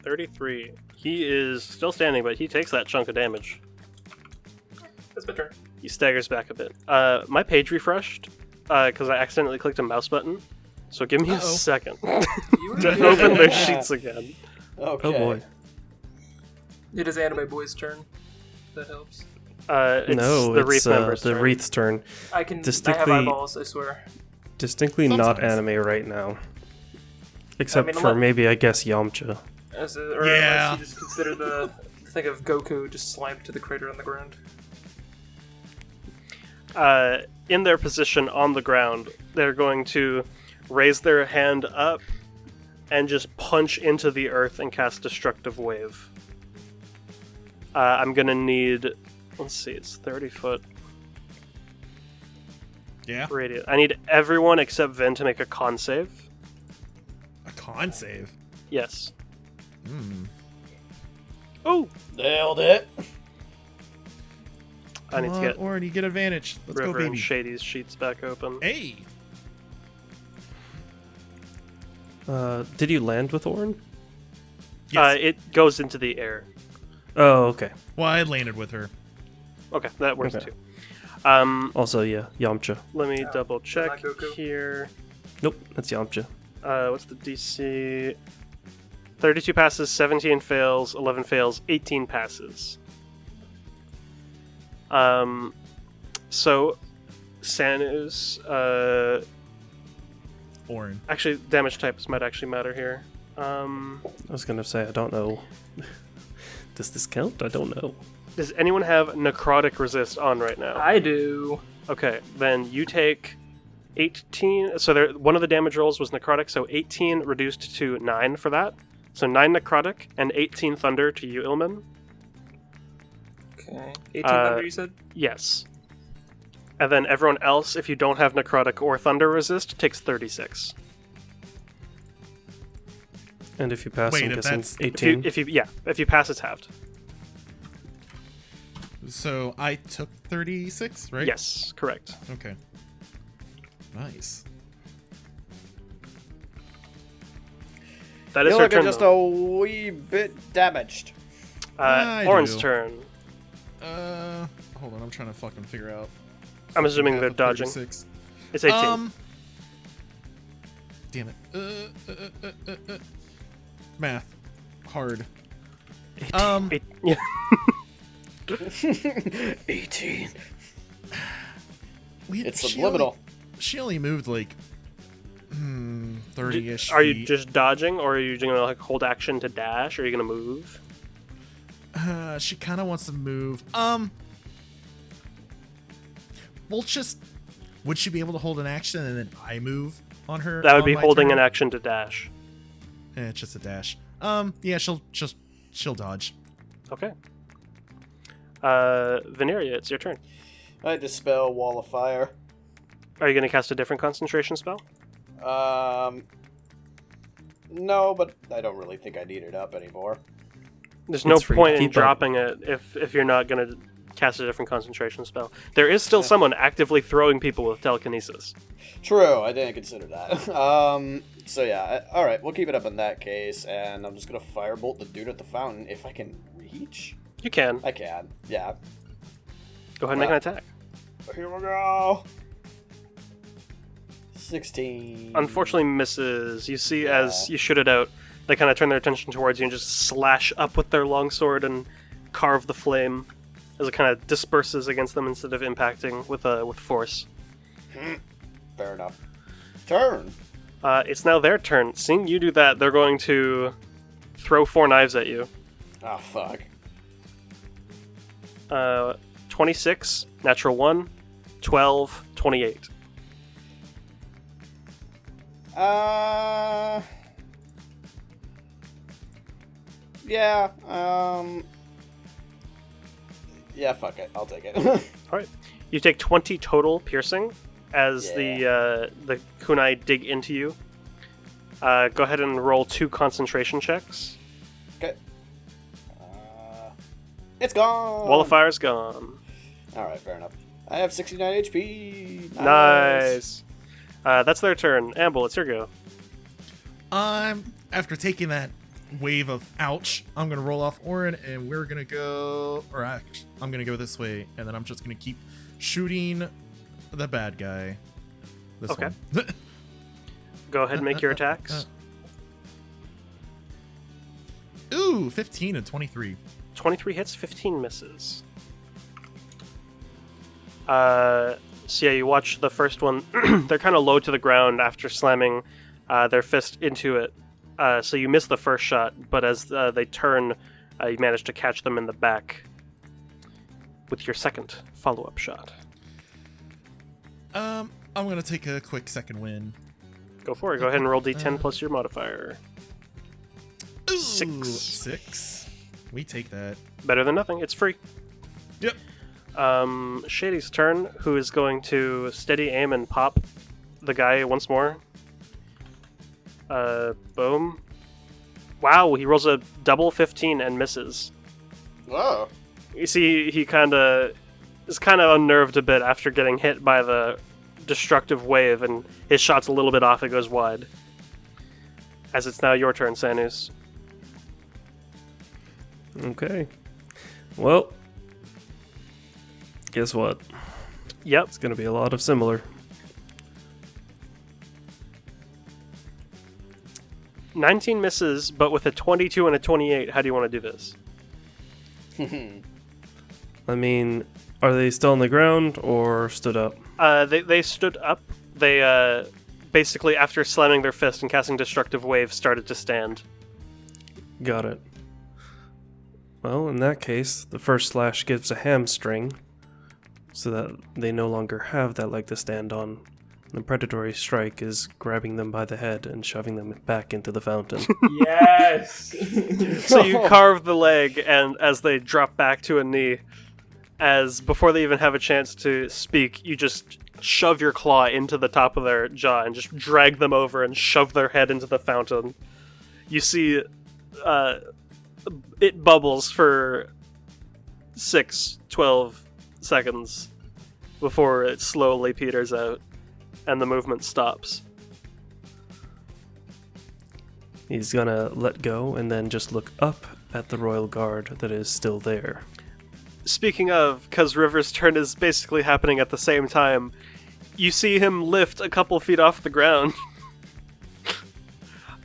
33. He is still standing, but he takes that chunk of damage. That's my turn. He staggers back a bit. My page refreshed because I accidentally clicked a mouse button. So give me a second to open their sheets again. Okay. Oh boy. It is Anime Boy's turn. That helps. It's Wreath member's the turn. Wreath's turn. I have eyeballs, I swear. Distinctly Sometimes. not anime right now. Except I mean, for maybe, I guess, Yamcha. Unless you just consider the thing of Goku just slammed to the crater on the ground. In their position on the ground, they're going to raise their hand up and just punch into the earth and cast Destructive Wave. I'm gonna need... Let's see, it's 30 foot radius. I need everyone except Vin to make a con save. A con save? Yes. Oh, nailed it. I need to get Orin, you get advantage. Let's River go, and baby. Shady's sheets back open. Hey! Did you land with Orin? Yes. It goes into the air. Oh, okay. Well, I landed with her. Okay, that works Okay. too. Also, yeah, Yamcha. Let me double check not Goku. here. Nope, that's Yamcha. What's the DC? 32 passes, 17 fails, 11 fails, 18 passes. So, Sanu's, Orin. actually, damage types might actually matter here. I was gonna say, I don't know. Does this count? I don't know. Does anyone have Necrotic Resist on right now? I do. Okay, then you take 18. So one of the damage rolls was Necrotic, so 18 reduced to 9 for that. So 9 Necrotic and 18 Thunder to you, Ilman. Okay. 1800, you said? Yes. And then everyone else, if you don't have Necrotic or Thunder Resist, takes 36. And if you pass, Wait, I'm if guessing that's- 18. If you pass, it's halved. So I took 36, right? Yes, correct. Okay. Nice. That is You her look turn. just though. a wee bit damaged. I Orin's do. turn. Hold on, I'm trying to fucking figure out. I'm assuming half they're of dodging. 36. It's 18. Damn it. Math. Hard. 18. 18. It's she subliminal. She only moved like 30-ish. Are you just dodging, or are you going to like hold action to dash, or are you going to move? She kind of wants to move. We'll just. Would she be able to hold an action and then I move on her? That would be my holding turn? an action to dash. It's just a dash. Yeah, she'll dodge. Okay. Veneria, it's your turn. I dispel Wall of Fire. Are you going to cast a different concentration spell? No, but I don't really think I need it up anymore. There's no It's free. point in Keep dropping it if you're not going to cast a different concentration spell. There is still someone actively throwing people with telekinesis. True, I didn't consider that. So yeah, alright, we'll keep it up in that case, and I'm just gonna firebolt the dude at the fountain if I can reach. You can. I can, yeah. Go ahead and make an attack. Here we go. 16. Unfortunately misses. You see as you shoot it out, they kind of turn their attention towards you and just slash up with their longsword and carve the flame as it kind of disperses against them instead of impacting with force. Fair enough. Turn. It's now their turn. Seeing you do that, they're going to throw 4 knives at you. Oh, fuck. 26, natural 1, 12, 28. Yeah, yeah, fuck it. I'll take it. Alright. You take 20 total piercing as the kunai dig into you. Go ahead and roll 2 concentration checks. Okay. It's gone! Wall of Fire's gone. Alright, fair enough. I have 69 HP. Nice. That's their turn. Amble, it's your go. After taking that wave of ouch, I'm gonna roll off Orin, and we're gonna go, or actually, I'm gonna go this way, and then I'm just gonna keep shooting the bad guy. This Okay. one. Go ahead and make your attacks. Ooh, 15 and 23. 23 hits, 15 misses. So yeah, you watch the first one. They're kind of low to the ground after slamming their fist into it. So you miss the first shot, but as they turn, you manage to catch them in the back with your second follow-up shot. I'm gonna take a quick second win. Go for it. Go ahead and roll d10 plus your modifier. Ooh, 6. 6. We take that. Better than nothing. It's free. Yep. Shady's turn, who is going to steady aim and pop the guy once more. Boom. Wow, he rolls a double 15 and misses. Whoa. You see, he is kind of unnerved a bit after getting hit by the destructive wave, and his shot's a little bit off. It goes wide. As it's now your turn, Sanus. Okay. Well, guess what? Yep. It's going to be a lot of similar. 19 misses, but with a 22 and a 28, how do you want to do this? I mean, are they still on the ground or stood up? They stood up. They basically, after slamming their fist and casting Destructive Wave, started to stand. Got it. Well, in that case, the first slash gives a hamstring, so that they no longer have that leg to stand on. The predatory strike is grabbing them by the head and shoving them back into the fountain. Yes! So you carve the leg, and as they drop back to a knee, as before they even have a chance to speak, you just shove your claw into the top of their jaw and just drag them over and shove their head into the fountain. You see it bubbles for 12 seconds before it slowly peters out and the movement stops. He's gonna let go and then just look up at the royal guard that is still there. speaking of, because River's turn is basically happening at the same time, you see him lift a couple feet off the ground.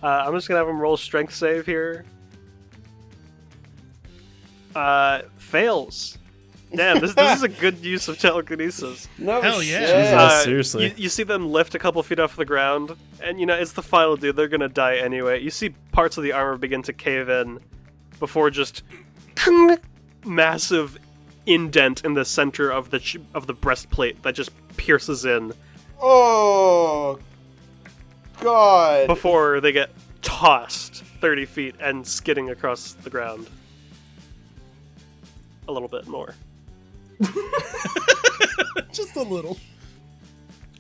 I'm just gonna have him roll strength save here. Fails. Damn, this is a good use of telekinesis. No Hell yeah. shit. Seriously. You see them lift a couple feet off the ground, and it's the final dude. They're gonna die anyway. You see parts of the armor begin to cave in before just massive indent in the center of the breastplate that just pierces in Oh, God. before they get tossed 30 feet and skidding across the ground. A little bit more. Just a little.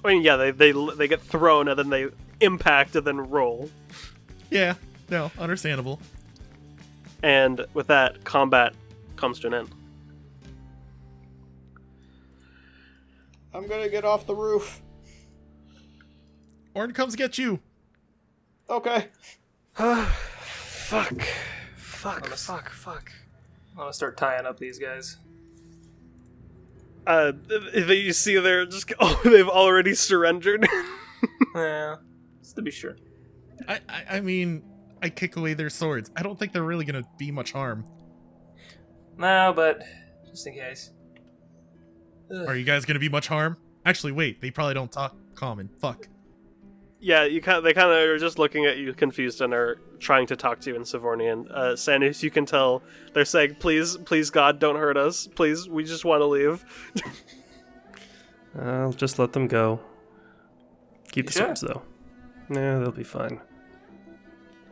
I mean, yeah, they get thrown and then they impact and then roll. Yeah, no, understandable. And with that, combat comes to an end. I'm gonna get off the roof. Orn comes get you. Okay. Fuck. I'm gonna start tying up these guys. You see they're just, they've already surrendered. Yeah, just to be sure. I mean, I kick away their swords. I don't think they're really gonna be much harm. No, but just in case. Ugh. Are you guys gonna be much harm? Actually, wait. They probably don't talk common. Fuck. Yeah, they kind of are just looking at you confused and are trying to talk to you in Savornian. Sanus, you can tell they're saying, please, God, don't hurt us. Please, we just want to leave. I'll just let them go. Keep the Sure. swords, though. Yeah, they'll be fine.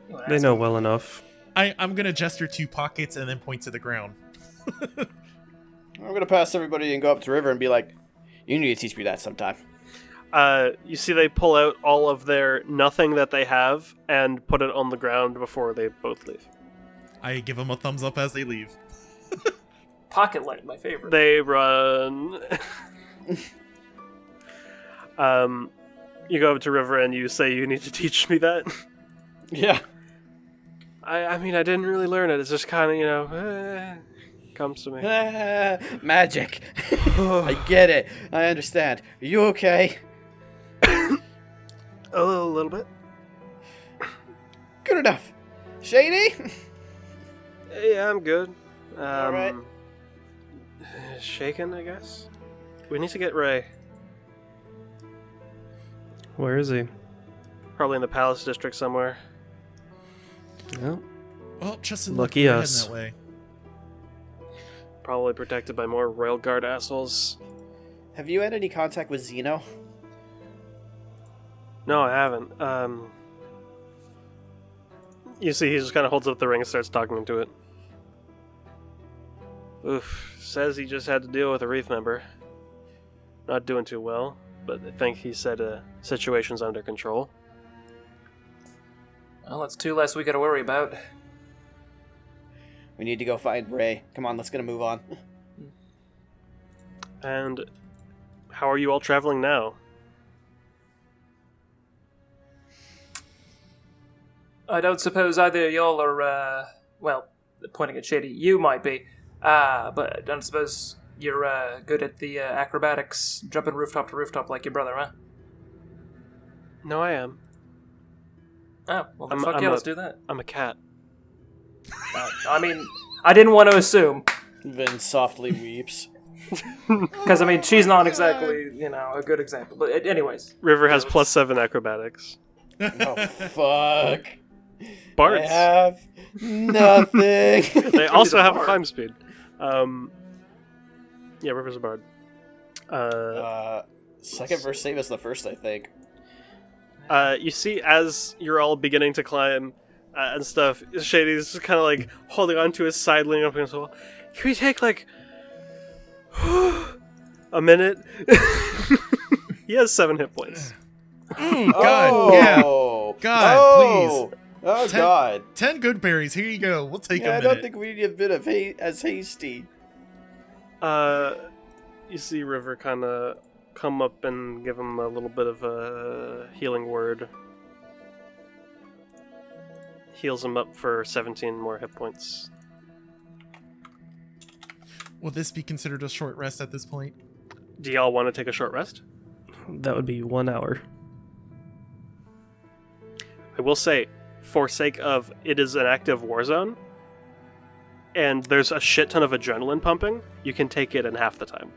You They know well enough. I'm gonna gesture to pockets and then point to the ground. I'm gonna pass everybody and go up to River and be like, you need to teach me that sometime. You see they pull out all of their nothing that they have and put it on the ground before they both leave. I give them a thumbs up as they leave. Pocket light, my favorite. They run. You go up to River and you say, you need to teach me that. Yeah. I mean, I didn't really learn it. It's just kind of, comes to me. Magic. I get it. I understand. Are you okay? A little bit. Good enough. Shady? Yeah, I'm good. Alright. Shaken, I guess. We need to get Ray. Where is he? Probably in the Palace District somewhere. Well, Well, Justin, Lucky we're heading us. that way. Probably protected by more Royal Guard assholes. Have you had any contact with Zeno? No, I haven't. You see, he just kind of holds up the ring and starts talking to it. Oof. Says he just had to deal with a Reef member. Not doing too well, but I think he said situation's under control. Well, that's two less we gotta worry about. We need to go find Ray. Come on, let's get a move on. And how are you all traveling now? I don't suppose either of y'all are, well, pointing at Shady, you might be, but I don't suppose you're good at the acrobatics, jumping rooftop to rooftop like your brother, huh? No, I am. Oh, well, then I'm- fuck I'm yeah, a- let's do that. I'm a cat. I mean, I didn't want to assume, Vin softly weeps. because, I mean, she's not exactly, a good example. But anyways. River has +7 acrobatics. Oh, fuck. Bards. I have nothing. They also a have bard. climb speed. Yeah, River's a bard. Second verse save is the first, I think. You see, as you're all beginning to climb and stuff, Shady's just kind of like holding on to his side, leaning up against the wall. Can we take like a minute? He has 7 hit points. God, yeah. God, oh. Oh, Ten- God. 10 good berries. Here you go. We'll take Yeah, a I minute. don't think we need a bit of as hasty. You see River kind of come up and give him a little bit of a healing word. Heals him up for 17 more hit points. Will this be considered a short rest at this point? Do y'all want to take a short rest? That would be 1 hour. I will say, for sake of it is an active war zone, and there's a shit ton of adrenaline pumping, you can take it in half the time.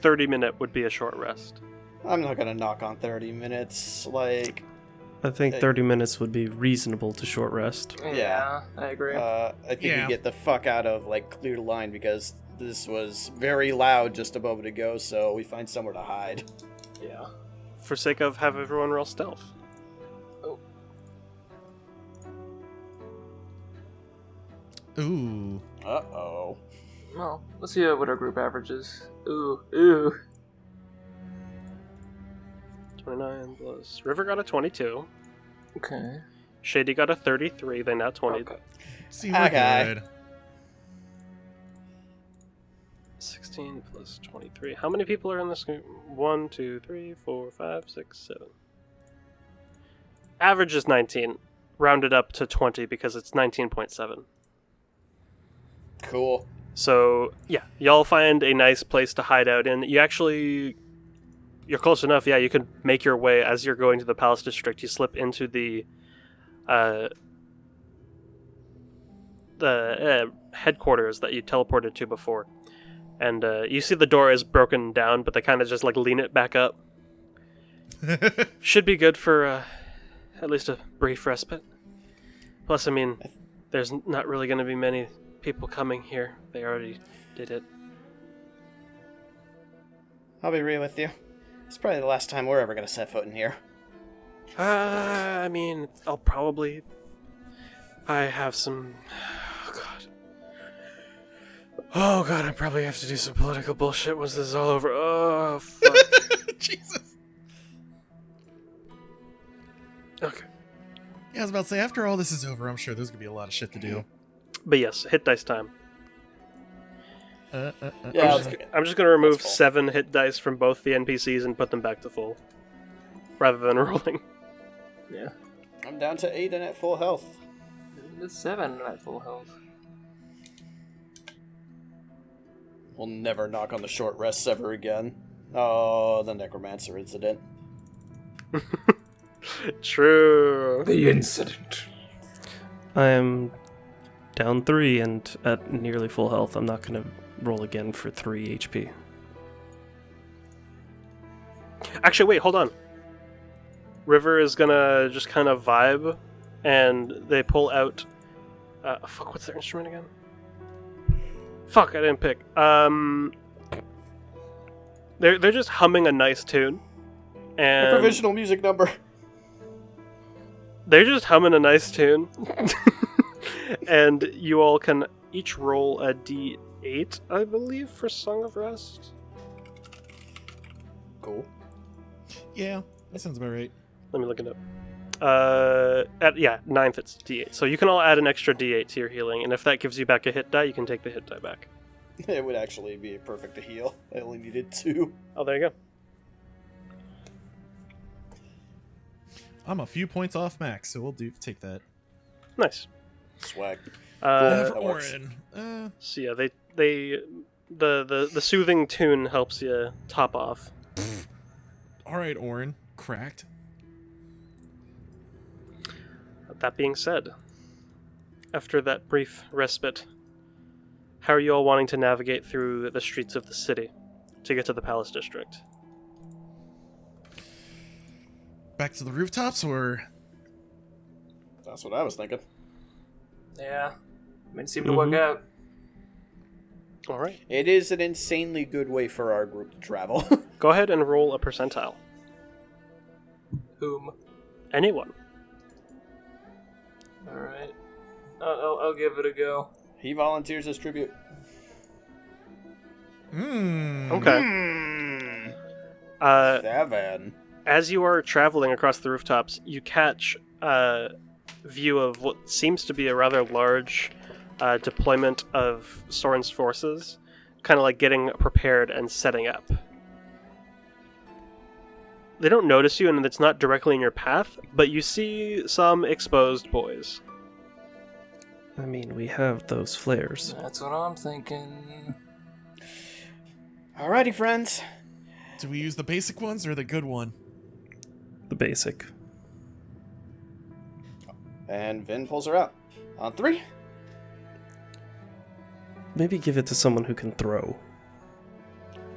30-minute would be a short rest. I'm not gonna knock on 30 minutes. Like, I think 30 minutes would be reasonable to short rest. Yeah, I agree. I think we get the fuck out of like clear line because this was very loud just a moment ago. So we find somewhere to hide. Yeah. For sake of have everyone roll stealth. Oh. Ooh. Uh-oh. Well, let's see what our group average is. Ooh. 29 plus... River got a 22. Okay. Shady got a 33, they not 20. Okay. See, we're Okay. good. 16 plus 23. How many people are in this group? 1, 2, 3, 4, 5, 6, 7. Average is 19. Rounded up to 20 because it's 19.7. Cool. So, yeah, y'all find a nice place to hide out in. You're close enough, yeah, you can make your way as you're going to the Palace District. You slip into the headquarters that you teleported to before. And you see the door is broken down, but they kind of just, like, lean it back up. Should be good for at least a brief respite. Plus, I mean, there's not really going to be many people coming here. They already did it. I'll be real with you. It's probably the last time we're ever gonna set foot in here. I mean, I have some... Oh god, I probably have to do some political bullshit once this is all over. Oh, fuck. Jesus. Okay. Yeah, I was about to say, after all this is over, I'm sure there's going to be a lot of shit to do. But yes, hit dice time. Yeah, I'm just going to remove full. 7 hit dice from both the NPCs and put them back to full. Rather than rolling. Yeah. I'm down to 8 and at full health. 7 at full health. We'll never knock on the short rests ever again. Oh, the Necromancer incident. True. The incident. I am down 3 and at nearly full health. I'm not going to roll again for 3 HP. Actually, wait, hold on. River is gonna just kind of vibe, and they pull out... fuck, what's their instrument again? Fuck, I didn't pick. They're just humming a nice tune. And A provisional music number. they're just humming a nice tune. And you all can each roll a d8, I believe, for Song of Rest. Cool. Yeah, that sounds about right. Let me look it up. Ninth it's d8. So you can all add an extra d8 to your healing, and if that gives you back a hit die, you can take the hit die back. It would actually be perfect to heal. I only needed 2. Oh, there you go. I'm a few points off max, so we'll take that. Nice. Swag. For that works. Orin. So yeah, the soothing tune helps you top off. All right, Orin. Cracked. That being said, after that brief respite, how are you all wanting to navigate through the streets of the city to get to the Palace District? Back to the rooftops, or... That's what I was thinking. Yeah. I mean, it seemed to work out. All right. It is an insanely good way for our group to travel. Go ahead and roll a percentile. Whom? Anyone. Alright. I'll give it a go. He volunteers as tribute. Okay. 7. As you are traveling across the rooftops, you catch a view of what seems to be a rather large deployment of Soren's forces, kind of like getting prepared and setting up. They don't notice you, and it's not directly in your path, but you see some exposed boys. I mean, we have those flares. That's what I'm thinking. Alrighty, friends. Do we use the basic ones or the good one? The basic. And Vin pulls her out. On 3. Maybe give it to someone who can throw.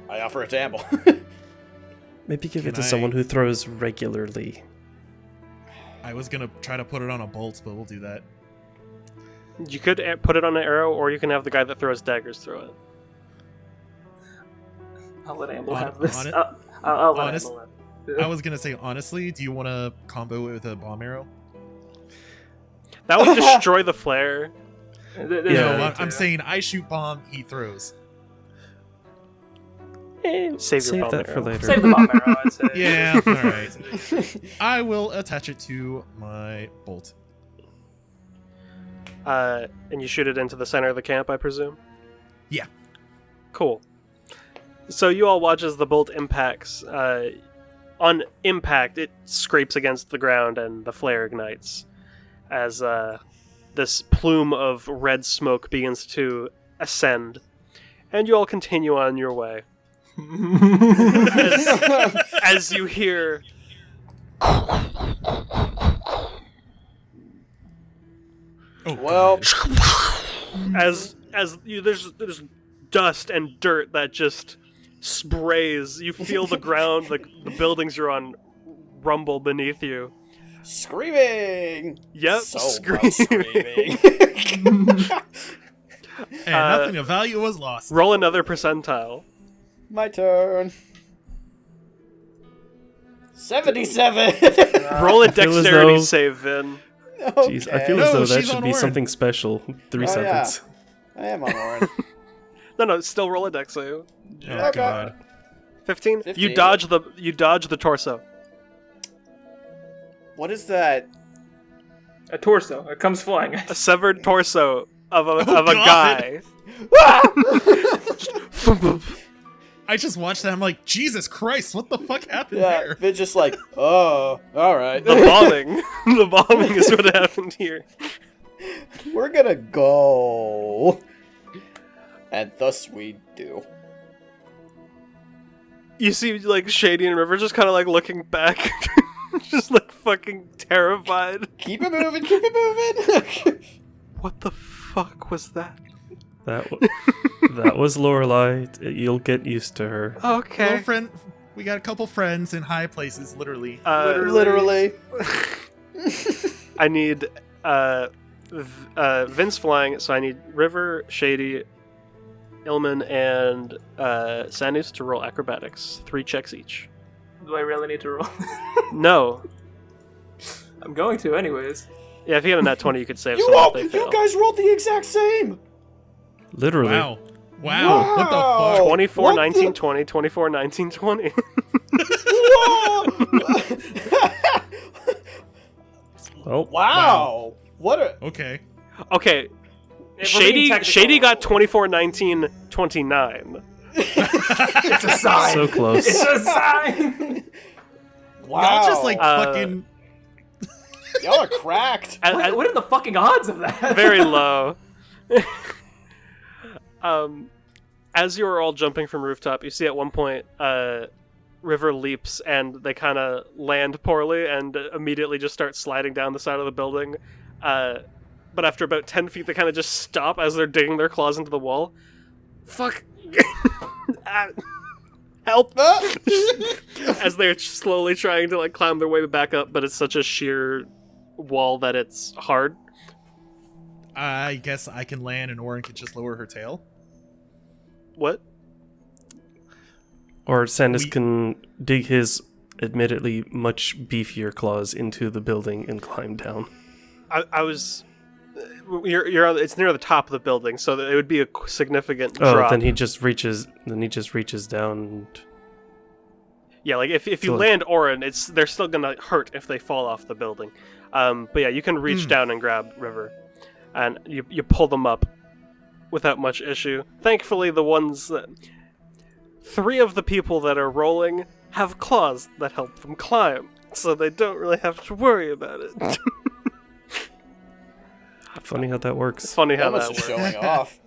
I offer it to Amble. Maybe give Can it to I- someone who throws regularly. I was gonna try to put it on a bolt, but we'll do that. You could put it on an arrow, or you can have the guy that throws daggers throw it. I'll let Amble On- have this. on it- I'll let honest- Amble have it. I was gonna say, honestly, do you want to combo it with a bomb arrow? That would destroy the flare. There's Yeah, no No, need I'm to. saying I shoot bomb, he throws. Save your bomb that for arrow. later. Save the bomb arrow, I'd say. Yeah, alright. I will attach it to my bolt. And you shoot it into the center of the camp, I presume? Yeah. Cool. So you all watch as the bolt impacts. On impact, it scrapes against the ground and the flare ignites as this plume of red smoke begins to ascend. And you all continue on your way. as you hear Oh, Well, as you, there's dust and dirt that just sprays. You feel the ground, the buildings you're on, rumble beneath you. screaming. Yep, So screaming. screaming. and nothing of value was lost. Roll another percentile. My turn. 77. Roll a I feel as dexterity though- save, Vin. Jeez, I feel as No, though that she's should on be Warren. something special. 3 Oh, yeah. seconds. I am on Warren. No, still roll a dex save. Oh, Okay. God. 15? 15. You dodge the torso. What is that? A torso. It comes flying. A severed torso of a God. guy. I just watched that. I'm like, Jesus Christ, what the fuck happened Yeah, there? Vin's just like, oh, alright. The bombing. The bombing is what happened here. We're gonna go. And thus we do. You see, like, Shady and River just kind of, like, looking back. Just, like, fucking terrified. Keep it moving, keep it moving! What the fuck was that? That was Lorelei. You'll get used to her. Okay. Little friend, we got a couple friends in high places, literally. Literally. I need Vince flying, so I need River, Shady, Ilman, and Sanus to roll acrobatics. 3 checks each. Do I really need to roll? No. I'm going to, anyways. Yeah, if you had a nat 20, you could save You someone all, if they you fail. guys rolled the exact same! Literally. Wow. Wow. What the fuck? 24, What 19, the- 20, 24, 19, 20. Whoa! Well, Wow! What a... Okay. Okay, If we're being technical- Shady got 24, 19, 29. It's a sign. so close. It's a sign. Wow. Y'all just like Uh, fucking. Y'all are cracked. What are the fucking odds of that? Very low. As you are all jumping from rooftop, you see at one point River leaps and they kind of land poorly and immediately just start sliding down the side of the building. But after about 10 feet, they kind of just stop as they're digging their claws into the wall. Fuck. Help! As they're slowly trying to like climb their way back up, but it's such a sheer wall that it's hard. I guess I can land and Orin can just lower her tail. What? Or Sandus We- can dig his admittedly much beefier claws into the building and climb down. I was. You're on, it's near the top of the building, so it would be a significant Oh, drop. then he just reaches down and Yeah, like if you So, like- land Orin, they're still gonna hurt if they fall off the building. But yeah, you can reach down and grab River, and you pull them up without much issue. Thankfully, the ones that 3 of the people that are rolling have claws that help them climb, so they don't really have to worry about it. Funny how that works. It's funny how that Almost works. just showing off.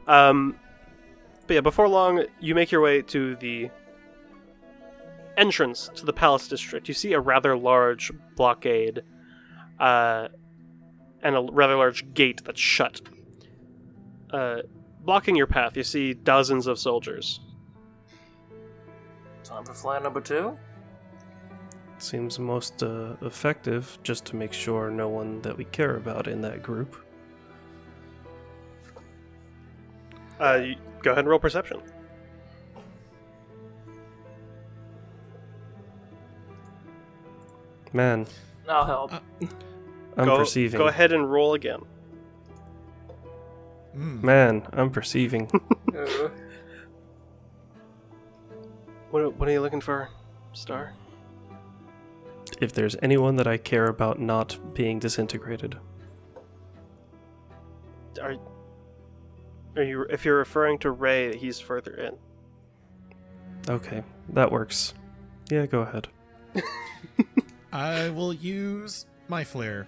But yeah, before long, you make your way to the entrance to the palace district. You see a rather large blockade, and a rather large gate that's shut. Blocking your path, you see dozens of soldiers. Time for fly number 2? Seems most effective, just to make sure no one that we care about in that group. You go ahead and roll perception. Man, I'll help. I'm perceiving. Go ahead and roll again. Man, I'm perceiving. What are you looking for, Star? If there's anyone that I care about not being disintegrated. Are you? If you're referring to Ray, he's further in. Okay, that works. Yeah, go ahead. I will use my flare.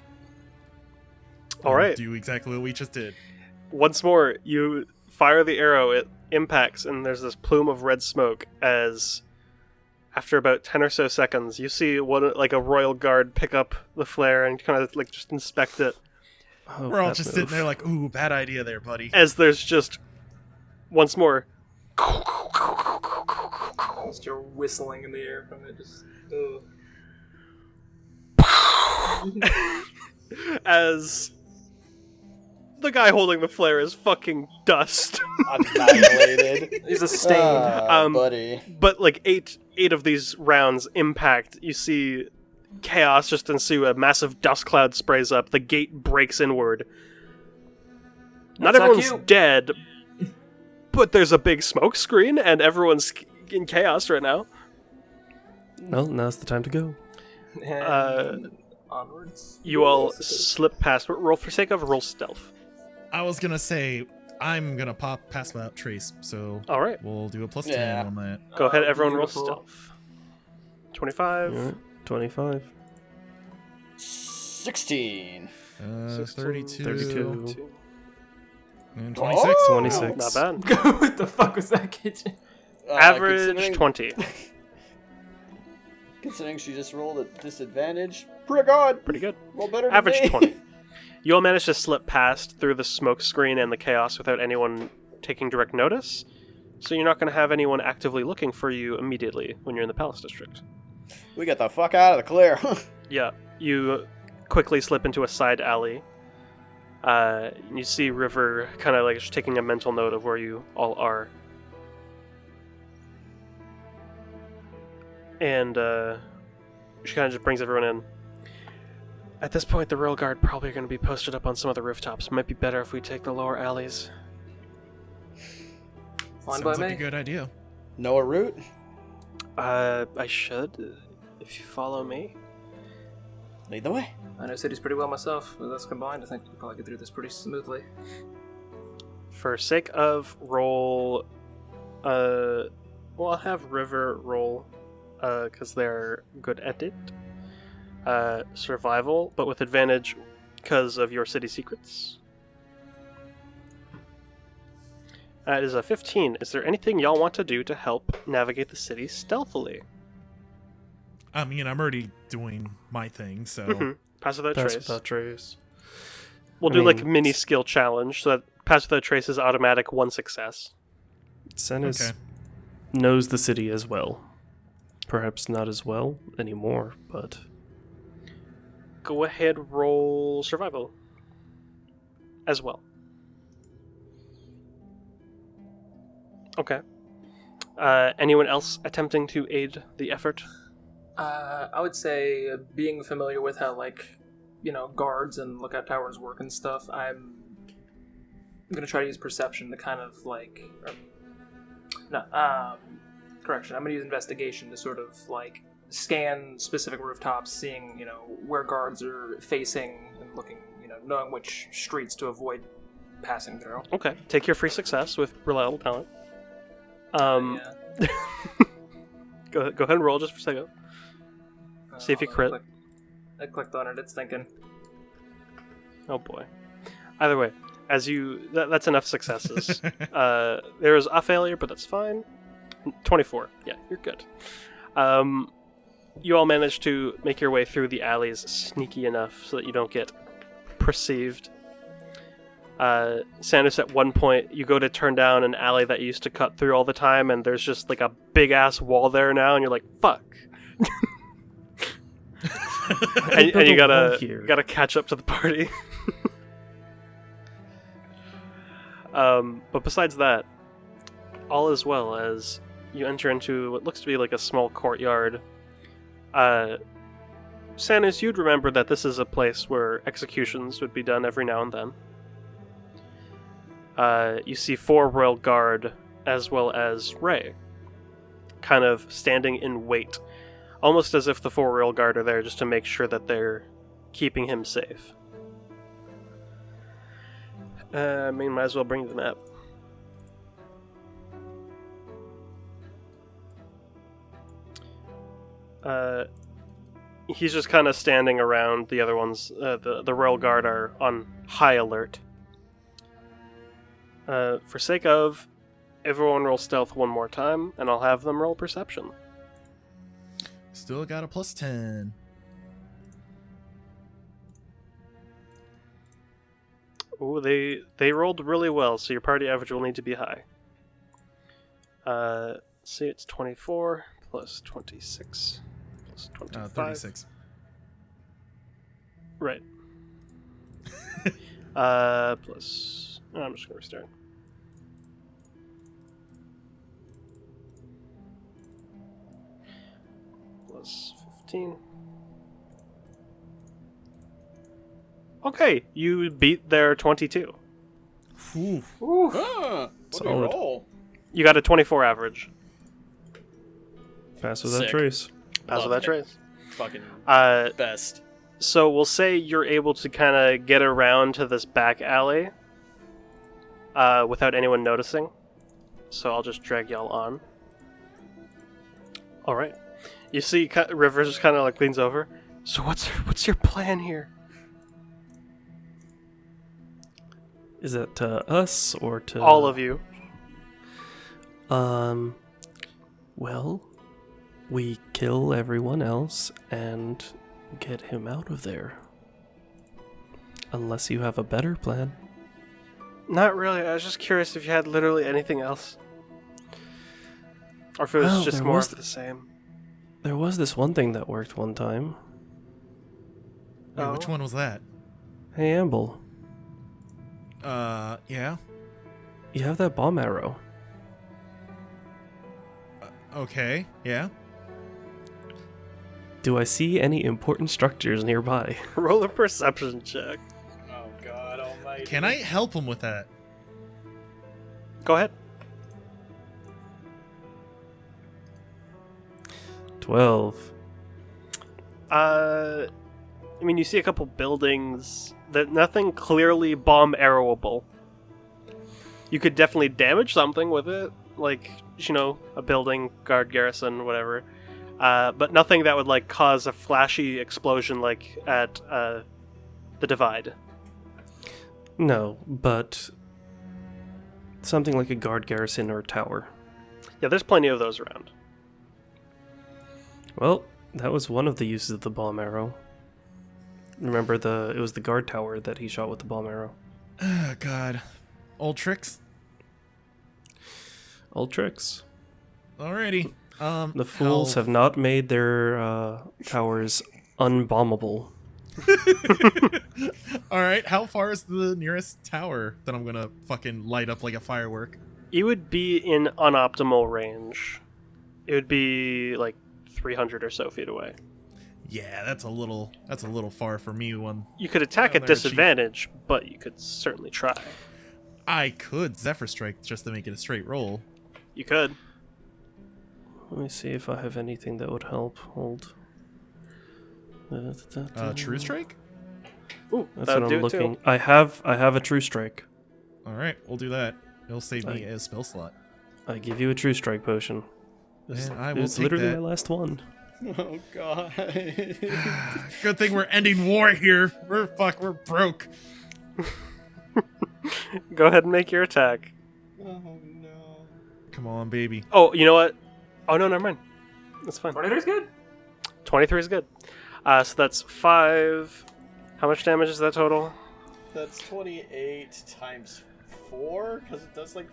All right. Do exactly what we just did. Once more, you fire the arrow. It impacts, and there's this plume of red smoke. As after about 10 or so seconds, you see one like a royal guard pick up the flare and kind of like just inspect it. Oh, We're all bad just move. sitting there like, ooh, bad idea there, buddy. As there's just once more. Just you're whistling in the air from it. Just. Ugh. As the guy holding the flare is fucking dust. Annihilated. He's a stain. Buddy. But like eight of these rounds impact, you see chaos just ensue. A massive dust cloud sprays up. The gate breaks inward. Not That's everyone's cute. dead, but there's a big smoke screen, and everyone's in chaos right now. Well, now's the time to go. And onwards. You all slip past. Roll for sake of roll stealth. I was gonna say, I'm gonna pop pass without trace, so All right, we'll do a plus Yeah. 10 on that. go ahead. Everyone Beautiful. roll stealth. 25. Alright, 25. 16. 32. 32. And Oh! 26. 26. Not bad. What the fuck was that kitchen? Average considering- 20. Considering she just rolled at disadvantage. Pretty good. Pretty good. Well, better than Average me. 20. You all managed to slip past through the smoke screen and the chaos without anyone taking direct notice, so you're not going to have anyone actively looking for you immediately when you're in the Palace District. We got the fuck out of the clear. Yeah, you quickly slip into a side alley. You see River kind of like just taking a mental note of where you all are. And she kind of just brings everyone in. At this point, the Royal Guard probably are going to be posted up on some of the rooftops. Might be better if we take the lower alleys. Fine Sounds by like me. a good idea. Know a route? I should, if you follow me. Lead the way. I know cities pretty well myself. With us combined, I think we can probably get through this pretty smoothly. For sake of roll, well, I'll have River roll, because they're good at it. Survival, but with advantage because of your city secrets. It is a 15. Is there anything y'all want to do to help navigate the city stealthily? I mean, I'm already doing my thing, so Mhm. Pass without Pass trace. without trace. We'll I do like mean, a mini skill challenge, so that pass without trace is automatic, one success. Sennis Okay. knows the city as well. Perhaps not as well anymore, but Go ahead, roll survival as well. Okay. Anyone else attempting to aid the effort? I would say being familiar with how, like, guards and lookout towers work and stuff, I'm gonna try to use perception to kind of, like... correction. I'm gonna use investigation to sort of, like, scan specific rooftops, seeing, where guards are facing and looking, knowing which streets to avoid passing through. Okay. Take your free success with reliable talent. Yeah. Go ahead and roll just for a second. See if you crit. I clicked on it, it's thinking. Oh boy. Either way, that's enough successes. There is a failure, but that's fine. 24. Yeah, you're good. You all manage to make your way through the alleys sneaky enough so that you don't get perceived. Sandus, at one point, you go to turn down an alley that you used to cut through all the time, and there's just like a big ass wall there now, and you're like, fuck. and you gotta catch up to the party. But besides that, all is well as you enter into what looks to be like a small courtyard. Sandus, you'd remember that this is a place where executions would be done every now and then. You see 4 royal guard as well as Ray, kind of standing in wait, almost as if the 4 royal guard are there just to make sure that they're keeping him safe. Might as well bring the map. He's just kind of standing around. The other ones, the royal guard, are on high alert. For sake of, everyone roll stealth one more time, and I'll have them roll perception. Still got a +10. Oh, they rolled really well, so your party average will need to be high. See, it's 24 plus 26 plus 25. 36. Right. Plus... I'm just going to restart. Plus 15. Okay, you beat their 22. Ooh. What a Solid. roll. You got a 24 average. Pass with that Sick. trace. Pass with Love that trace. Fucking Uh, best. so we'll say you're able to kind of get around to this back alley without anyone noticing. So I'll just drag y'all on. All right. You see, Rivers just kind of like leans over. So what's your plan here? Is that to us or to All of you. Well, we kill everyone else and get him out of there. Unless you have a better plan. Not really. I was just curious if you had literally anything else. Or if it was Well, just there more was of the same. There was this one thing that worked one time. Wait, Oh. which one was that? Hey, Amble, Yeah. you have that bomb arrow. Okay, yeah. Do I see any important structures nearby? Roll a perception check. Oh god almighty. Can I help him with that? Go ahead. 12. I mean, you see a couple buildings that nothing clearly bomb arrowable. You could definitely damage something with it, like, you know, a building, guard garrison, whatever. But nothing that would like cause a flashy explosion like at the Divide. No, but something like a guard garrison or tower. Yeah, there's plenty of those around. Well, that was one of the uses of the bomb arrow. Remember, it was the guard tower that he shot with the bomb arrow. Oh, God. Old tricks? Old tricks. Alrighty. The fools have not made their towers unbombable. Alright, how far is the nearest tower that I'm gonna fucking light up like a firework? You would be in unoptimal range. It would be like 300 or so feet away. Yeah, that's a little far for me. You could attack Down at there, disadvantage, but you could certainly try. I could Zephyr Strike just to make it a straight roll. You could. Let me see if I have anything that would help. Hold. True Strike? Ooh, That's that what would do I'm it too. looking. I have a true strike. Alright, we'll do that. It'll save me a spell slot. I give you a true strike potion. And I will It's take literally that. my last one. Oh god. Good thing we're ending war here. We're broke. Go ahead and make your attack. Oh no. Come on, baby. Oh, you know what? Oh no, never mind. That's fine. 23 is good. 23 is good. So that's 5. How much damage is that total? That's 28 times 4, because it does like...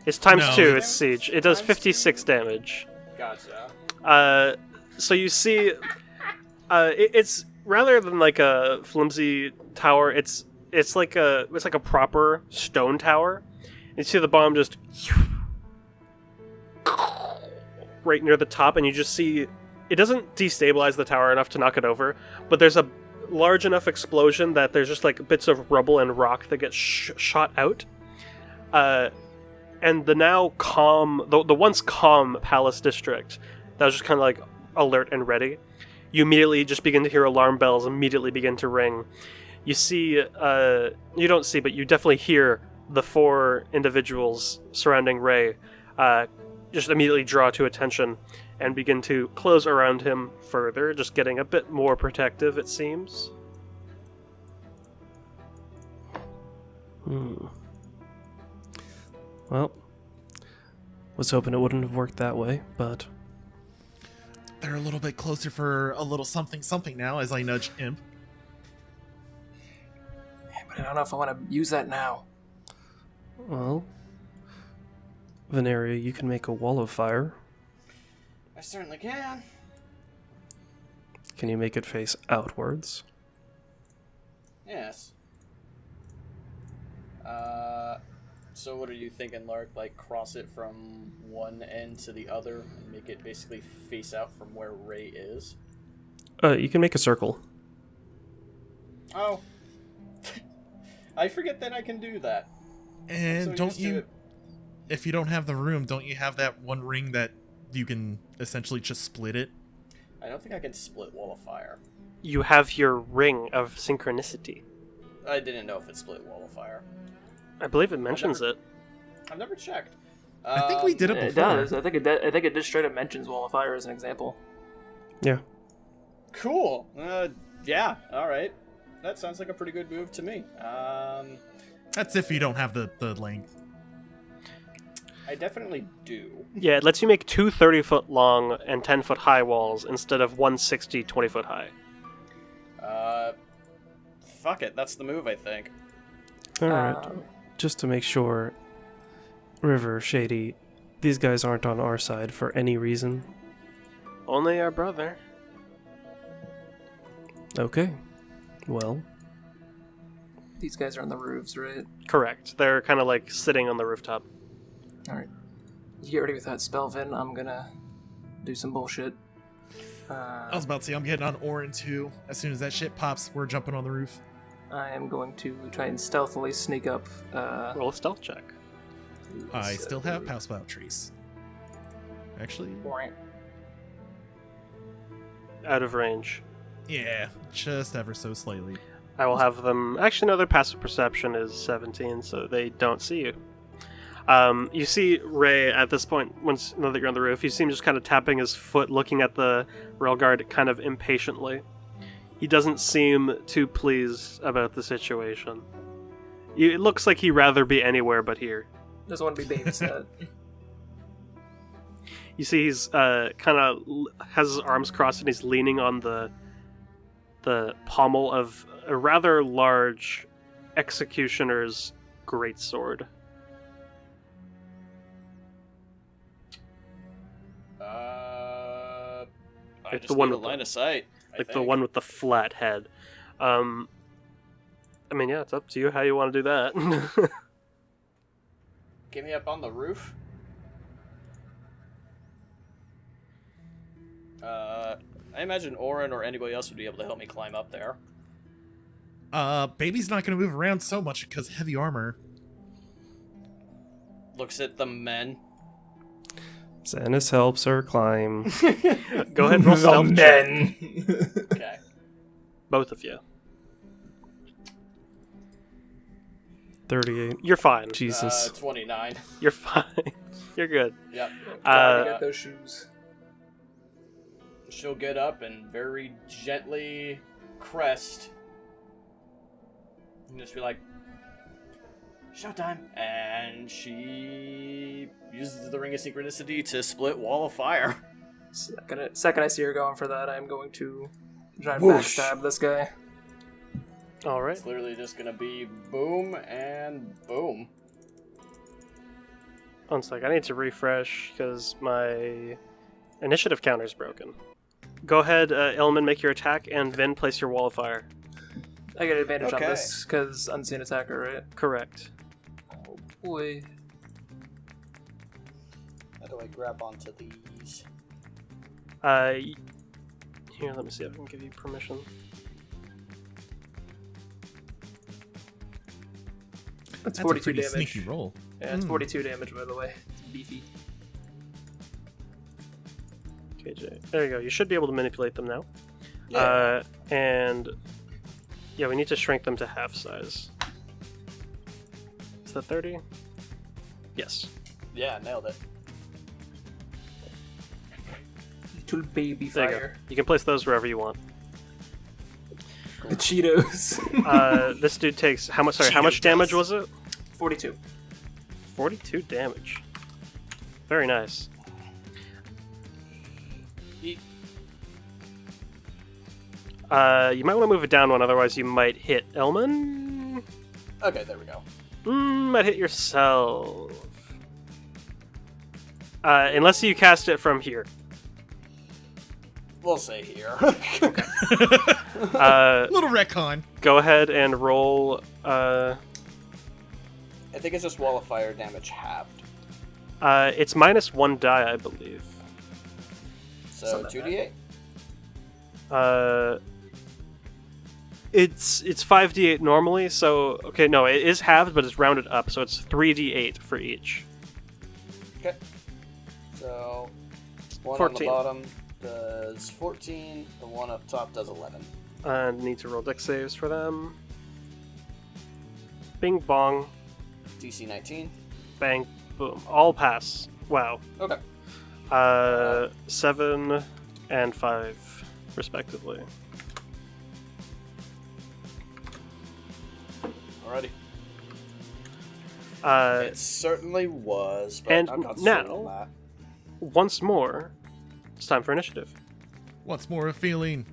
It's times No, 2, it's- it's siege. It does times 56 damage. Gotcha. So you see, it's rather than like a flimsy tower. It's like a proper stone tower. You see the bomb just right near the top, and you just see it doesn't destabilize the tower enough to knock it over, but there's a large enough explosion that there's just like bits of rubble and rock that get shot out. And the now calm, the once calm palace district that was just kind of like alert and ready, you immediately just begin to hear alarm bells immediately begin to ring. You see, you don't see, but you definitely hear the 4 individuals surrounding Ray just immediately draw to attention and begin to close around him further, just getting a bit more protective, it seems. Well, was hoping it wouldn't have worked that way, but They're a little bit closer for a little something now as I nudge Imp. Yeah, but I don't know if I want to use that now. well, Veneria, you can make a wall of fire. I certainly can. Can you make it face outwards? Yes. So what are you thinking, Lark? Like, cross it from one end to the other and make it basically face out from where Ray is? You can make a circle. Oh. I forget that I can do that. And So don't used to you, it. if you don't have the room, don't you have that one ring that you can essentially just split it? I don't think I can split Wall of Fire. You have your ring of synchronicity. I didn't know if it split Wall of Fire. I believe it mentions it. I've never checked. I think we did it It before. does. I think it just straight up mentions Wall of Fire as an example. Yeah. Cool. Yeah, alright. That sounds like a pretty good move to me. That's if you don't have the length. I definitely do. Yeah, it lets you make 2 30-foot long and 10-foot high walls instead of 160 20-foot high. Fuck it. That's the move, I think. Alright. Just to make sure, River, Shady, these guys aren't on our side for any reason. Only our brother. Okay. Well, These guys are on the roofs, right? Correct. They're kind of like sitting on the rooftop. Alright. You get ready with that spell, Vin. I'm gonna do some bullshit. I was about to say, I'm getting on Orin too. As soon as that shit pops, we're jumping on the roof. I am going to try and stealthily sneak up. Roll a stealth check. I still have Pass Without Trace. Actually, Out of range. yeah, just ever so slightly. I will have them... Actually, no, their passive perception is 17, so they don't see you. You see Ray at this point, now that you're on the roof, you see him just kind of tapping his foot, looking at the railguard kind of impatiently. He doesn't seem too pleased about the situation. It looks like he'd rather be anywhere but here. Doesn't want to be babysat. You see he's kind of has his arms crossed and he's leaning on the pommel of a rather large executioner's greatsword. I Like just the one need a with the- line of sight. Like the one with the flat head. I mean, yeah, it's up to you how you want to do that. Get me up on the roof. I imagine Orin or anybody else would be able to help me climb up there. Baby's not gonna move around so much because heavy armor. Looks at the men. Xanis helps her climb. Go ahead and roll stealth check. Okay. Both of you. 38. You're fine. Jesus. 29. You're fine. You're good. Yep. God, you got those shoes. She'll get up and very gently crest. And just be like, Showtime. And she uses the Ring of Synchronicity to split Wall of Fire. Second I see her going for that, I'm going to try and Whoosh. backstab this guy. All right. It's literally just gonna be boom and boom. 1 sec. I need to refresh because my initiative counter is broken. Go ahead, Ilman, make your attack, and then place your Wall of Fire. I get advantage on Okay. this because unseen attacker, right? Correct. Oh boy. How do I grab onto these? Here, let me see if I can give you permission. That's That's 42 a pretty damage. sneaky roll. Yeah, it's 42 damage, by the way. It's beefy. KJ. There you go. You should be able to manipulate them now. Yeah. And yeah, we need to shrink them to half size. Is that 30? Yes. Yeah, nailed it. Little baby There you go. fire. You can place those wherever you want. The Cheetos. This dude takes how much? Sorry, how much damage was it? 42. 42 damage. Very nice. Yeet. You might want to move it down one, otherwise you might hit Elman. Okay, there we go. Might hit yourself. Unless you cast it from here. We'll say here. Little retcon. Go ahead and roll. I think it's just Wall of Fire damage halved. It's -1 die, I believe. So Something like 2d8? It's 5d8 normally, so okay, no, it is halved, but it's rounded up, so it's 3d8 for each. Okay. So, one 14. on the bottom does 14, the one up top does 11. And need to roll dex saves for them. Bing bong, DC 19. bang, boom, all pass. Wow. Okay. 7 and 5, respectively. Alrighty. Uh, It certainly was, but and I'm not now- certain on that. once more, it's time for initiative. What's more a feeling?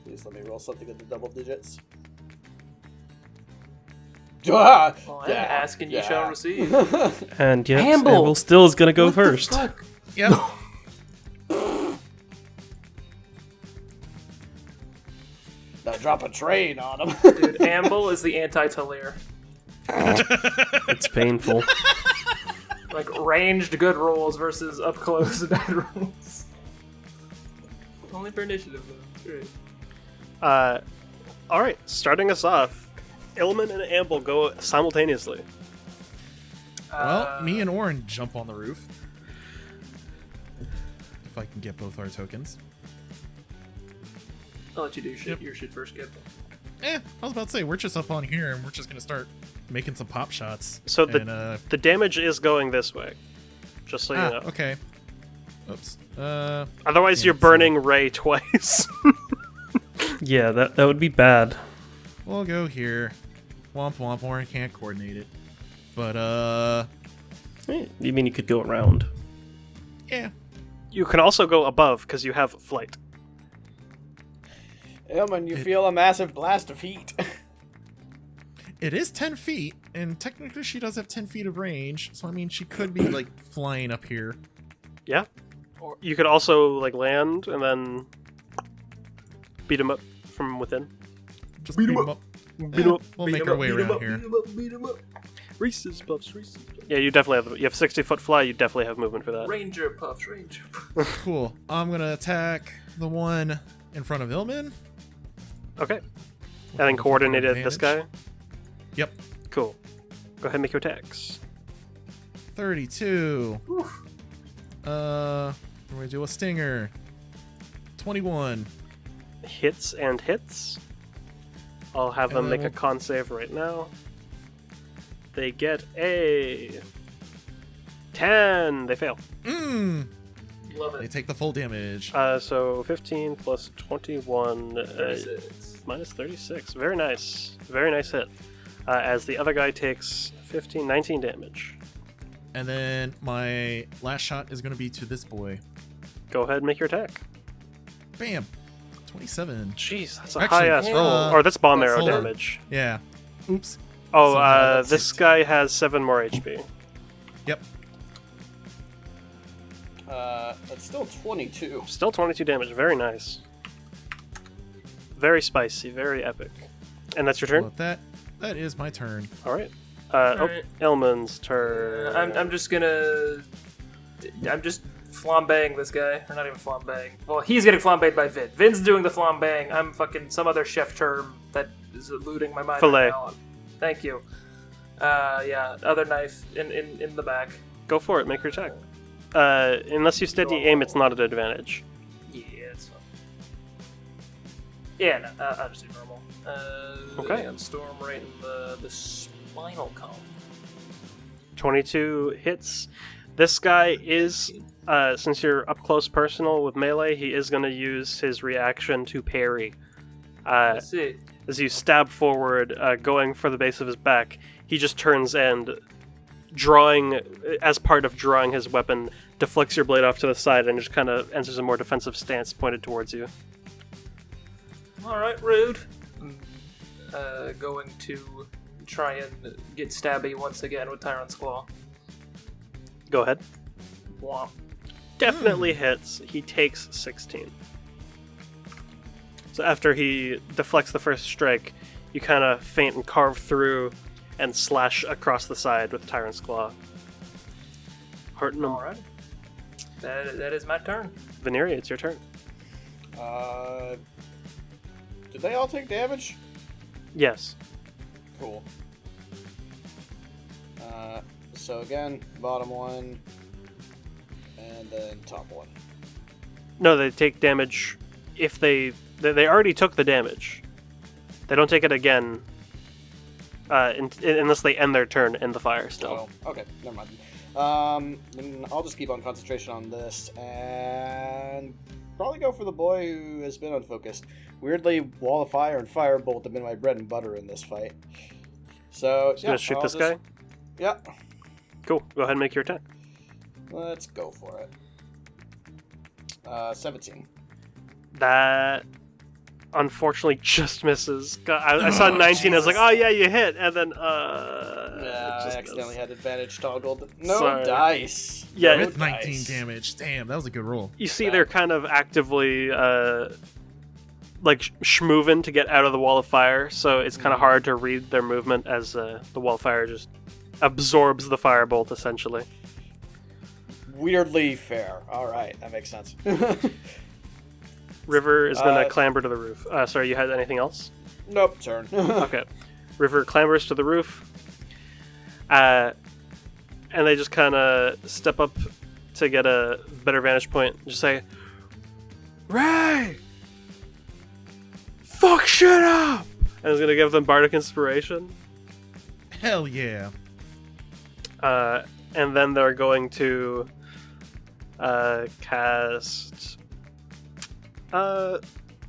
Please let me roll something in the double digits. Ah, Well, I'm asking, you shall receive. And yes, Amble! Amble still is gonna go What the first. fuck? Yep. Now drop a train on him. Dude, Amble is the anti-Talir. It's painful. Like, ranged good rolls versus up close bad rolls. Only for initiative, though. Great. Alright, starting us off, Ilman and Amble go simultaneously. Well, me and Orin jump on the roof. If I can get both our tokens. I'll let you do shit. Your shit first, Kip. I was about to say, we're just up on here and we're just gonna start making some pop shots. So and, the damage is going this way, just so you know. okay. Oops. Otherwise, you're burning Ray twice. Yeah, that would be bad. We'll go here. Womp womp, Orin can't coordinate it. But, You mean you could go around? yeah. You can also go above because you have flight. Ilman, you feel a massive blast of heat. It is 10 feet, and technically she does have 10 feet of range, so I mean, she could be, like, flying up here. Yeah. Or you could also like land and then beat him up from within. Just beat 'em up. Beat him up. We'll make our way around here. Reese's Puffs. Yeah, you definitely have. You have 60-foot fly. You definitely have movement for that. Ranger puffs, Ranger puffs. Cool. I'm gonna attack the one in front of Ilman. Okay. And then coordinated this guy. Yep. Cool. Go ahead and make your attacks. 32. We're gonna do a stinger. 21. Hits and hits. I'll have them And make then a con save right now. They get a 10. They fail. Love They it. take the full damage. So 15 plus 21 36. minus 36. Very nice. Very nice hit. as the other guy takes 19 damage. And then my last shot is going to be to this boy. Go ahead and make your attack. Bam! 27. Jeez, that's a Actually, high-ass roll. Or that's bomb arrow hold on. damage. Yeah. Oops. Oh, So, this guy has 7 more HP. Yep. That's still 22. Still 22 damage. Very nice. Very spicy. Very epic. And that's your turn? Well, that is my turn. All right. Alright. Elman's turn. I'm just flambeing this guy. Or not even flambeing. Well, he's getting flambéed by Vin. Vin's doing the flambeing. I'm fucking some other chef term that is eluding my mind Filet. right now. Thank you. Yeah, other knife in the back. Go for it. Make your attack. Unless you steady aim, it's not an advantage. Yeah, it's fine. Yeah, no, I'll just do normal. Okay. And storm right in the spinal column. 22 hits. This guy is, since you're up close personal with melee, he is going to use his reaction to parry. Let's see. As you stab forward, going for the base of his back, he just turns and, as part of drawing his weapon, deflects your blade off to the side and just kind of enters a more defensive stance pointed towards you. Alright, rude. Going to try and get stabby once again with Tyrant's Claw. Go ahead. Womp. Definitely hits. He takes 16. So after he deflects the first strike, you kind of feint and carve through and slash across the side with Tyrant's Claw. Hurting him. Alright. That is my turn. Veneria, it's your turn. Did they all take damage? Yes. Cool. So again, bottom one, and then top one. No, they take damage if they already took the damage. They don't take it again unless they end their turn in the fire still. Oh, okay, never mind. Then I'll just keep on concentration on this, and probably go for the boy who has been unfocused. Weirdly, Wall of Fire and Firebolt have been my bread and butter in this fight. So, Just gonna shoot this guy? Yeah. Cool. Go ahead and make your attack. Let's go for it. 17. That unfortunately just misses. I saw 19. I was like, oh yeah, you hit, and then Yeah, I accidentally had advantage toggled. No Sorry. dice. Yeah, No With 19 dice. damage. Damn, that was a good roll. You see, they're kind of actively like schmoving to get out of the wall of fire, so it's kind of hard to read their movement as the wall of fire just absorbs the firebolt essentially. Weirdly fair. Alright, that makes sense. River is going to clamber to the roof. Sorry, you had anything else? Nope, turn. Okay. River clambers to the roof, and they just kind of step up to get a better vantage point. Just say, Ray! Fuck shit up! And it's going to give them Bardic Inspiration. Hell yeah. And then they're going to cast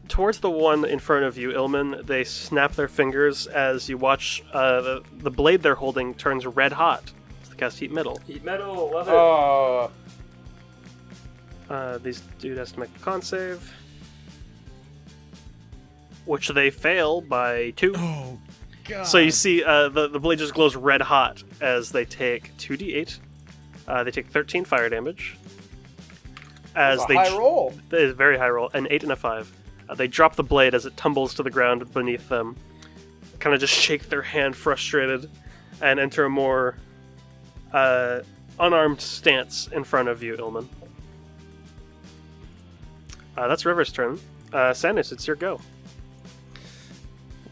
towards the one in front of you, Ilman. They snap their fingers as you watch the blade they're holding turns red hot. So they cast Heat Metal. Heat metal, love it. These dude has to make a con save, which they fail by 2. Oh, God. So you see the blade just glows red hot as they take 2d8. They take 13 fire damage. As That's a they high roll. That is a very high roll. An 8 and a 5. They drop the blade as it tumbles to the ground beneath them. Kind of just shake their hand frustrated and enter a more unarmed stance in front of you, Ilman. That's River's turn. Sanus, it's your go.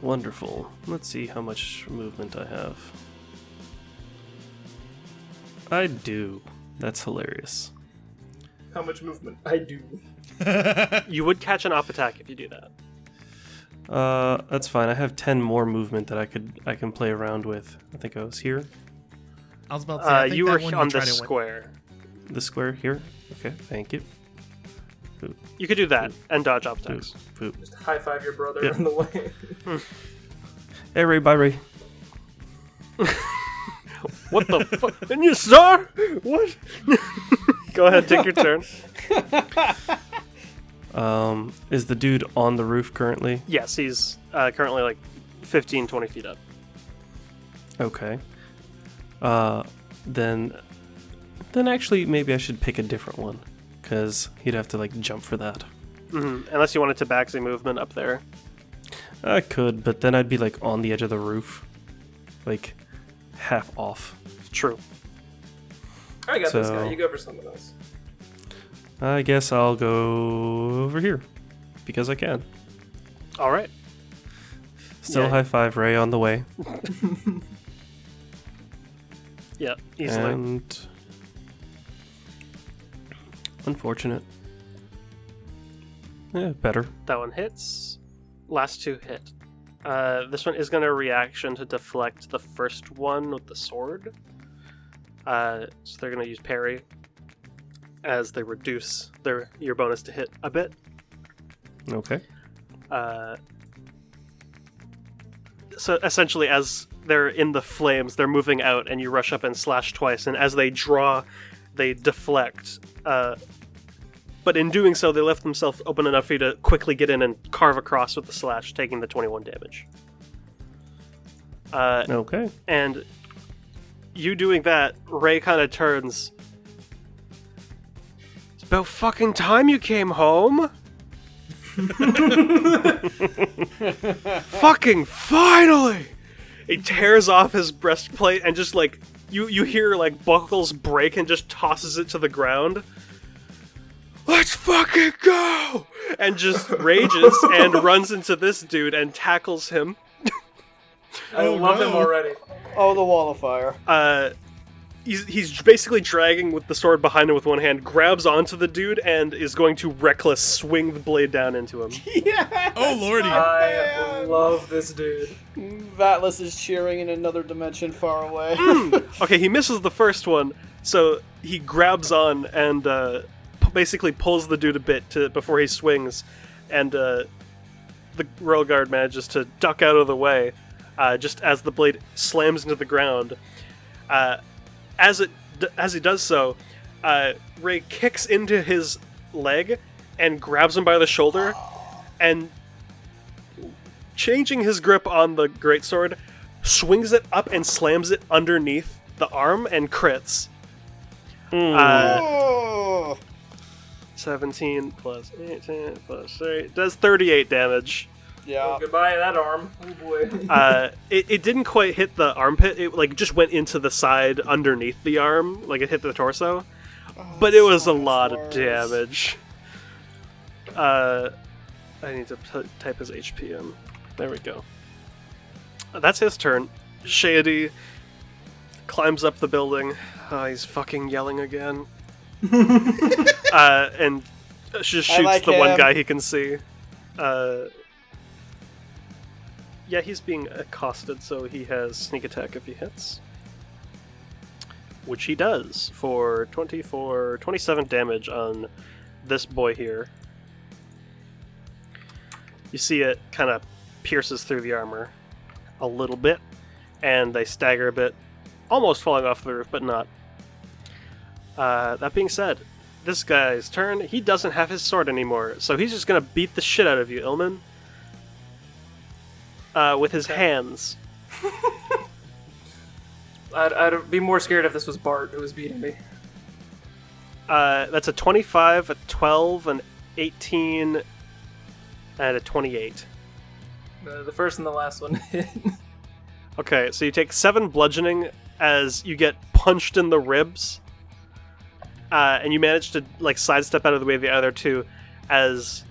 Wonderful. Let's see how much movement I have. I do. That's hilarious. How much movement? I do. You would catch an op attack if you do that. That's fine. I have 10 more movement that I can play around with. I think I was here. I was about to say, I think you that were one on you the tried to square. The square here? Okay, thank you. You could do that and dodge op attacks. Poop. Just high five your brother Yep. on the way. Hey Ray, bye Ray. What the fuck? And you saw? What? Go ahead, take your turn. Is the dude on the roof currently? Yes, he's currently like 15, 20 feet up. Okay. Then actually maybe I should pick a different one, because he'd have to like jump for that. Mm-hmm. Unless you wanted to backsy movement up there. I could, but then I'd be like on the edge of the roof, like half off. True. I got this So- guy. You go for someone else. I guess I'll go over here, because I can. All right. Still Yeah. high five Ray on the way. Yeah, easily. And unfortunate. Yeah, better. That one hits. Last two hit. This one is going to reaction to deflect the first one with the sword. So they're going to use parry as they reduce your bonus to hit a bit. Okay. So essentially, as they're in the flames, they're moving out, and you rush up and slash twice. And as they draw, they deflect. But in doing so, they left themselves open enough for you to quickly get in and carve across with the slash, taking the 21 damage. Okay. And you doing that, Ray kind of turns. It's about fucking time you came home. Fucking finally! He tears off his breastplate and just like you hear like buckles break and just tosses it to the ground. Let's fucking go! And just rages and runs into this dude and tackles him. I love him already. Oh, the wall of fire. He's basically dragging with the sword behind him with one hand, grabs onto the dude, and is going to reckless swing the blade down into him. Yeah. Oh, lordy. I love this dude. Vatlas is cheering in another dimension far away. Okay, he misses the first one, so he grabs on and basically pulls the dude a bit before he swings, and the Royal Guard manages to duck out of the way just as the blade slams into the ground. As he does so, Ray kicks into his leg and grabs him by the shoulder, and changing his grip on the greatsword, swings it up and slams it underneath the arm and crits. Oh. 17 plus 18 plus 3 does 38 damage. Yeah. Goodbye, that arm. Oh boy. It didn't quite hit the armpit. It like just went into the side underneath the arm, like it hit the torso. But it was a lot of damage. I need to type his HP in. There we go. That's his turn. Shady climbs up the building. He's fucking yelling again. And just shoots like the one him. guy he can see. Yeah, he's being accosted, so he has sneak attack if he hits. Which he does for 27 damage on this boy here. You see it kind of pierces through the armor a little bit, and they stagger a bit, almost falling off the roof, but not. That being said, this guy's turn, he doesn't have his sword anymore, so he's just going to beat the shit out of you, Ilman. With his hands. I'd be more scared if this was Bart who was beating me. That's a 25, a 12, an 18, and a 28. The first and the last one hit. Okay, so you take 7 bludgeoning as you get punched in the ribs, and you manage to like sidestep out of the way of the other two, as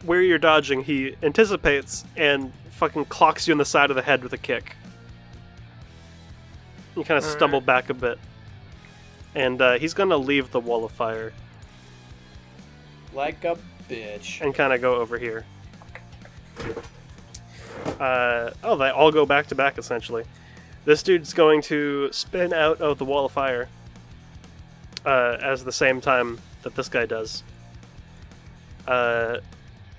where you're dodging, he anticipates and fucking clocks you in the side of the head with a kick. You kind of stumble back a bit, and he's gonna leave the wall of fire Like a bitch. and kind of go over here. They all go back to back essentially. This dude's going to spin out of the wall of fire as the same time that this guy does.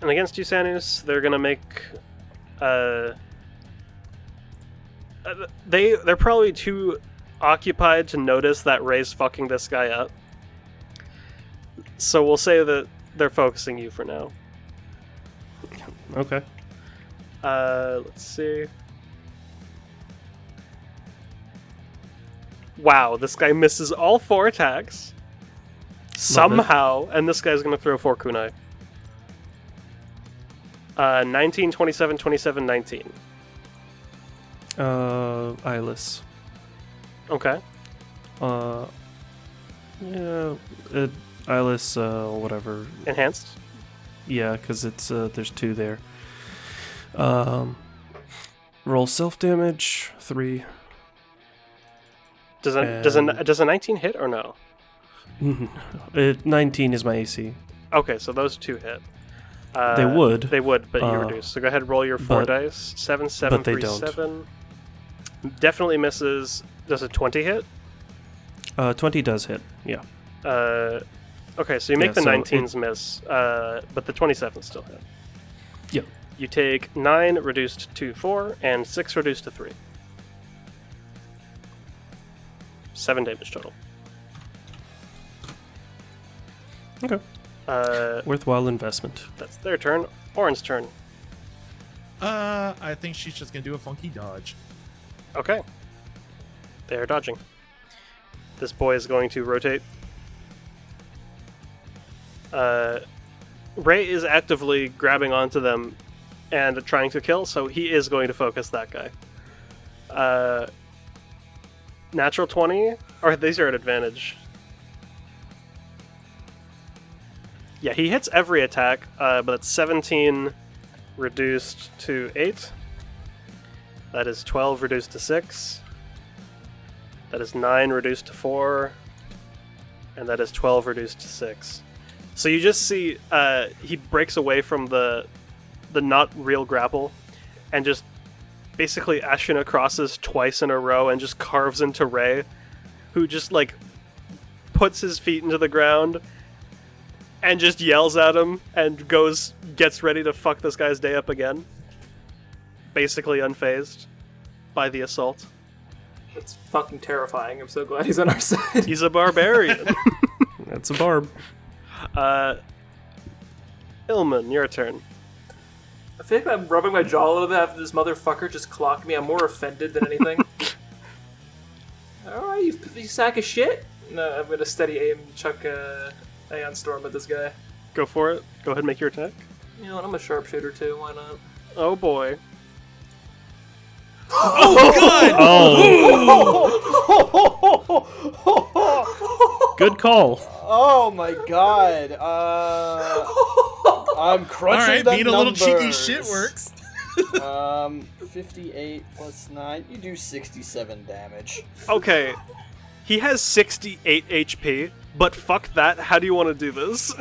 And against you, Sanus, they're gonna make they're probably too occupied to notice that Ray's fucking this guy up. So we'll say that they're focusing you for now. Okay. Let's see. Wow, this guy misses all 4 attacks. Somehow, and this guy's going to throw 4 kunai. 19, 27, 27, 19. Eyeless. Okay. Yeah, eyeless, whatever. Enhanced? Yeah, because it's, there's 2 there. Roll self-damage, 3. Does a 19 hit or no? 19 is my AC. Okay, so those 2 hit. They would. They would, but you reduce. So go ahead and roll your 4 dice. 7, 7, but they 3, don't. 7. Definitely misses. Does a 20 hit? 20 does hit, yeah. Okay, so you make the 19s miss, but the 27s still hit. Yep. You take 9 reduced to 4, and 6 reduced to 3. 7 damage total. Okay. Worthwhile investment. That's their turn. Orin's turn. I think she's just gonna do a funky dodge. Okay. They're dodging. This boy is going to rotate. Ray is actively grabbing onto them and trying to kill, so he is going to focus that guy. Natural 20? Or these are at advantage. Yeah, he hits every attack, but it's 17 reduced to 8. That is 12 reduced to 6. That is 9 reduced to 4. And that is 12 reduced to 6. So you just see he breaks away from the not real grapple and just basically Ashina crosses twice in a row and just carves into Ray, who just like puts his feet into the ground and just yells at him and gets ready to fuck this guy's day up again. Basically unfazed by the assault. That's fucking terrifying. I'm so glad he's on our side. He's a barbarian. That's a barb. Ilman, your turn. I feel like I'm rubbing my jaw a little bit after this motherfucker just clocked me. I'm more offended than anything. Alright, you sack of shit. No, I'm gonna steady aim chuck Aeon Storm at this guy. Go for it. Go ahead and make your attack. You know what, I'm a sharpshooter too, why not? Oh boy. Oh Oh! Good call. Oh my god. I'm crunching Alright, the being numbers. a little cheeky shit works. 58 plus 9. You do 67 damage. Okay. He has 68 HP, but fuck that. How do you want to do this?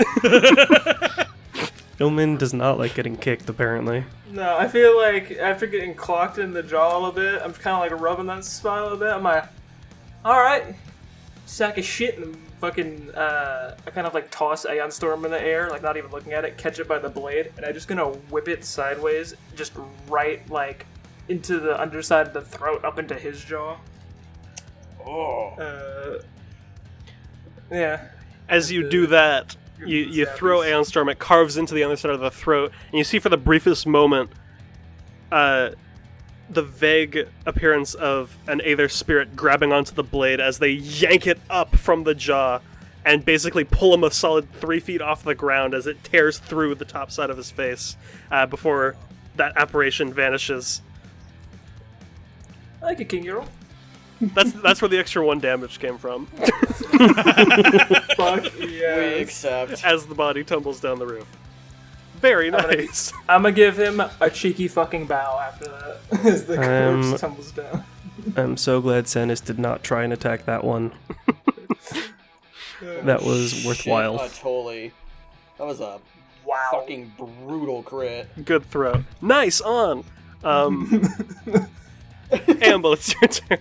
Ilman does not like getting kicked, apparently. No, I feel like after getting clocked in the jaw a little bit, I'm kind of like rubbing that spot a little bit. I'm like, alright, sack of shit, and fucking, I kind of like toss Aeon Storm in the air, like not even looking at it, catch it by the blade, and I'm just gonna whip it sideways, just right, like, into the underside of the throat, up into his jaw. Oh. Yeah. As you do that, you throw Aeon Storm, it carves into the other side of the throat, and you see for the briefest moment the vague appearance of an Aether spirit grabbing onto the blade as they yank it up from the jaw and basically pull him a solid 3 feet off the ground as it tears through the top side of his face before that apparition vanishes. I like a King Earl. That's where the extra 1 damage came from. Fuck yeah. We accept. As the body tumbles down the roof. Very nice. I'm gonna give him a cheeky fucking bow after that, as the corpse tumbles down. I'm so glad Sanis did not try and attack that one. That was worthwhile. Totally. That was a fucking brutal crit. Good throw. Nice on. Amble, it's your turn.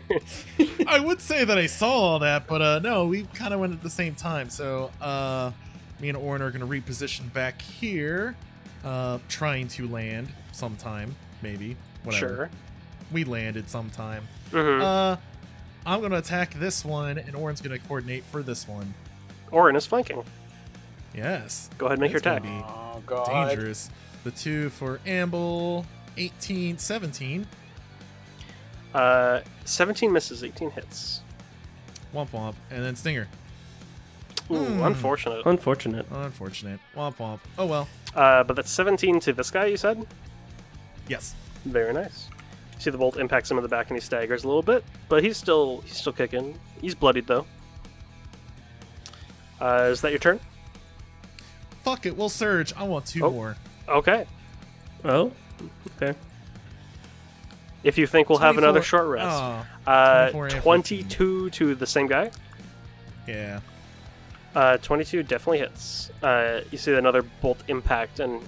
I would say that I saw all that, but no, we kind of went at the same time. So me and Orin are going to reposition back here, trying to land sometime, maybe. Whatever. Sure. we landed sometime. Mm-hmm. I'm gonna attack this one, and Orin's gonna coordinate for this one. Orin is flanking. Yes. Go ahead and make your That's attack. gonna be Oh, God. dangerous. The 2 for Amble, 18, 17. 17 misses, 18 hits. Womp womp. And then Stinger. Ooh, unfortunate. Unfortunate. Unfortunate. Womp womp. Oh well. But that's 17 to this guy, you said? Yes. Very nice. You see the bolt impacts him in the back and he staggers a little bit, but he's still kicking. He's bloodied though. Is that your turn? Fuck it, we'll surge. I want 2 Oh. more. Okay. Oh, okay. If you think we'll have 24 another short rest. Oh, 24 and 22 to the same guy. yeah. 22 definitely hits. You see another bolt impact, and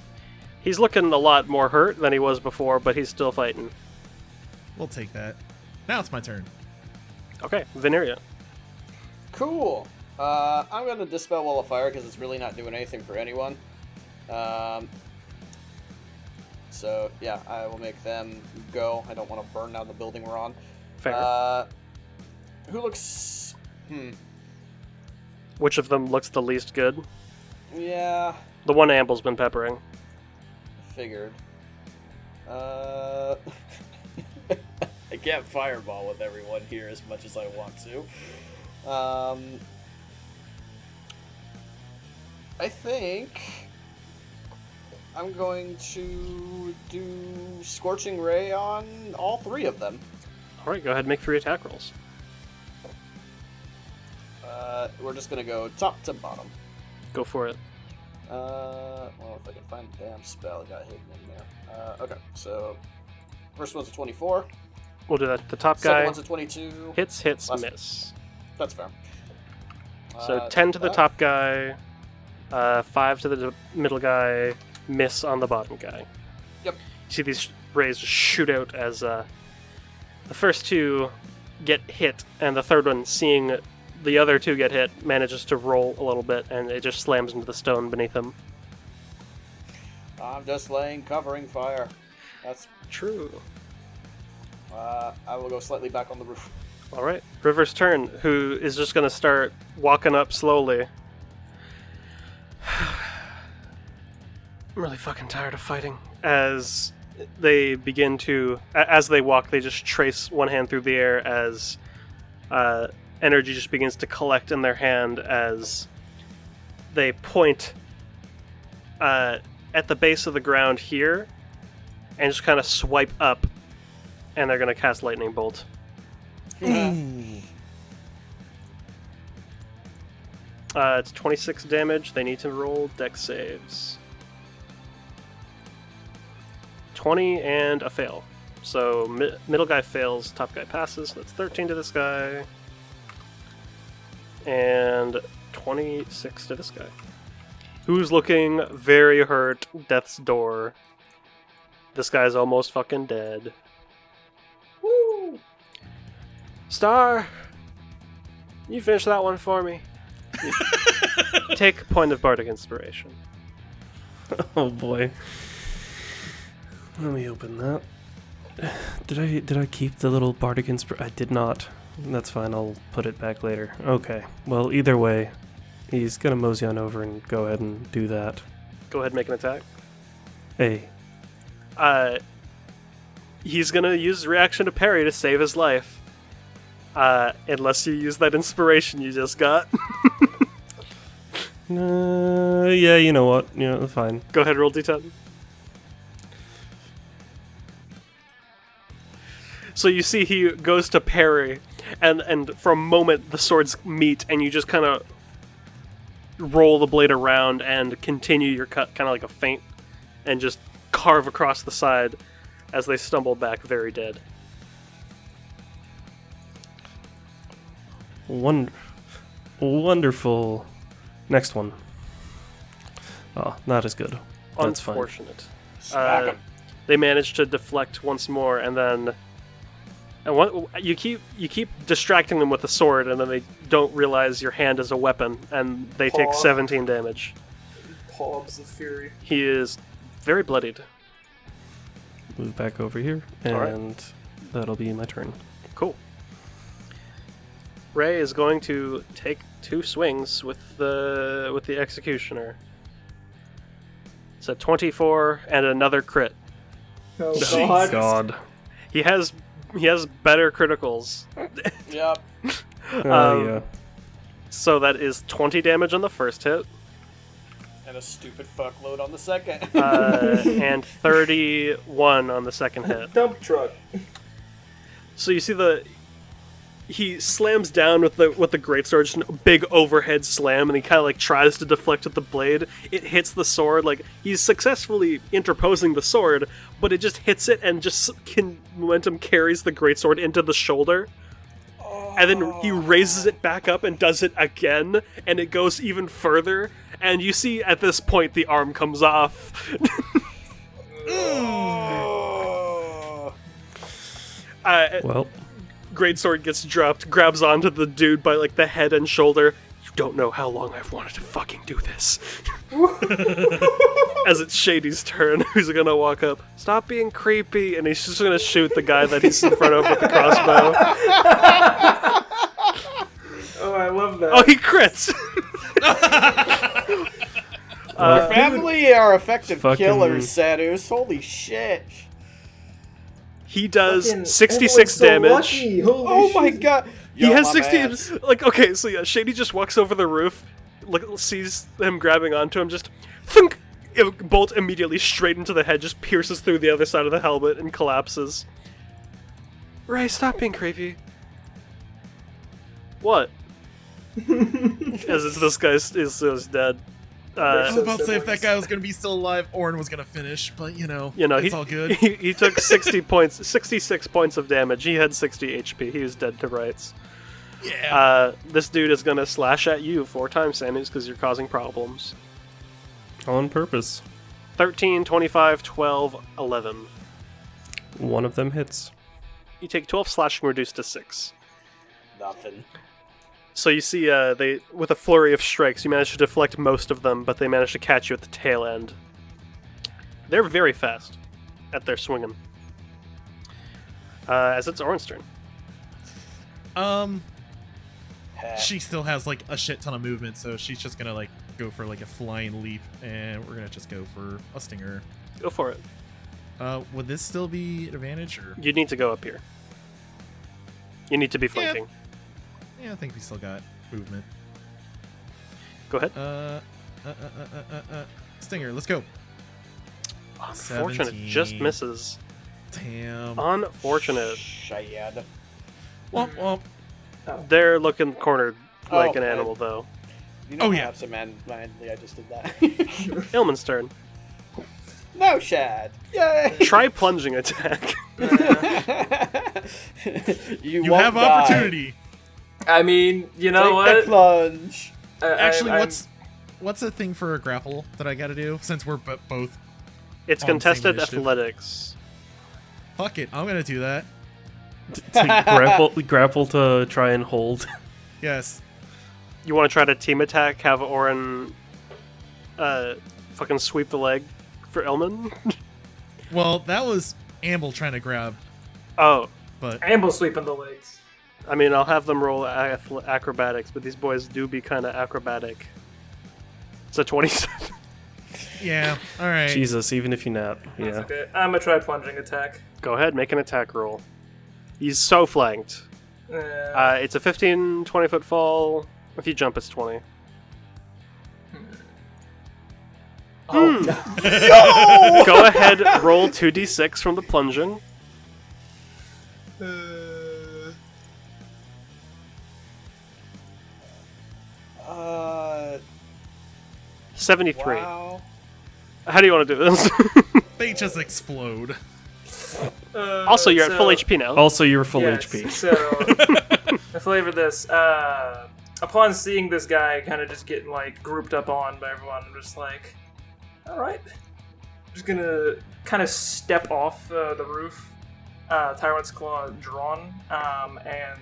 he's looking a lot more hurt than he was before, but he's still fighting. We'll take that. Now it's my turn. Okay, Veneria. Cool. I'm going to Dispel Wall of Fire because it's really not doing anything for anyone. So, yeah, I will make them go. I don't want to burn down the building we're on. Fair. Who looks... Which of them looks the least good? Yeah, The one Amble's been peppering. figured. I can't fireball with everyone here as much as I want to. I think I'm going to do Scorching Ray on all 3 of them. Alright, go ahead and make 3 attack rolls. We're just gonna go top to bottom. Go for it. Well, if I can find the damn spell, it got hidden in there. Okay, so first one's a 24. We'll do that. The top Second guy one's a 22. hits, Last- miss. That's fair. So 10 to the top guy, 5 to the middle guy, miss on the bottom guy. Yep. You see these rays just shoot out as the first 2 get hit, and the third one, seeing the other 2 get hit, manages to roll a little bit, and it just slams into the stone beneath him. I'm just laying covering fire. That's True. I will go slightly back on the roof. Alright, River's turn, who is just going to start walking up slowly. I'm really fucking tired of fighting. As they begin to... As they walk, they just trace one hand through the air as energy just begins to collect in their hand as they point at the base of the ground here and just kind of swipe up, and they're going to cast Lightning Bolt. It's 26 damage. They need to roll dex saves. 20 and a fail. So middle guy fails, top guy passes. That's 13 to this guy. And 26 to this guy. Who's looking very hurt. Death's door. This guy's almost fucking dead. Woo! Star! You finish that one for me. Take a point of bardic inspiration. Oh boy. Let me open that. Did I keep the little bardic inspiration? I did not. That's fine. I'll put it back later. Okay. Well, either way, he's gonna mosey on over and go ahead and do that. Go ahead and make an attack. Hey. He's gonna use reaction to parry to save his life. Unless you use that inspiration you just got. Yeah, you know what? You know, fine. Go ahead, roll d10. So you see he goes to parry, and for a moment the swords meet, and you just kind of roll the blade around and continue your cut, kind of like a feint, and just carve across the side as they stumble back very dead. Wonderful. Next one. Oh, not as good. That's fine. Unfortunate. Smack 'em. They manage to deflect once more, and then you keep distracting them with the sword, and then they don't realize your hand is a weapon, and they take Paw. 17 damage. Palms of Fury. He is very bloodied. Move back over here Alright. and That'll be my turn. Cool. Ray is going to take 2 swings with the executioner. It's a 24 and another crit. Oh Jesus. god. He has better criticals. Yep. Yeah. So that is 20 damage on the first hit, And a stupid fuckload on the second. and 31 on the second hit. Dump truck. So you see he slams down with the greatsword, just a big overhead slam, and he kind of like tries to deflect with the blade. It hits the sword, like he's successfully interposing the sword, but it just hits it and just momentum carries the greatsword into the shoulder. And then he raises it back up and does it again, and it goes even further. And you see at this point the arm comes off. Well, Greatsword gets dropped, grabs onto the dude by like the head and shoulder. You don't know how long I've wanted to fucking do this. As it's Shady's turn, who's gonna walk up. Stop being creepy, and he's just gonna shoot the guy that he's in front of with the crossbow. Oh, I love that. Oh, he crits! Our family are effective fucking- killers, Sadus. Holy shit. He does Fucking 66 everyone's so damage. lucky. Holy Oh my shit. god. He Yo, has my 60. mans. Like, okay, so yeah, Shady just walks over the roof, sees him grabbing onto him, just thunk! Bolt immediately straight into the head, just pierces through the other side of the helmet and collapses. Ray, stop being creepy. What? As this guy is dead. I was about to say if that guy was gonna be still alive, Orin was gonna finish, but it's all good. He took 66 points of damage. He had 60 HP. He was dead to rights. Yeah. This dude is gonna slash at you 4 times, Sanus, because you're causing problems. on purpose. 13, 25, 12, 11. One of them hits. You take 12 slashing reduced to 6. Nothing. So you see, they with a flurry of strikes, you manage to deflect most of them, but they manage to catch you at the tail end. They're very fast at their swinging. As it's Orin's turn. She still has like a shit ton of movement, so she's just gonna like go for like a flying leap, and we're gonna just go for a stinger. Go for it. Would this still be an advantage, or? You need to go up here. You need to be flanking. Yeah, I think we still got movement. Go ahead. Stinger, let's go. Unfortunate, 17. just misses. Damn. Unfortunate. Shad. Womp womp. They're looking cornered like Oh, an animal, though. You know, Oh, yeah. absentmindedly, I just did that. Ilman's turn. No, Shad. Yay! Try plunging attack. you You won't have die. opportunity. I mean, you know Take what? the plunge. Actually, I'm- what's a thing for a grapple that I gotta do? Since we're both. It's On the same contested initiative. athletics. Fuck it, I'm gonna do that. To grapple to try and hold. Yes. You want to try to team attack, have Orin fucking sweep the leg for Ilman? Well, that was Amble trying to grab, Oh, but Amble sweeping the legs. I mean, I'll have them roll acrobatics, but these boys do be kind of acrobatic. It's a 27. yeah. All right. Jesus, even if you nap. That's Yeah. okay. I'm gonna try plunging attack. Go ahead, make an attack roll. He's so flanked. It's a 15, 20 foot fall. If you jump, it's 20. Oh, Go ahead, roll 2d6 from the plunging. Uh, 73. wow. How do you want to do this? They just explode. Also, you're at full HP now. Also, you're full yes, HP. So, I flavor this. Upon seeing this guy kind of just getting like grouped up on by everyone, I'm just like, all right, I'm just gonna kind of step off the roof, Tyrant's Claw drawn, and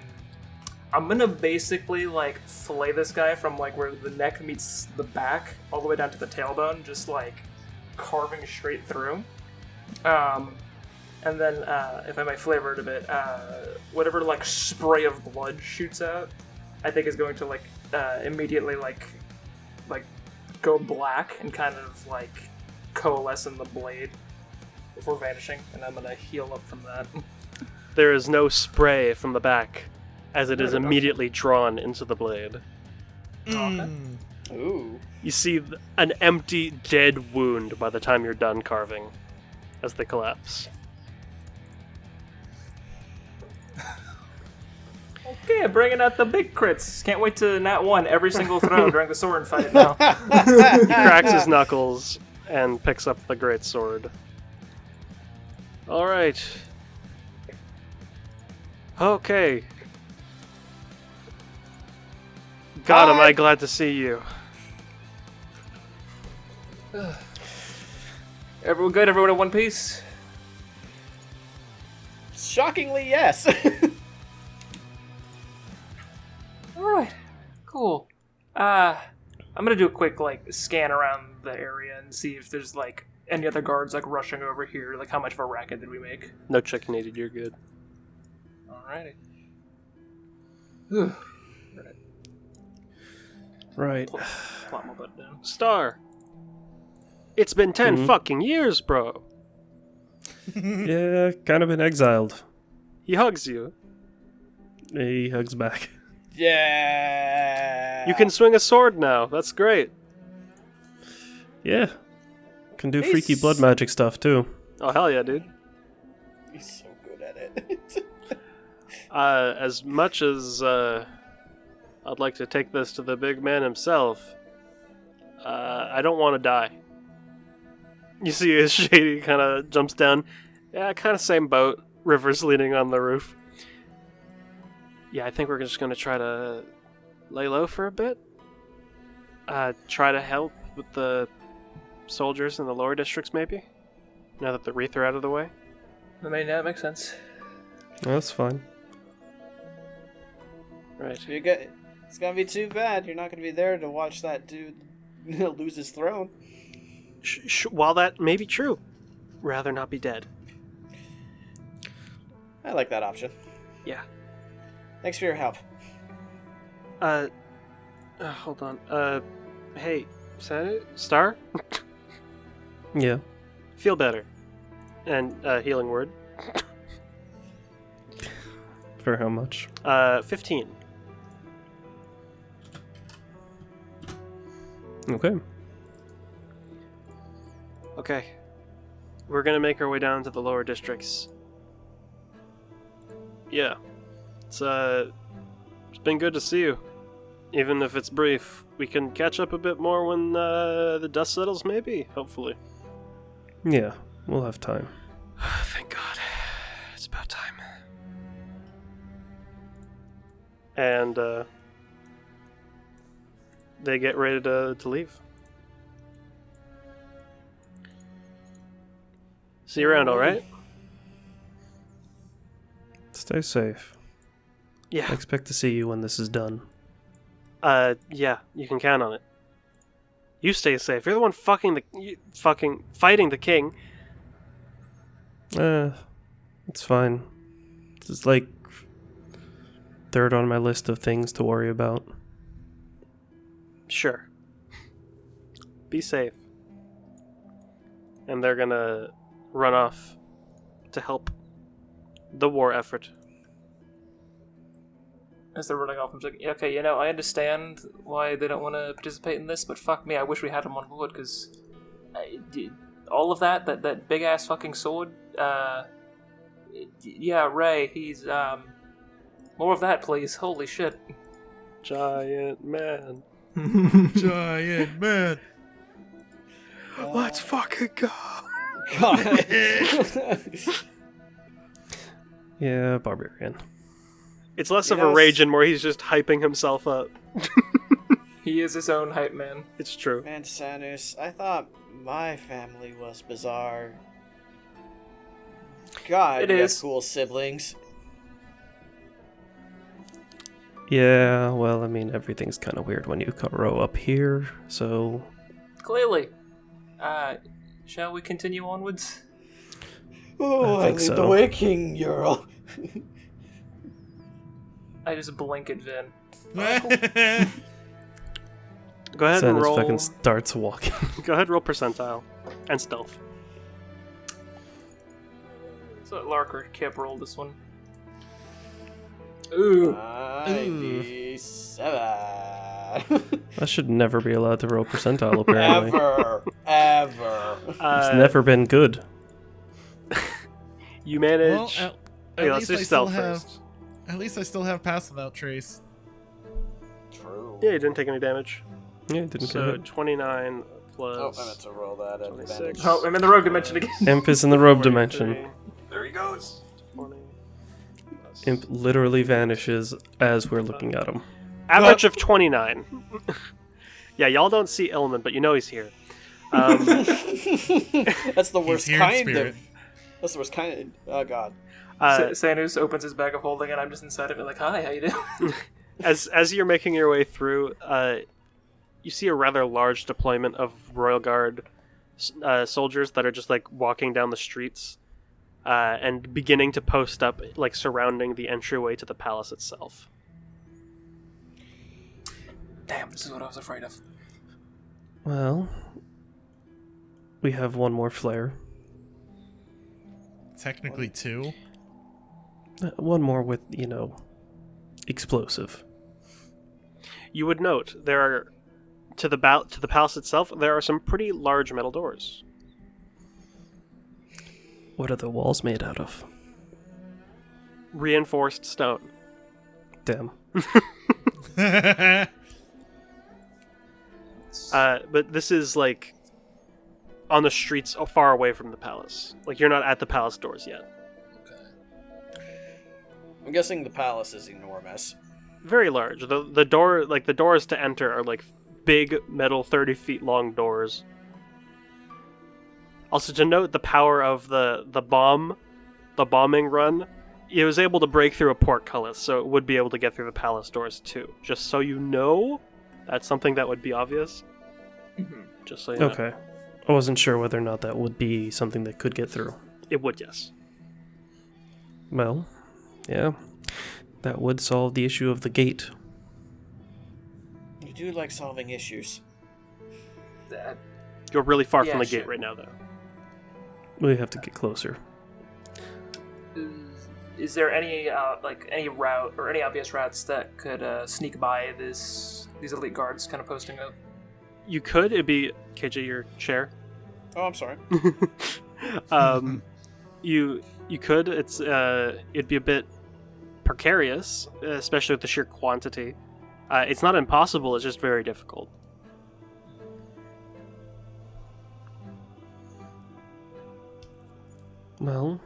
I'm gonna basically like fillet this guy from like where the neck meets the back all the way down to the tailbone, just like carving straight through. And then, if I may flavor it a bit, whatever like spray of blood shoots out, I think is going to like immediately like go black and kind of like coalesce in the blade before vanishing, and I'm gonna heal up from that. There is no spray from the back, as it is Okay. immediately drawn into the blade. Okay. Ooh. You see an empty, dead wound by the time you're done carving, as they collapse. Okay, bringing out the big crits. Can't wait to nat 1 every single throw during the sword fight now. He cracks his knuckles and picks up the great sword. All right. Okay. God, am I glad to see you. Everyone good? Everyone in one piece? Shockingly, yes. Alright, cool. I'm gonna do a quick, like, scan around the area and see if there's, like, any other guards, like, rushing over here. Like, how much of a racket did we make? No check needed, you're good. Alrighty. Whew. Right. Plot my butt down. Star. It's been 10 fucking years, bro. Yeah, kind of been exiled. He hugs you. He hugs back. Yeah. You can swing a sword now. That's great. Yeah. Can do He's- freaky blood magic stuff too. Oh, hell yeah, dude. He's so good at it. As much as I'd like to take this to the big man himself, I don't want to die. You see as Shady kind of jumps down. Yeah, kind of same boat. River's leaning on the roof. Yeah, I think we're just going to try to lay low for a bit. Try to help with the soldiers in the lower districts, maybe? Now that the wreath are out of the way. I mean, that makes sense. That's fine. Right. It's gonna be too bad. You're not gonna be there to watch that dude lose his throne. While that may be true, rather not be dead. I like that option. Yeah. Thanks for your help. Hold on. Hey, Star? Yeah. Feel better. And, healing word. For how much? 15. Okay. Okay. We're gonna make our way down to the lower districts. Yeah. It's been good to see you. Even if it's brief. We can catch up a bit more when, the dust settles, maybe? Hopefully. Yeah, we'll have time. Thank God. It's about time. And, they get ready to leave. See you around, alright? Stay safe. Yeah. I expect to see you when this is done. Yeah, you can count on it. You stay safe. You're the one fighting the king. It's fine. This is like third on my list of things to worry about. Sure. Be safe. And they're gonna run off to help the war effort. As they're running off, I'm like, okay, I understand why they don't want to participate in this, but fuck me, I wish we had them on board, because all of that big ass fucking sword, yeah, Ray, he's, more of that, please. Holy shit. Giant man. Giant man. Let's fucking go. God. Yeah, barbarian. It's less You of know, a rage and more he's just hyping himself up. He is his own hype man. It's true. Man, Sanus, I thought my family was bizarre. God, It you is. have cool siblings. Yeah, well, I mean, everything's kind of weird when you grow up here, so... Clearly. Shall we continue onwards? Oh, I think lead the so. way, King Ural. I just blink at Vin. Go ahead and Sanus roll. fucking starts walking. Go ahead and roll percentile and stealth. So Lark or Kip roll this one. Ooh. 97. I should never be allowed to roll percentile, apparently. Ever. It's never been good. You Well, manage. at let's least do I still stealth have. first. At least I still have pass without trace. True. Yeah, you didn't take any damage. Yeah, it didn't So get hit. 29 plus. Oh, I meant to roll that at 26. advantage. Oh, I'm in the rogue dimension again. Imp is in the robe dimension. 43, There he goes. 20 plus- Imp literally vanishes as we're looking at him. Average of 29. Yeah, y'all don't see Illman, but you know he's here. That's the worst here in kind spirit. of. That's the worst kind of. Oh god. Sanus opens his bag of holding, and I'm just inside of it, like, "Hi, how you doing?" as you're making your way through, you see a rather large deployment of Royal Guard soldiers that are just like walking down the streets and beginning to post up, like surrounding the entryway to the palace itself. Damn, this is what I was afraid of. Well, we have one more flare. Technically 2. One more with, explosive. You would note there are to the palace itself. There are some pretty large metal doors. What are the walls made out of? Reinforced stone. Damn. But this is like on the streets far away from the palace. Like you're not at the palace doors yet. I'm guessing the palace is enormous. Very large. The door, like the doors to enter, are like big metal, 30 feet long doors. Also, to note the power of the bombing run, it was able to break through a portcullis, so it would be able to get through the palace doors too. Just so you know, that's something that would be obvious. Just so you know. Okay. I wasn't sure whether or not that would be something that could get through. It would, yes. Well, yeah. That would solve the issue of the gate. You do like solving issues. You're really far from the sure. gate right now, though. We have to get closer. Is there any any route or any obvious routes that could sneak by these elite guards kind of posting up? You could. It'd be KJ, your chair. Oh, I'm sorry. You could. It'd be a bit precarious, especially with the sheer quantity. It's not impossible. It's just very difficult. Well,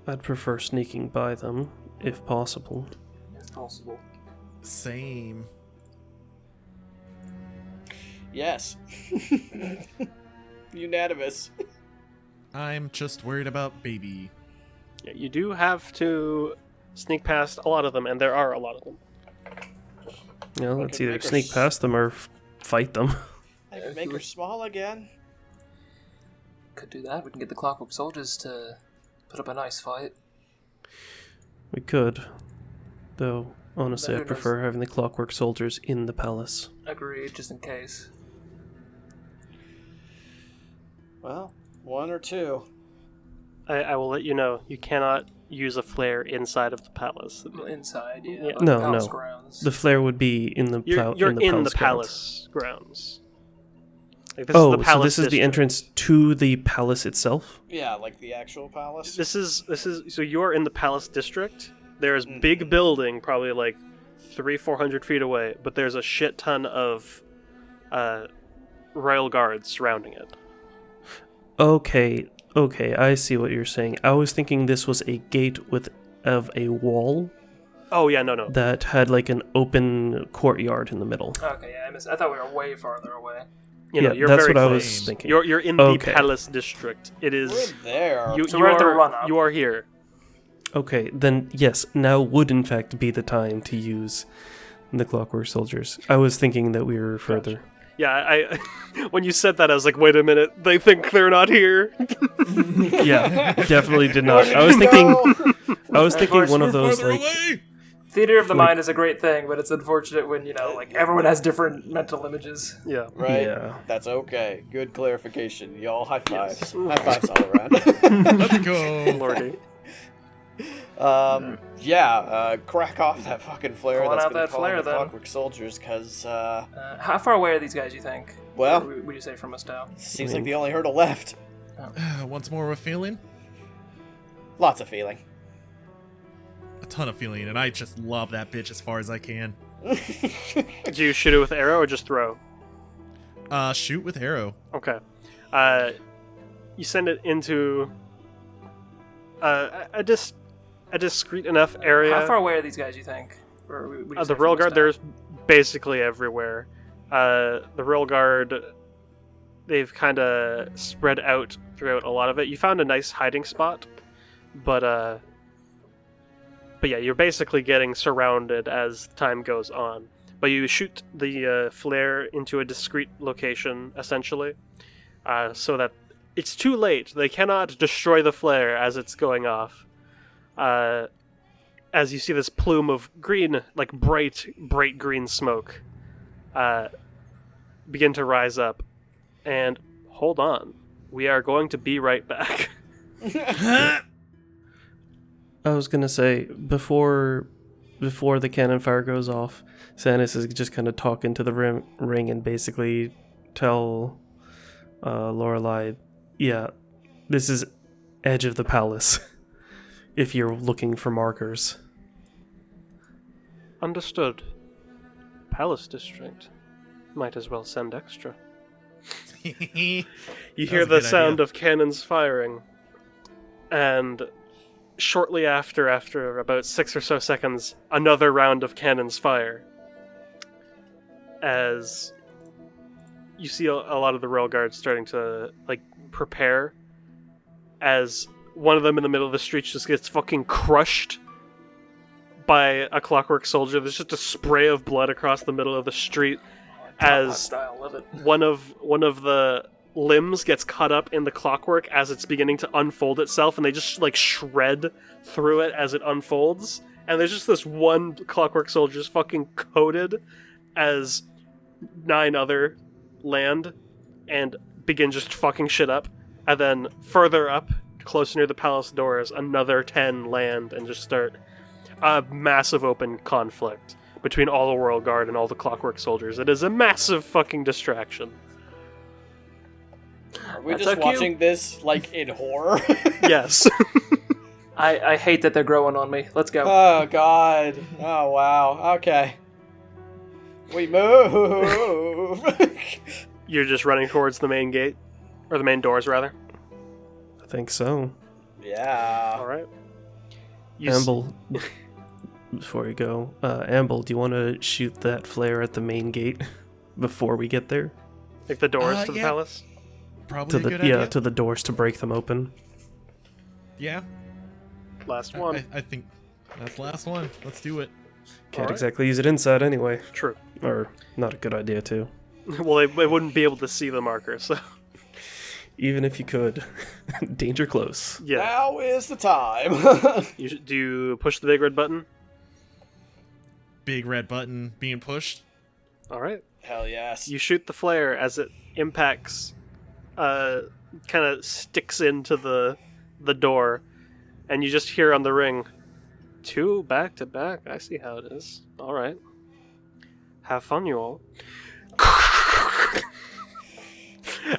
I'd prefer sneaking by them, if possible. If possible. Same. Yes. Unanimous. I'm just worried about baby. Yeah, you do have to sneak past a lot of them, and there are a lot of them. Let's can either make her sneak past them or fight them. I can make her small again. Could do that. We can get the Clockwork Soldiers to put up a nice fight. We could. Though, honestly, But I who prefer having the Clockwork Soldiers in the palace. Agreed, just in case. Well, 1 or 2. I will let you know. You cannot use a flare inside of the palace. Well, inside, yeah. Yeah. Like No, the palace no. grounds. The flare would be in the You're in the palace grounds. palace grounds. Like, this Oh, is the so palace this is the district. entrance to the palace itself? Yeah, like the actual palace. This is so you're in the palace district. There's Mhm. big building, probably like 300-400 feet away, but there's a shit ton of royal guards surrounding it. Okay, I see what you're saying. I was thinking this was a gate of a wall Oh yeah, no. that had like an open courtyard in the middle. Okay, yeah, I thought we were way farther away. You know, Yeah, you're that's very what I close. was thinking. You're in the Okay. palace district. It is. We're there. You, So you we're at the are run-up. you are here. Okay, then yes, now would in fact be the time to use the Clockwork Soldiers. I was thinking that we were further. Yeah, I when you said that, I was like, wait a minute, they think they're not here. Yeah, definitely did not. I was thinking one of those Farther like away! Theater of the Like- mind is a great thing, but it's unfortunate when, like, everyone has different mental images. Yeah. Right? Yeah. That's okay. Good clarification. Y'all high fives. Yes. High fives all around. Let's go. Lordy. Crack off that fucking flare. Pulling That's out gonna that call flare, the then. Clockwork Soldiers, because, How far away are these guys, you think? well, Or would you say from us now? seems like the only hurdle left. Once more with feeling? Lots of feeling. A ton of feeling, and I just love that bitch as far as I can. Do you shoot it with arrow or just throw? Shoot with arrow. Okay. You send it into a discreet enough area. How far away are these guys, you think? Or would you say The from rail us guard, now? there's basically everywhere. The rail guard, they've kind of spread out throughout a lot of it. You found a nice hiding spot, but yeah, you're basically getting surrounded as time goes on. But you shoot the flare into a discreet location, essentially, so that it's too late. They cannot destroy the flare as it's going off. As you see this plume of green, like bright green smoke, begin to rise up. And hold on, we are going to be right back. I was gonna say before the cannon fire goes off, Sanus is just kind of talking to the ring and basically tell Lorelei, yeah, this is edge of the palace. If you're looking for markers. Understood. Palace district. Might as well send extra. You hear the sound of cannons firing, and shortly after about 6 or so seconds, another round of cannons fire. As you see a lot of the rail guards starting to prepare, as one of them in the middle of the street just gets fucking crushed by a clockwork soldier. There's just a spray of blood across the middle of the street as Style, love it. one of the limbs gets caught up in the clockwork as it's beginning to unfold itself, and they just shred through it as it unfolds. And there's just this one clockwork soldier just fucking coated as 9 other land and begin just fucking shit up. And then further up, closer near the palace doors, another 10 land and just start a massive open conflict between all the Royal Guard and all the clockwork soldiers. It is a massive fucking distraction. Are we That's just so cute. watching this, in horror? Yes. I hate that they're growing on me. Let's go. Oh, God. Oh, wow. Okay. We move. You're just running towards the main gate. Or the main doors, rather. I think so. Yeah. Alright. Amble, before you go, Amble, do you want to shoot that flare at the main gate before we get there? Like the doors to the yeah. palace? Probably To a good the idea. to the doors to break them open. Yeah. Last one. I think that's the last one. Let's do it. Can't Alright. exactly use it inside anyway. True. Or not a good idea too. Well, they wouldn't be able to see the marker, so... Even if you could, danger close. Yeah. Now is the time. Do you push the big red button? Big red button being pushed. Alright. Hell yes. You shoot the flare as it impacts, kind of sticks into the door, and you just hear on the ring, 2 back to back. I see how it is. All right. Have fun, you all.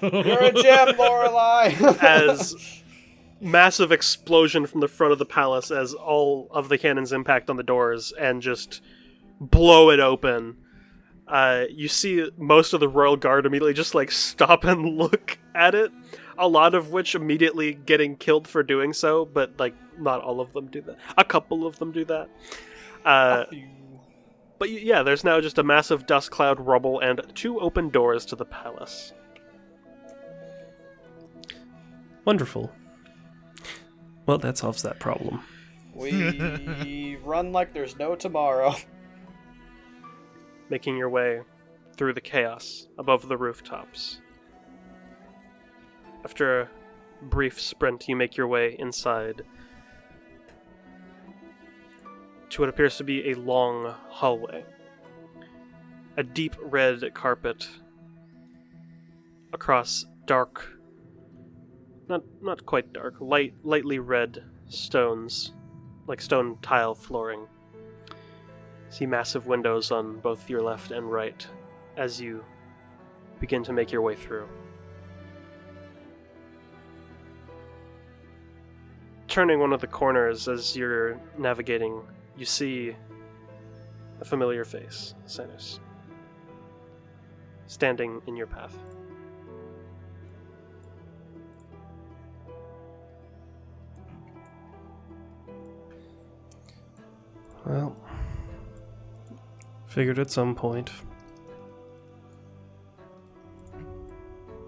You're a gem, Lorelei. As massive explosion from the front of the palace as all of the cannons impact on the doors and just blow it open. You see most of the royal guard immediately just stop and look at it, a lot of which immediately getting killed for doing so, but not all of them do that. A couple of them do that. But yeah, there's now just a massive dust cloud, rubble, and 2 open doors to the palace. Wonderful. Well, that solves that problem. We run like there's no tomorrow. Making your way through the chaos above the rooftops. After a brief sprint, you make your way inside to what appears to be a long hallway. A deep red carpet across dark, not quite dark, lightly red stones, like stone tile flooring. See massive windows on both your left and right as you begin to make your way through. Turning one of the corners as you're navigating, you see a familiar face, Sanus, standing in your path. Well, figured at some point.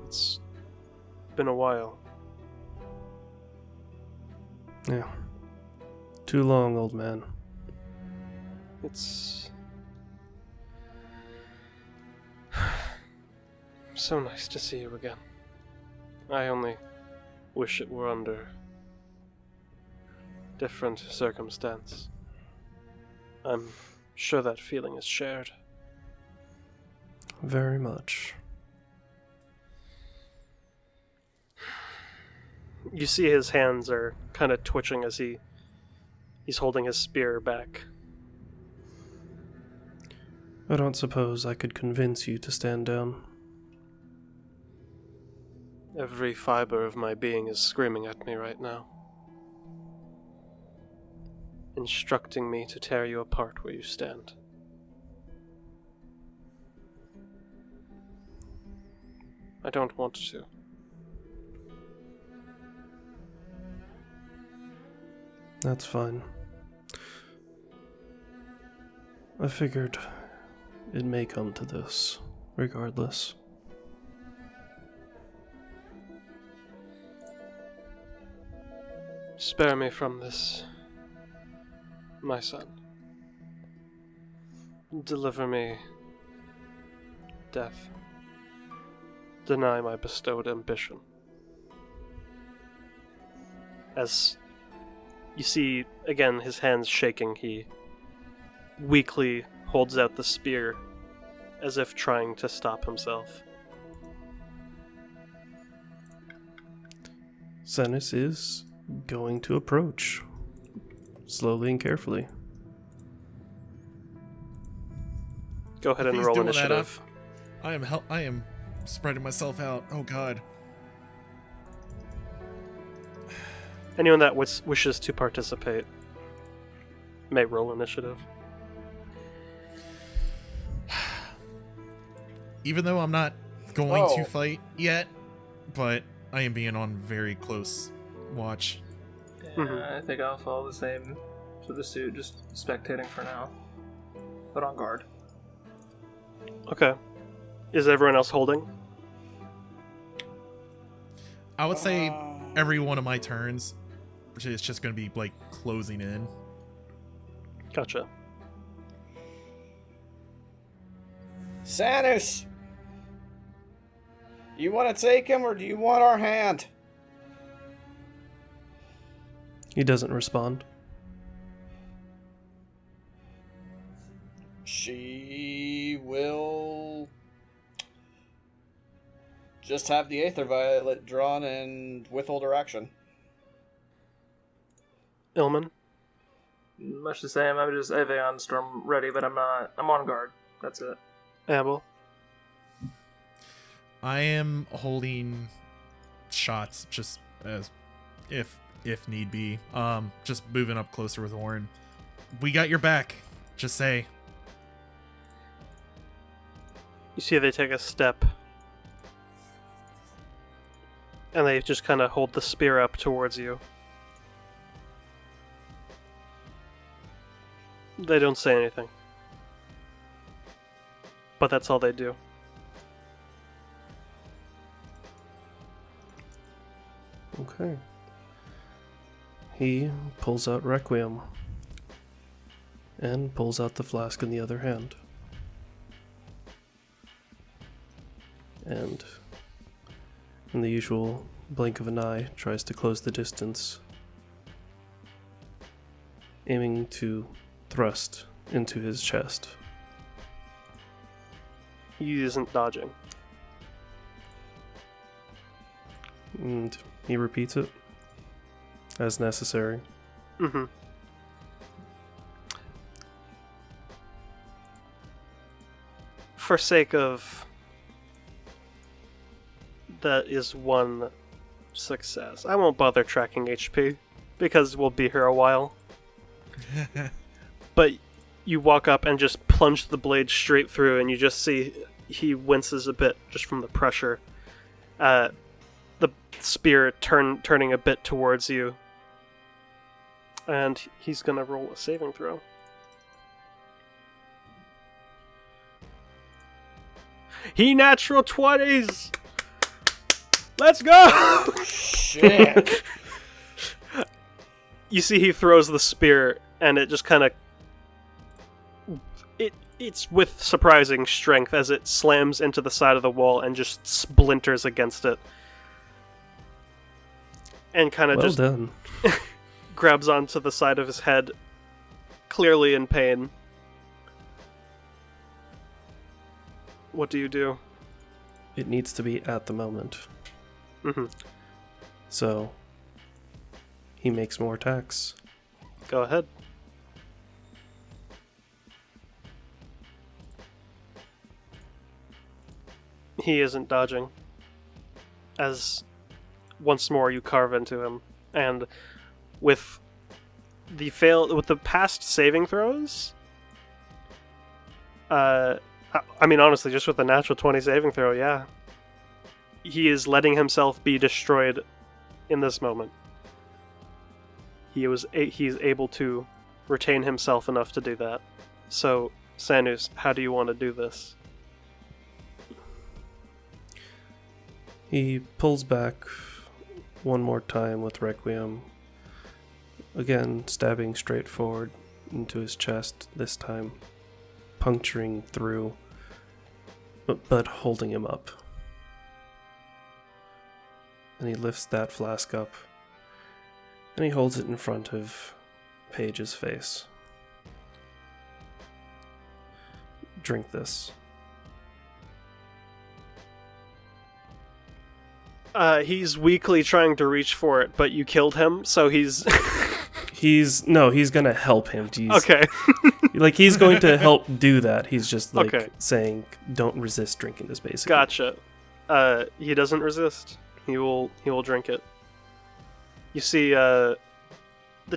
It's been a while. Yeah. Too long, old man. It's so nice to see you again. I only wish it were under different circumstance. I'm sure that feeling is shared. Very much. You see his hands are kind of twitching as he's holding his spear back. I don't suppose I could convince you to stand down. Every fiber of my being is screaming at me right now, instructing me to tear you apart where you stand. I don't want to. That's fine. I figured it may come to this, regardless. Spare me from this, my son. Deliver me death. Deny my bestowed ambition. As you see, again, his hands shaking, he weakly holds out the spear, as if trying to stop himself. Sanus is going to approach, slowly and carefully. Go ahead and He's roll doing initiative. that, I am spreading myself out. Oh god. Anyone that wishes to participate may roll initiative. Even though I'm not going to Oh. fight yet, but I am being on very close watch. Yeah, I think I'll follow the same sort of suit, just spectating for now. But on guard. Okay. Is everyone else holding? I would say every one of my turns, it's just going to be like closing in. Gotcha. Sanus! You want to take him, or do you want our hand? He doesn't respond. She will just have the Aether Violet drawn and withhold her action. Ilman? Much the same, I'm just Avion Storm ready, but I'm on guard. That's it. Abel? I am holding shots just as if need be. Just moving up closer with Orin. We got your back. Just say. You see they take a step. And they just kind of hold the spear up towards you. They don't say anything. But that's all they do. Okay. He pulls out Requiem and pulls out the flask in the other hand. and in the usual blink of an eye tries to close the distance, aiming to thrust into his chest. He isn't dodging. And he repeats it as necessary. Mm-hmm. For sake of... That is one success. I won't bother tracking HP, because we'll be here a while. But you walk up and just plunge the blade straight through, and you just see he winces a bit just from the pressure. The spear turning a bit towards you. And he's gonna roll a saving throw. He natural 20s! Let's go! Shit. You see he throws the spear, and it just kind of... It's with surprising strength as it slams into the side of the wall and just splinters against it. And kind of just done. grabs onto the side of his head, clearly in pain. What do you do? It needs to be at the moment. Mm-hmm. So, he makes more attacks. Go ahead. He isn't dodging. As once more you carve into him, and with the past saving throws, I mean honestly, just with the natural 20 saving throw, yeah, he is letting himself be destroyed in this moment. He is able to retain himself enough to do that. So, Sanus, how do you want to do this? He pulls back one more time with Requiem, again stabbing straight forward into his chest, this time puncturing through, but holding him up. And he lifts that flask up, and he holds it in front of Paige's face. Drink this. He's weakly trying to reach for it, but you killed him, so he's... he's gonna help him. Okay. Like, he's going to help do that. He's just, like, okay. saying, don't resist drinking this, basically. Gotcha. He doesn't resist. He will drink it. You see, the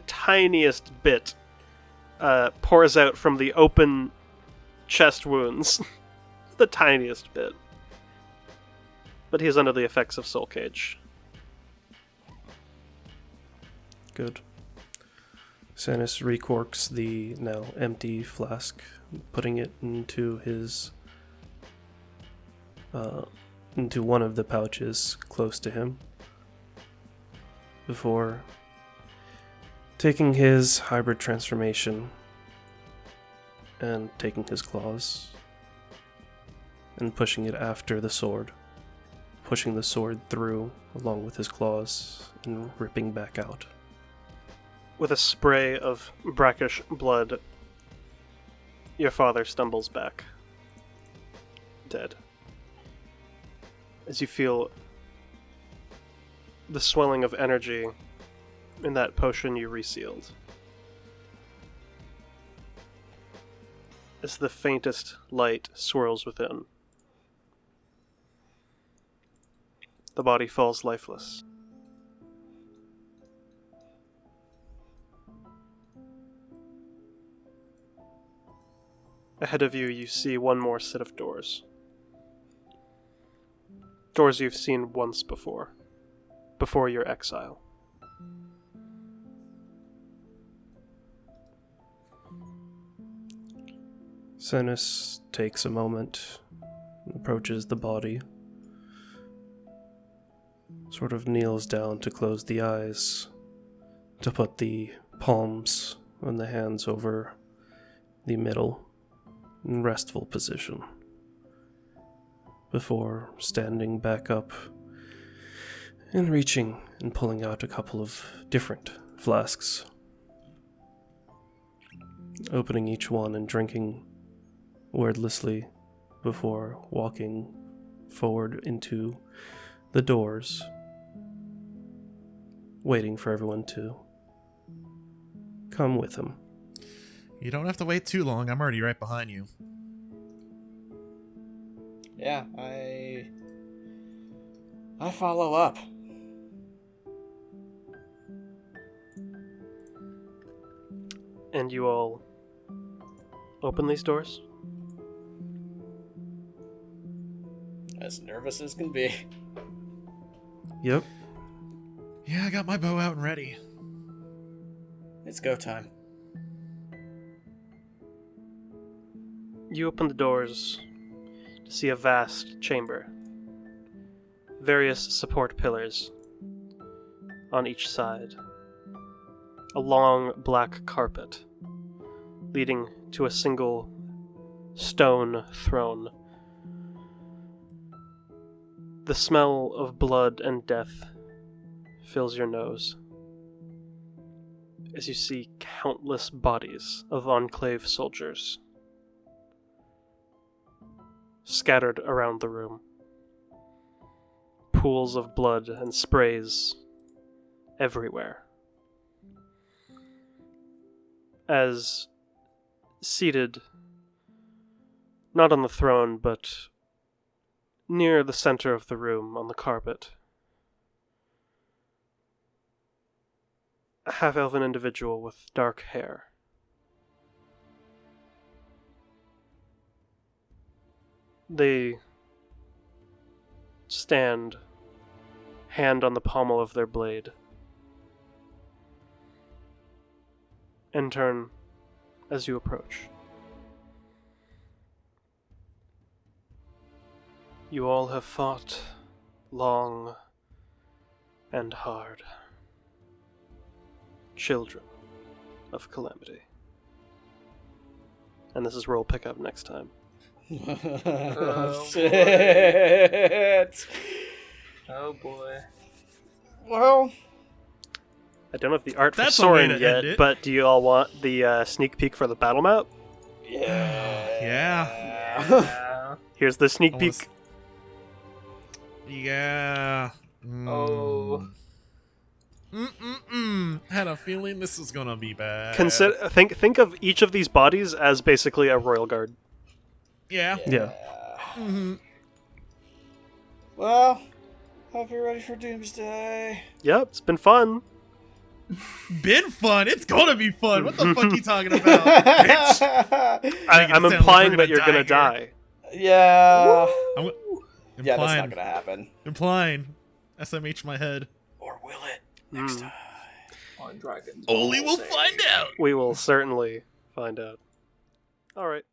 tiniest bit pours out from the open chest wounds. The tiniest bit. But he is under the effects of Soul Cage. Good. Sanus recorks the now empty flask, putting it into his into one of the pouches close to him, before taking his hybrid transformation and taking his claws and pushing it after the sword, pushing the sword through along with his claws and ripping back out. With a spray of brackish blood, your father stumbles back, dead. As you feel the swelling of energy in that potion you resealed. As the faintest light swirls within, the body falls lifeless. Ahead of you, you see one more set of doors. Doors you've seen once before your exile. Sanus takes a moment, approaches the body, sort of kneels down to close the eyes, to put the palms and the hands over the middle in restful position. before standing back up and reaching and pulling out a couple of different flasks, opening each one and drinking wordlessly before walking forward into the doors, waiting for everyone to come with him. You don't have to wait too long. I'm already right behind you. Yeah, I follow up. And you all open these doors? As nervous as can be. Yep. Yeah, I got my bow out and ready. It's go time. You open the doors to see a vast chamber. Various support pillars on each side. A long black carpet leading to a single stone throne. The smell of blood and death fills your nose as you see countless bodies of Enclave soldiers scattered around the room. Pools of blood and sprays everywhere. As seated, not on the throne, but near the center of the room on the carpet, a half-elven individual with dark hair. They stand, hand on the pommel of their blade, and turn as you approach. You all have fought long and hard. Children of Calamity. And this is where we'll pick up next time. Oh, shit! Oh boy. Well, I don't have the art for That's a way Soren to yet, end it. but do you all want the sneak peek for the battle map? yeah. Yeah. Here's the sneak Almost- peek. Yeah. Oh. Had a feeling this was gonna be bad. Think of each of these bodies as basically a royal guard. Yeah. Yeah. Well, hope you're ready for Doomsday. Yep, it's been fun. Been fun. It's gonna be fun. What the fuck you talking about, bitch? I'm sound like implying we're that you're gonna die die. Yeah. I'm, Yeah, that's not implying, gonna happen. implying. SMH my head. Or will it? Next Mm. time. On Dragon's Only Ball we'll Z. find out. We will certainly find out. Alright.